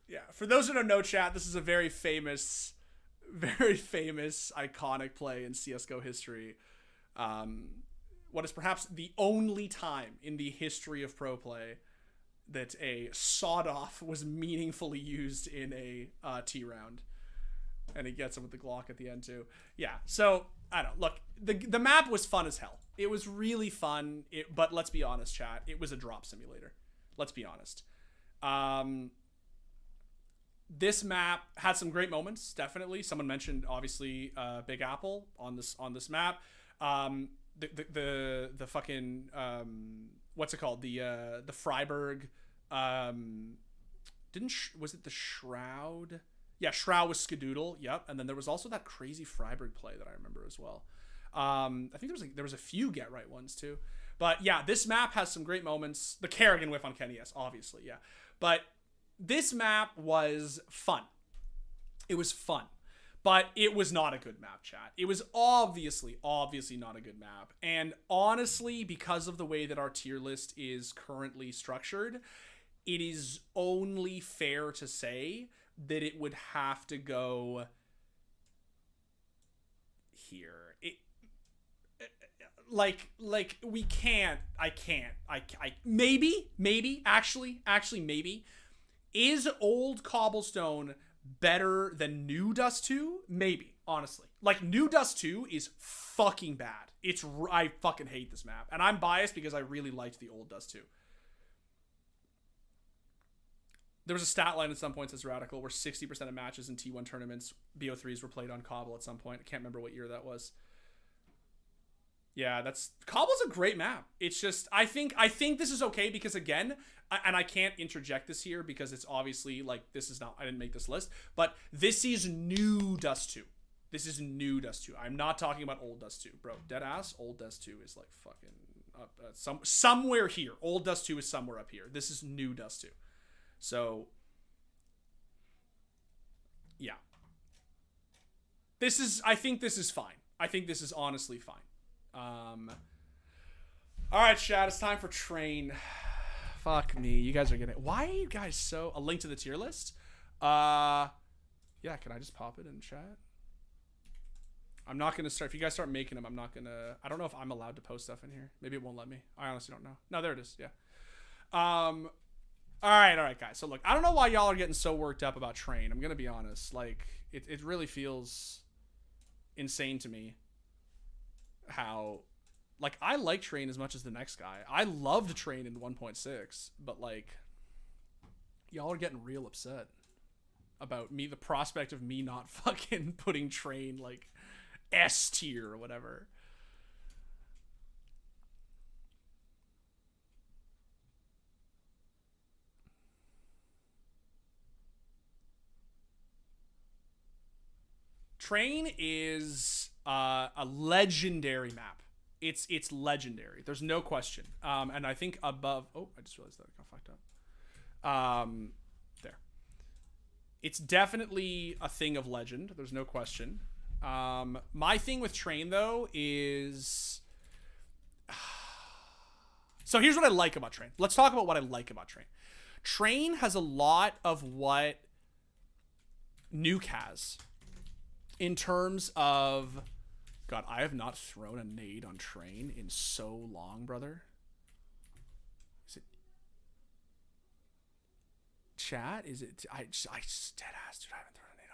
Yeah, for those who don't know, chat, this is a very famous, iconic play in CSGO history. What is perhaps the only time in the history of pro play that a sawed-off was meaningfully used in a T round. And he gets him with the Glock at the end, too. Yeah, so, I don't know. Look, the map was fun as hell. It was really fun, but let's be honest, chat. It was a drop simulator. Let's be honest. This map had some great moments, definitely. Someone mentioned, obviously, Big Apple on this map. The fucking what's it called? The Freiburg. Was it the Shroud? Yeah, Shroud was Skadoodle. Yep, and then there was also that crazy Freiburg play that I remember as well. I think there was a few get right ones too. But yeah, this map has some great moments. The Kerrigan whiff on Kenny, yes, obviously, yeah. But this map was fun. It was fun. But it was not a good map, chat. It was obviously not a good map. And honestly, because of the way that our tier list is currently structured, it is only fair to say that it would have to go here. Like we can't, I maybe, actually, maybe. Is Old Cobblestone better than New Dust 2? Maybe, honestly. Like, New Dust 2 is fucking bad. I fucking hate this map. And I'm biased because I really liked the Old Dust 2. There was a stat line at some points that's radical where 60% of matches in T1 tournaments, BO3s were played on Cobble at some point. I can't remember what year that was. Yeah, Cobble's a great map. It's just I think this is okay because again, and I can't interject this here because it's obviously like this is not I didn't make this list, but this is new Dust 2. This is new Dust 2. I'm not talking about old Dust 2, bro. Dead ass. Old Dust 2 is like fucking up somewhere here. Old Dust 2 is somewhere up here. This is new Dust 2. So yeah, I think this is fine. I think this is honestly fine. All right, chat. It's time for train. Fuck me. You guys are getting. Why are you guys so? A link to the tier list. Yeah. Can I just pop it in chat? I'm not gonna start. If you guys start making them, I'm not gonna. I don't know if I'm allowed to post stuff in here. Maybe it won't let me. I honestly don't know. No, there it is. Yeah. All right, guys. So look, I don't know why y'all are getting so worked up about train. I'm gonna be honest. Like, it really feels insane to me. How, like, I like train as much as the next guy. I loved train in 1.6, but like, y'all are getting real upset about me, the prospect of me not fucking putting train like S tier or whatever. Train is a legendary map. It's legendary. There's no question. And I think above. Oh, I just realized that I got fucked up. There. It's definitely a thing of legend. There's no question. My thing with train though is. So here's what I like about train. Let's talk about what I like about train. Train has a lot of what Nuke has. In terms of, God, I have not thrown a nade on train in so long, brother. Is it chat? Is it? I just dead ass, dude. I haven't thrown a nade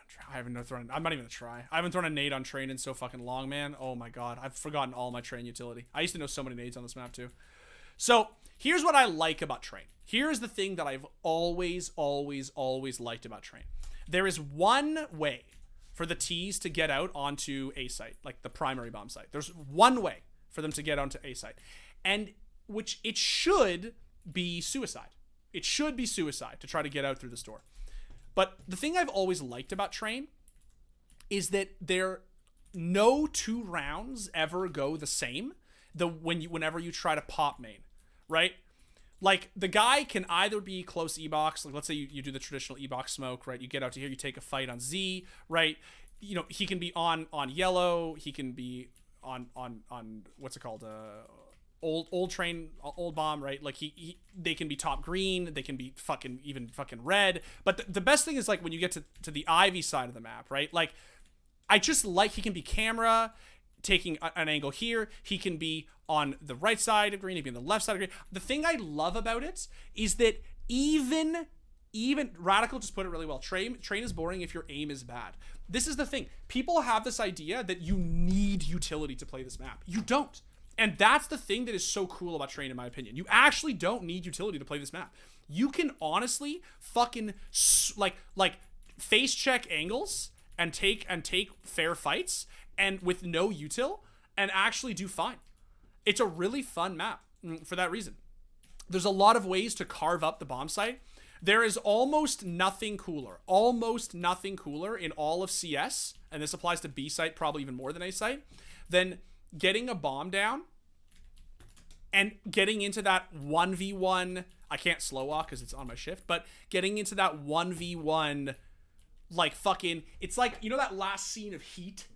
on train. I'm not even gonna try. I haven't thrown a nade on train in so fucking long, man. Oh my God, I've forgotten all my train utility. I used to know so many nades on this map too. So here's what I like about train. Here's the thing that I've always liked about train. There is one way for the T's to get out onto A site, like the primary bomb site. There's one way for them to get onto A site, and which it should be suicide. It should be suicide to try to get out through the store. But the thing I've always liked about train is that no 2 rounds ever go the same. Whenever you try to pop main, right? Like, the guy can either be close E-box, like let's say you do the traditional E-box smoke, right? You get out to here, you take a fight on Z, right? You know, he can be on yellow, he can be on what's it called? Old train, old bomb, right? Like they can be top green, they can be fucking red. But the best thing is like when you get to the Ivy side of the map, right? Like, I just like he can be camera, taking an angle here. He can be on the right side of green, he can be on the left side of green. The thing I love about it is that even Radical just put it really well. Train is boring if your aim is bad. This is the thing. People have this idea that you need utility to play this map. You don't. And that's the thing that is so cool about Train, in my opinion. You actually don't need utility to play this map. You can honestly fucking like face check angles and take fair fights and with no util and actually do fine. It's a really fun map for that reason. There's a lot of ways to carve up the bomb site. There is almost nothing cooler in all of CS, and this applies to B site probably even more than A site, than getting a bomb down and getting into that 1v1. I can't slow walk because it's on my shift, but getting into that 1v1, like fucking, it's like, you know that last scene of Heat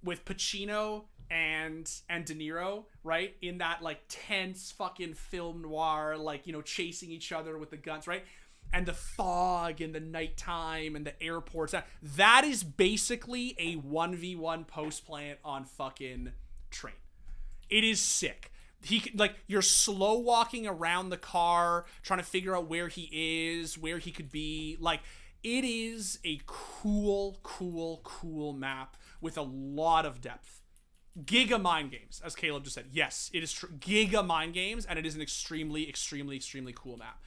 with Pacino and De Niro, right? In that like tense fucking film noir, like, you know, chasing each other with the guns, right? And the fog and the nighttime and the airports. That is basically a 1v1 post plant on fucking Train. It is sick. Like, you're slow walking around the car, trying to figure out where he is, where he could be. Like, it is a cool map with a lot of depth. Giga mind games, as Caleb just said. Yes, it is Giga mind games, and it is an extremely cool map.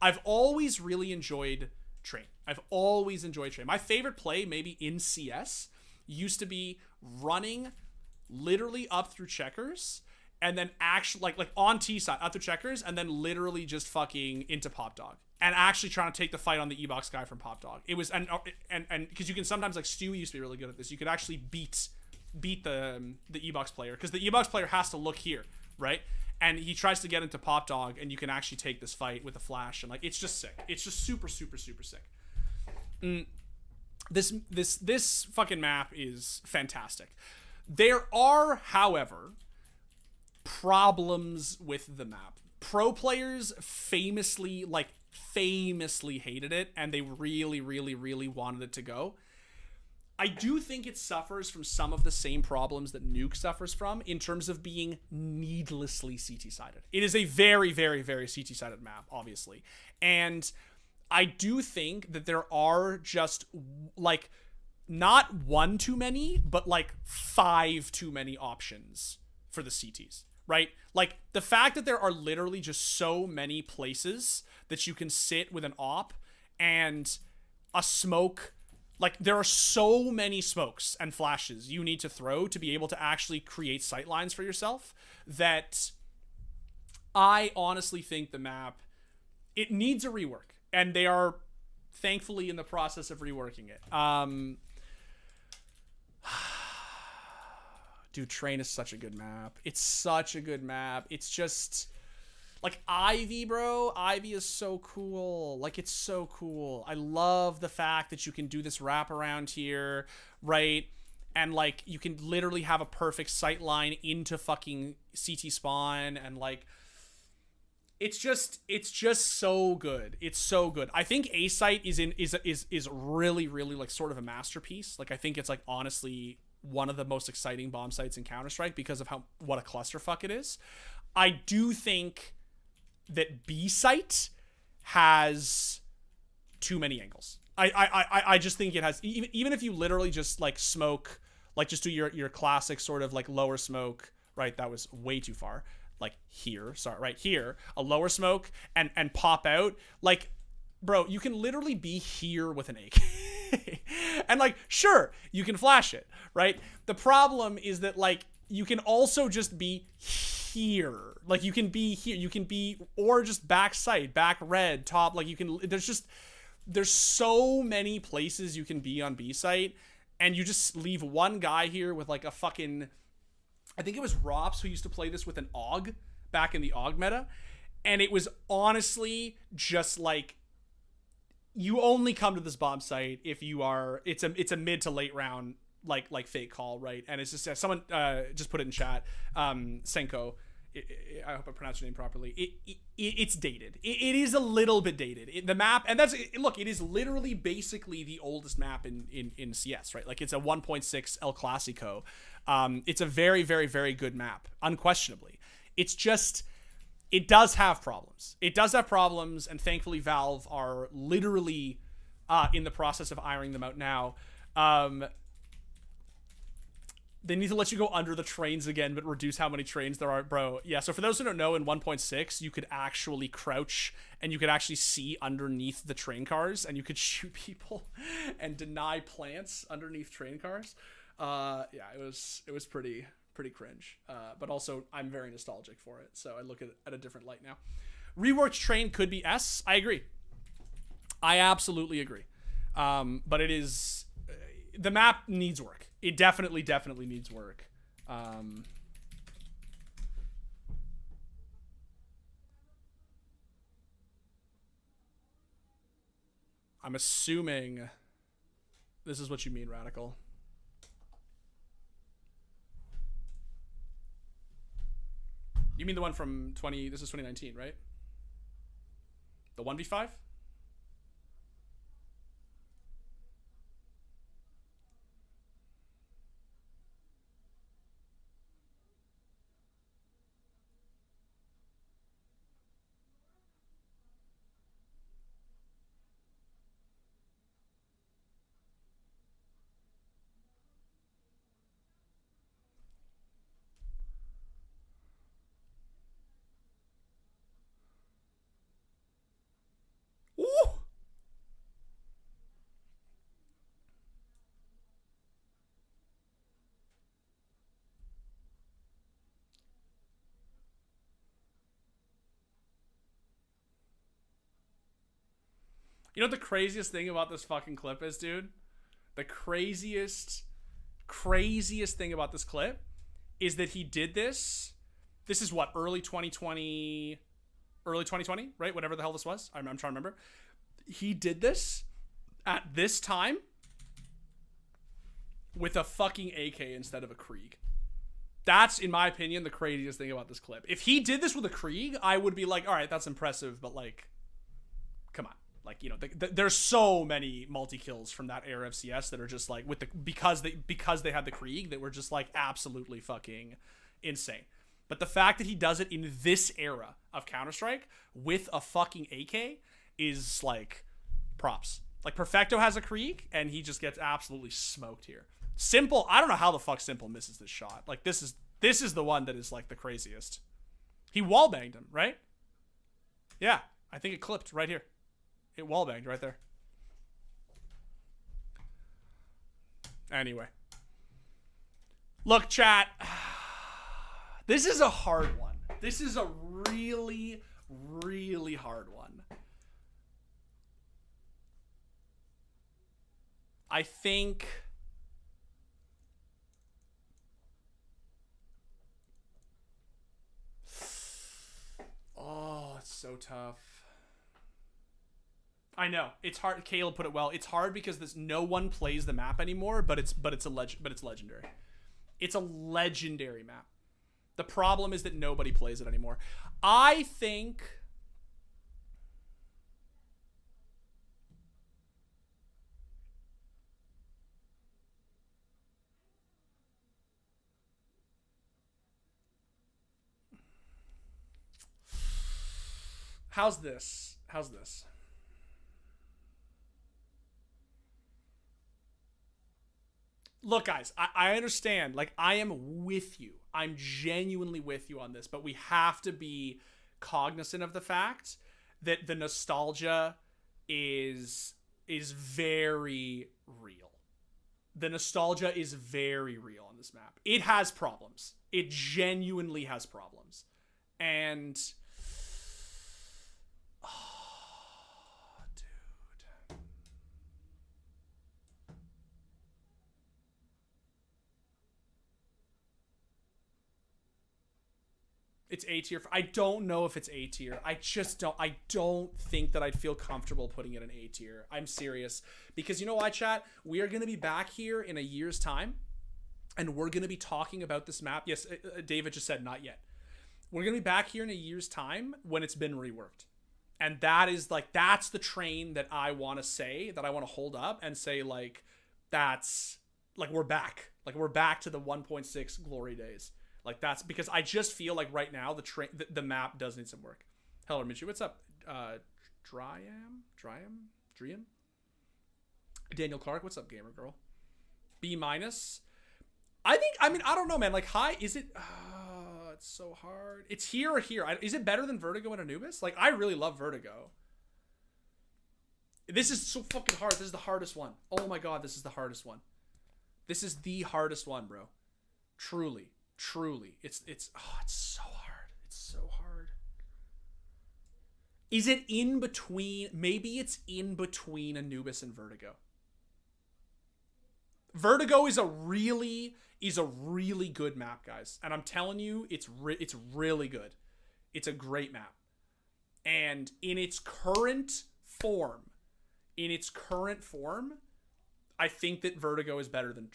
I've always really enjoyed Train. I've always enjoyed Train. My favorite play, maybe in CS, used to be running literally up through checkers and then actually like on T side up through checkers and then literally just fucking into Pop Dog and actually trying to take the fight on the E-box guy from Pop Dog. It was and because you can sometimes, like, Stu used to be really good at this. You could actually beat the E-box player because the E-box player has to look here, right? And he tries to get into Pop Dog, and you can actually take this fight with a flash, and like it's just sick. It's just super super super sick. This fucking map is fantastic. There are, however, problems with the map. Pro players famously hated it, and they really really really wanted it to go. I do think it suffers from some of the same problems that Nuke suffers from in terms of being needlessly CT-sided. It is a very, very, very CT-sided map, obviously. And I do think that there are just, like, not one too many, but, like, 5 too many options for the CTs, right? Like, the fact that there are literally just so many places that you can sit with an op and a smoke. Like, there are so many smokes and flashes you need to throw to be able to actually create sightlines for yourself that I honestly think the map, it needs a rework. And they are thankfully in the process of reworking it. Dude, Train is such a good map. It's such a good map. It's just... like, Ivy, bro. Ivy is so cool. Like, it's so cool. I love the fact that you can do this wrap around here, right? And, like, you can literally have a perfect sight line into fucking CT spawn. And, like, it's just so good. It's so good. I think A site is really, really, like, sort of a masterpiece. Like, I think it's, like, honestly one of the most exciting bomb sites in Counter-Strike because of what a clusterfuck it is. I do think that B site has too many angles. I just think it has, even if you literally just like smoke, like just do your classic sort of like lower smoke, right? That was way too far. Like here, sorry, right here, a lower smoke and pop out. Like, bro, you can literally be here with an AK. And like, sure, you can flash it, right? The problem is that like, you can also just be here. Like, you can be here, you can be, or just back sight, back red, top, like you can, there's so many places you can be on B site, and you just leave one guy here with like a fucking, I think it was Rops who used to play this with an AUG back in the AUG meta, and it was honestly just like, you only come to this bomb site if you are, it's a mid to late round like fake call, right? And it's just someone just put it in chat. Senko, I hope I pronounced your name properly. It's dated. It is a little bit dated. The map, and that's, look, it is literally basically the oldest map in CS, right? Like, it's a 1.6 El Clasico. It's a very, very, very good map, unquestionably. It's just, it does have problems. It does have problems, and thankfully Valve are literally in the process of ironing them out now. They need to let you go under the trains again, but reduce how many trains there are, bro. Yeah, so for those who don't know, in 1.6, you could actually crouch, and you could actually see underneath the train cars, and you could shoot people and deny plants underneath train cars. Yeah, it was pretty cringe. But also, I'm very nostalgic for it, so I look at a different light now. Reworked Train could be S. I agree. I absolutely agree. But it is... the map needs work. It definitely needs work. I'm assuming this is what you mean, Radical. You mean the one from this is 2019, right? The 1v5? You know what the craziest thing about this fucking clip is, dude? The craziest thing about this clip is that he did this. This is what, early 2020, right? Whatever the hell this was. I'm trying to remember. He did this at this time with a fucking AK instead of a Krieg. That's, in my opinion, the craziest thing about this clip. If he did this with a Krieg, I would be like, all right, that's impressive, but like, come on. Like, you know, there's so many multi-kills from that era of CS that are just like, because they had the Krieg, that were just like absolutely fucking insane. But the fact that he does it in this era of Counter-Strike with a fucking AK is like props. Like, Perfecto has a Krieg and he just gets absolutely smoked here. Simple, I don't know how the fuck Simple misses this shot. Like, this is the one that is like the craziest. He wallbanged him, right? Yeah, I think it clipped right here. It wallbanged right there. Anyway. Look, chat. This is a hard one. This is a really, really hard one. I think... Oh, it's so tough. I know it's hard. Caleb put it well. It's hard because no one plays the map anymore, but it's legendary. It's a legendary map. The problem is that nobody plays it anymore. I think How's this? Look, guys, I understand. Like, I am with you. I'm genuinely with you on this, but we have to be cognizant of the fact that the nostalgia is very real. The nostalgia is very real on this map. It has problems. It genuinely has problems. And... oh, dude. It's A tier. I don't know if it's A tier. I don't think that I'd feel comfortable putting it in A tier. I'm serious. Because you know why, chat? We are going to be back here in a year's time. And we're going to be talking about this map. Yes, David just said not yet. We're going to be back here in a year's time when it's been reworked. And that is like, that's the train that I want to say, that I want to hold up and say, like, that's, like, we're back. Like, we're back to the 1.6 glory days. Like, that's because I just feel like right now the map does need some work. Hello, Dimitri. What's up? Driam? Daniel Clark. What's up, gamer girl? B-. I don't know, man. Like, high, is it? It's so hard. It's here or here. Is it better than Vertigo and Anubis? Like, I really love Vertigo. This is so fucking hard. This is the hardest one. Oh my god, this is the hardest one. This is the hardest one, bro. Truly. It's so hard. It's so hard. Is it in between? Maybe it's in between Anubis and Vertigo. Vertigo is a really good map, guys. And I'm telling you, it's really good. It's a great map. And in its current form, I think that Vertigo is better than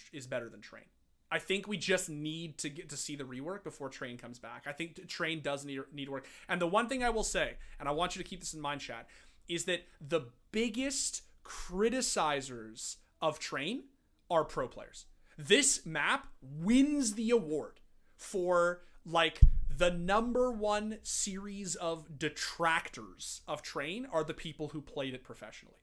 Train. I think we just need to get to see the rework before Train comes back. I think Train does need work. And the one thing I will say, and I want you to keep this in mind, chat, is that the biggest criticizers of Train are pro players. This map wins the award for, like, the #1 series of detractors of Train are the people who played it professionally.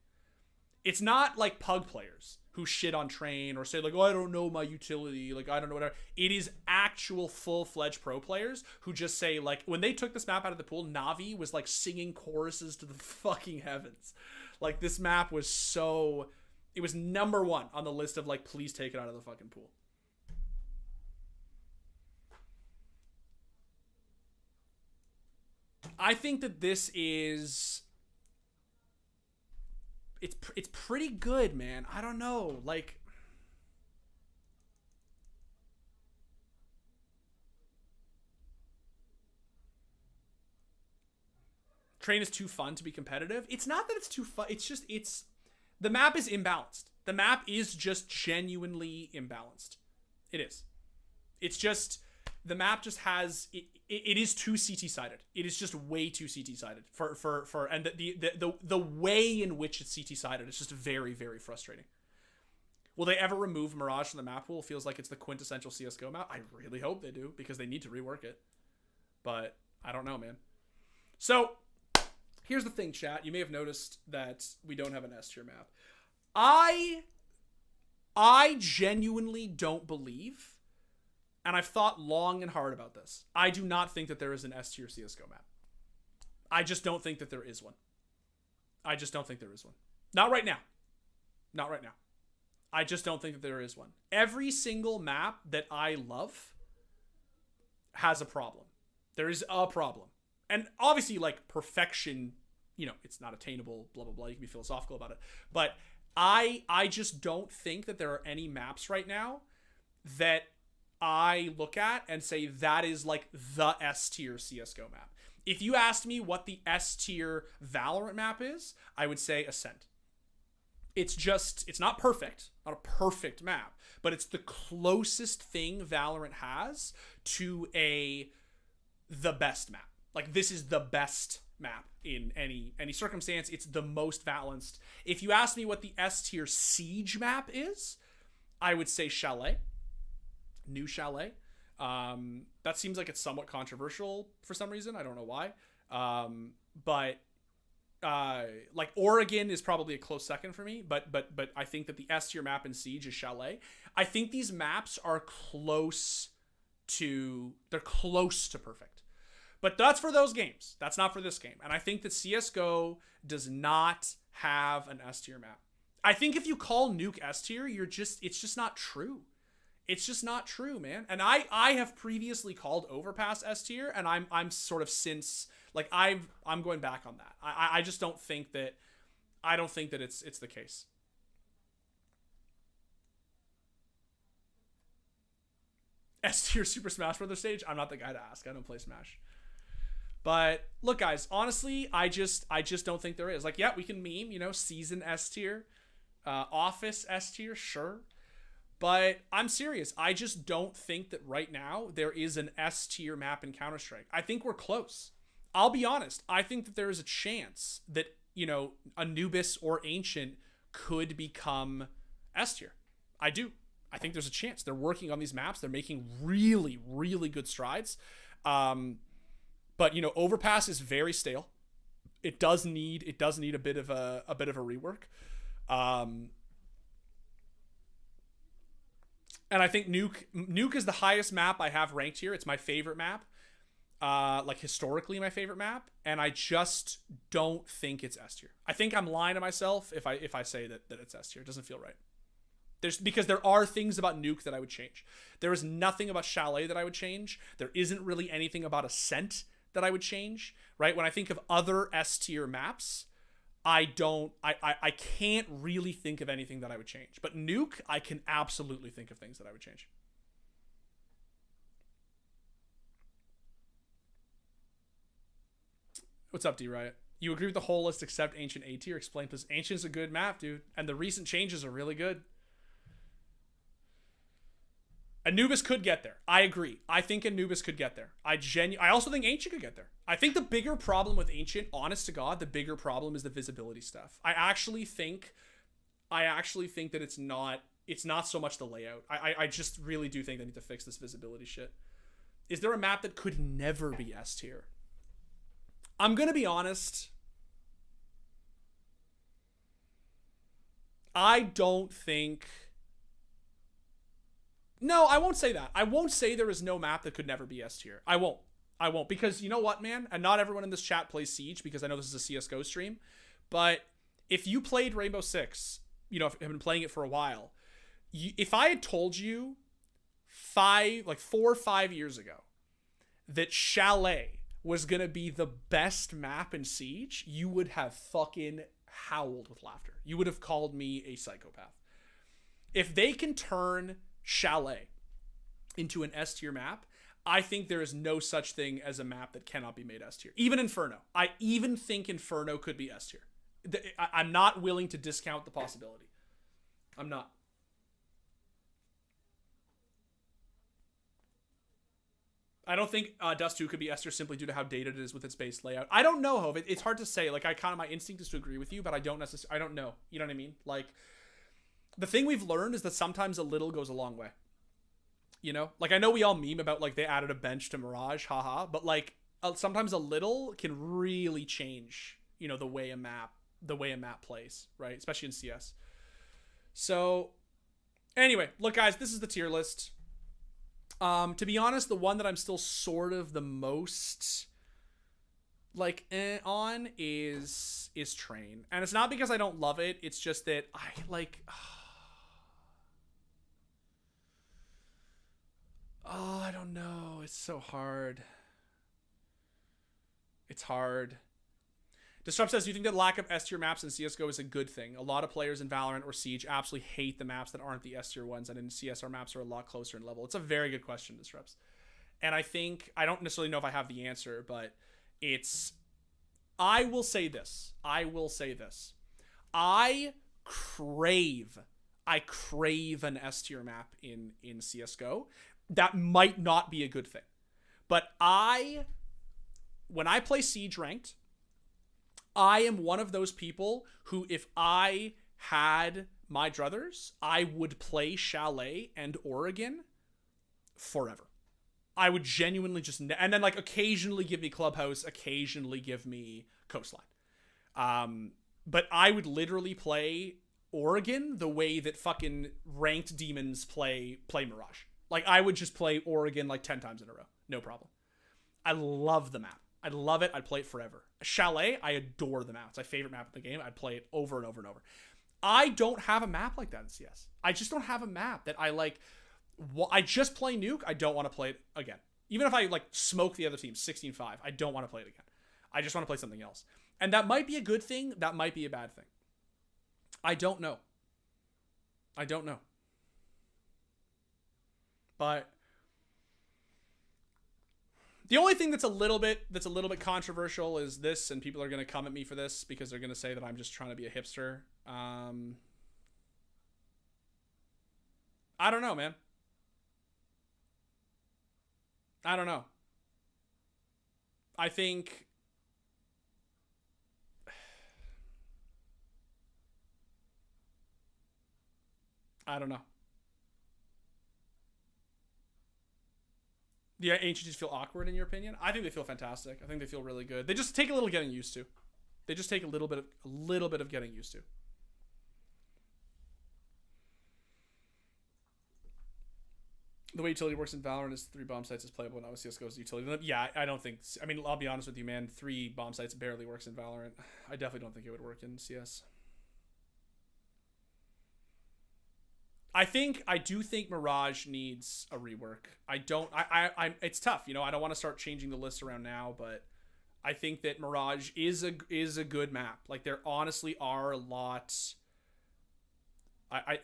It's not like pug players who shit on Train or say, like, oh, I don't know my utility, like, I don't know whatever. It is actual full-fledged pro players who just say, like, when they took this map out of the pool, Navi was, like, singing choruses to the fucking heavens. Like, this map was so... It was #1 on the list of, like, please take it out of the fucking pool. I think that this is... It's pretty good, man. I don't know. Like, Train is too fun to be competitive. It's not that it's too fun. It's just the map is imbalanced. The map is just genuinely imbalanced. It is. It's just the map just has it is too CT sided. It is just way too CT sided for and the way in which it's CT sided is just very, very frustrating. Will they ever remove Mirage from the map pool? Feels like it's the quintessential CS:GO map. I really hope they do because they need to rework it. But I don't know, man. So here's the thing, chat. You may have noticed that we don't have an S tier map. I genuinely don't believe, and I've thought long and hard about this, I do not think that there is an S tier CS:GO map. I just don't think that there is one. I just don't think there is one. Not right now. Not right now. I just don't think that there is one. Every single map that I love has a problem. There is a problem. And obviously, like, perfection, you know, it's not attainable, blah, blah, blah. You can be philosophical about it. But I just don't think that there are any maps right now that I look at and say that is, like, the S-tier CSGO map. If you asked me what the S-tier Valorant map is, I would say Ascent. It's just, it's not perfect, not a perfect map, but it's the closest thing Valorant has to the best map. Like, this is the best map in any circumstance. It's the most balanced. If you ask me what the S tier Siege map is, I would say Chalet. New Chalet. That seems like it's somewhat controversial for some reason. I don't know why. But like Oregon is probably a close second for me, but I think that the S tier map in Siege is Chalet. I think these maps are close to perfect. But that's for those games. That's not for this game. And I think that CSGO does not have an S tier map. I think if you call Nuke S tier, it's just not true. It's just not true, man. And I have previously called Overpass S tier, and I'm sort of since, like, I'm going back on that. I just don't think that it's the case. S tier Super Smash Brothers stage? I'm not the guy to ask. I don't play Smash. But look, guys, honestly, I just don't think there is. Like, yeah, we can meme, you know, Season S tier, Office S tier, sure. But I'm serious. I just don't think that right now there is an S tier map in Counter-Strike. I think we're close. I'll be honest. I think that there is a chance that, you know, Anubis or Ancient could become S tier. I do. I think there's a chance. They're working on these maps. They're making really, really good strides. But, you know, Overpass is very stale. It does need a bit of a rework. And I think Nuke is the highest map I have ranked here. It's my favorite map. Like, historically my favorite map, and I just don't think it's S tier. I think I'm lying to myself if I say that it's S tier. It doesn't feel right. Because there are things about Nuke that I would change. There is nothing about Chalet that I would change. There isn't really anything about Ascent that I would change, right? When I think of other S tier maps, I can't really think of anything that I would change. But Nuke, I can absolutely think of things that I would change. What's up, D-Riot? You agree with the whole list except Ancient A tier? Explain, please. Ancient's a good map, dude. And the recent changes are really good. Anubis could get there. I agree. I think Anubis could get there. I also think Ancient could get there. I think the bigger problem with Ancient, honest to God, the bigger problem is the visibility stuff. I actually think that it's not so much the layout. I just really do think they need to fix this visibility shit. Is there a map that could never be S tier? I'm going to be honest. I don't think... No, I won't say that. I won't say there is no map that could never be S tier. I won't. Because you know what, man? And not everyone in this chat plays Siege, because I know this is a CSGO stream. But if you played Rainbow Six, you know, if you've been playing it for a while, if I had told you 4 or 5 years ago that Chalet was going to be the best map in Siege, you would have fucking howled with laughter. You would have called me a psychopath. If they can turn Chalet into an S tier map, I think there is no such thing as a map that cannot be made S tier. Even Inferno. I even think Inferno could be S tier. I'm not willing to discount the possibility. I'm not. I don't think Dust 2 could be S tier simply due to how dated it is with its base layout. I don't know, Hove. It's hard to say. Like, my instinct is to agree with you, but I don't know. You know what I mean? Like, the thing we've learned is that sometimes a little goes a long way. You know? Like, I know we all meme about, like, they added a bench to Mirage, haha, but, like, sometimes a little can really change, you know, the way a map plays, right? Especially in CS. So, anyway, look, guys, this is the tier list. To be honest, the one that I'm still sort of the most like on is Train. And it's not because I don't love it, it's just that I like I don't know. It's so hard. It's hard. Disrupt says, do you think that lack of S tier maps in CSGO is a good thing? A lot of players in Valorant or Siege absolutely hate the maps that aren't the S tier ones, and in CS our maps are a lot closer in level. It's a very good question, Disrupts. And I think, I don't necessarily know if I have the answer, but I will say this. I crave an S tier map in CSGO. That might not be a good thing. But when I play Siege ranked, I am one of those people who, if I had my druthers, I would play Chalet and Oregon forever. I would genuinely just, and then like occasionally give me Clubhouse, occasionally give me Coastline. But I would literally play Oregon the way that fucking ranked demons play Mirage. Like, I would just play Oregon like 10 times in a row. No problem. I love the map. I love it. I'd play it forever. Chalet, I adore the map. It's my favorite map in the game. I'd play it over and over and over. I don't have a map like that in CS. I just don't have a map that I like. I just play Nuke. I don't want to play it again. Even if I like smoke the other team 16-5, I don't want to play it again. I just want to play something else. And that might be a good thing. That might be a bad thing. I don't know. But the only thing that's a little bit controversial is this, and people are going to come at me for this because they're going to say that I'm just trying to be a hipster. I don't know, man. I don't know. I think I don't know. Yeah, ancients just feel awkward in your opinion? I think they feel fantastic. I think they feel really good. They just take a little getting used to. They just take a little bit of getting used to. The way utility works in Valorant is 3 bomb sites is playable and obviously CSGO's utility. Yeah, I don't think. I mean, I'll be honest with you, man. 3 bomb sites barely works in Valorant. I definitely don't think it would work in CS. I do think Mirage needs a rework. It's tough, you know. I don't want to start changing the list around now, but I think that Mirage is a good map. Like, there honestly are a lot.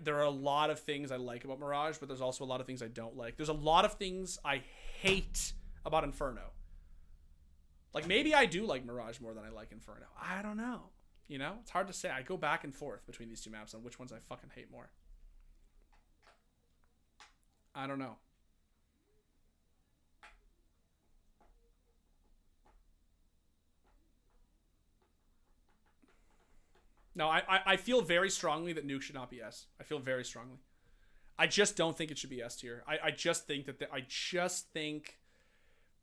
There are a lot of things I like about Mirage, but there's also a lot of things I don't like. There's a lot of things I hate about Inferno. Like, maybe I do like Mirage more than I like Inferno. I don't know. You know, it's hard to say. I go back and forth between these two maps on which ones I fucking hate more. I don't know. No, I feel very strongly that Nuke should not be S. I feel very strongly. I just don't think it should be S tier. I just think that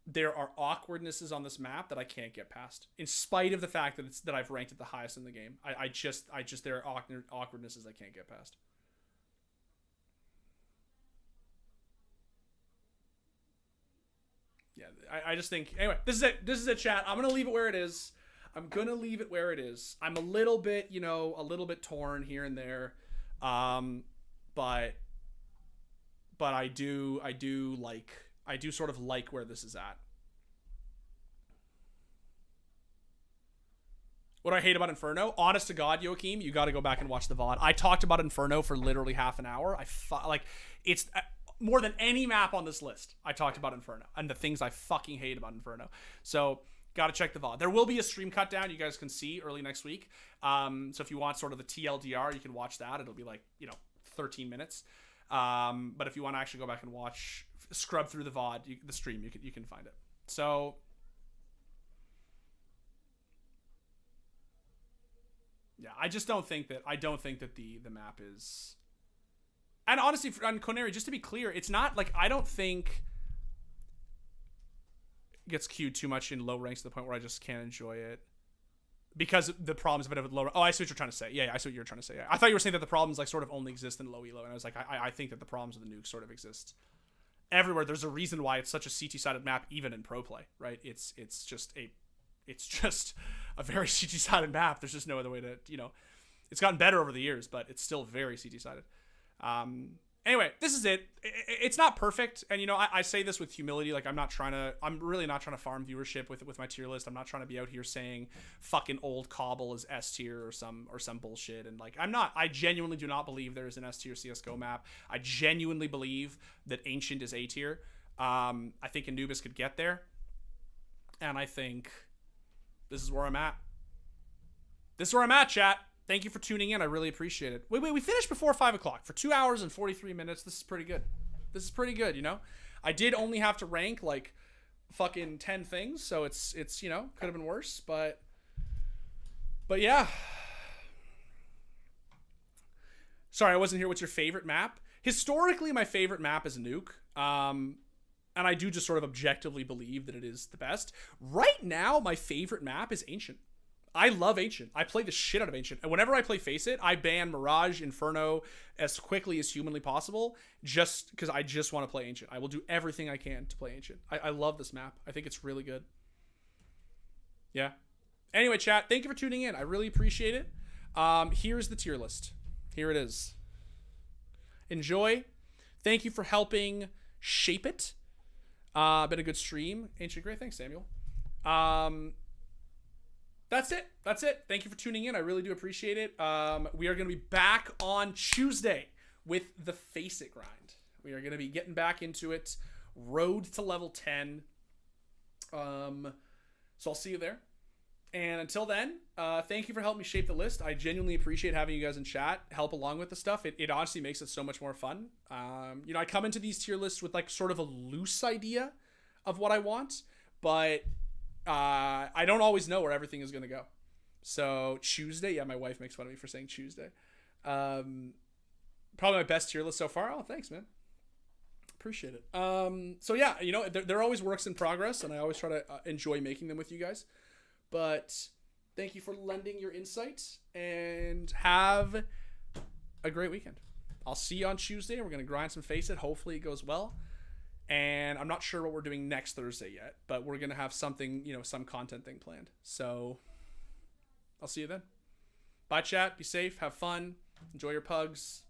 there are awkwardnesses on this map that I can't get past, in spite of the fact that I've ranked it the highest in the game. I just there are awkwardnesses I can't get past. Yeah, I just think, anyway, this is it, chat. I'm gonna leave it where it is. I'm a little bit, you know, torn here and there, but I do sort of like where this is at. What do I hate about Inferno? Honest to God, Joachim, you got to go back and watch the VOD. I talked about Inferno for literally half an hour. Like, it's more than any map on this list. I talked about Inferno and the things I fucking hate about Inferno. So, got to check the VOD. There will be a stream cut down you guys can see early next week. So if you want sort of the TLDR, you can watch that. It'll be like, 13 minutes. But if you want to actually go back and scrub through the VOD, the stream, you can find it. So, yeah, I don't think that the map is, and honestly, on Coneri, just to be clear, it's not like, I don't think it gets queued too much in low ranks to the point where I just can't enjoy it because the problems of it with low. Oh, I see what you're trying to say. Yeah, I see what you're trying to say. Yeah. I thought you were saying that the problems like sort of only exist in low elo, and I was like, I think that the problems with the nuke sort of exist everywhere. There's a reason why it's such a CT-sided map, even in pro play, right? It's just a very CT-sided map. There's just no other way to, it's gotten better over the years, but it's still very CT-sided. Anyway, this is it. It's not perfect, and I say this with humility. Like, I'm really not trying to farm viewership with my tier list. I'm not trying to be out here saying fucking old Cobble is S tier or some bullshit. And like, I'm not. I genuinely do not believe there is an S tier CS:GO map. I genuinely believe that Ancient is A tier. I think Anubis could get there, and I think this is where I'm at. This is where I'm at, chat. Thank you for tuning in. I really appreciate it. Wait, we finished before 5 o'clock for 2 hours and 43 minutes. This is pretty good. I did only have to rank like fucking 10 things, so it's could have been worse, but yeah. Sorry, I wasn't here. What's your favorite map? Historically, my favorite map is Nuke. And I do just sort of objectively believe that it is the best. Right now, my favorite map is Ancient. I love Ancient. I play the shit out of Ancient. And whenever I play Face It, I ban Mirage, Inferno as quickly as humanly possible just because I just want to play Ancient. I will do everything I can to play Ancient. I love this map. I think it's really good. Yeah. Anyway, chat, thank you for tuning in. I really appreciate it. Here's the tier list. Here it is. Enjoy. Thank you for helping shape it. Been a good stream. Ancient Great. Thanks, Samuel. That's it. Thank you for tuning in. I really do appreciate it. We are going to be back on Tuesday with the Face It grind. We are going to be getting back into it. Road to level 10. So I'll see you there. And until then, thank you for helping me shape the list. I genuinely appreciate having you guys in chat help along with the stuff. It honestly makes it so much more fun. I come into these tier lists with like sort of a loose idea of what I want, but I don't always know where everything is going to go. So Tuesday, yeah, my wife makes fun of me for saying Tuesday. Probably my best tier list so far. Oh, thanks, man. Appreciate it. So yeah, they're always works in progress, and I always try to enjoy making them with you guys. But thank you for lending your insight, and have a great weekend. I'll see you on Tuesday. We're going to grind some Face It. Hopefully it goes well. And I'm not sure what we're doing next Thursday yet, but we're going to have something, some content thing planned. So I'll see you then. Bye, chat. Be safe. Have fun. Enjoy your pugs.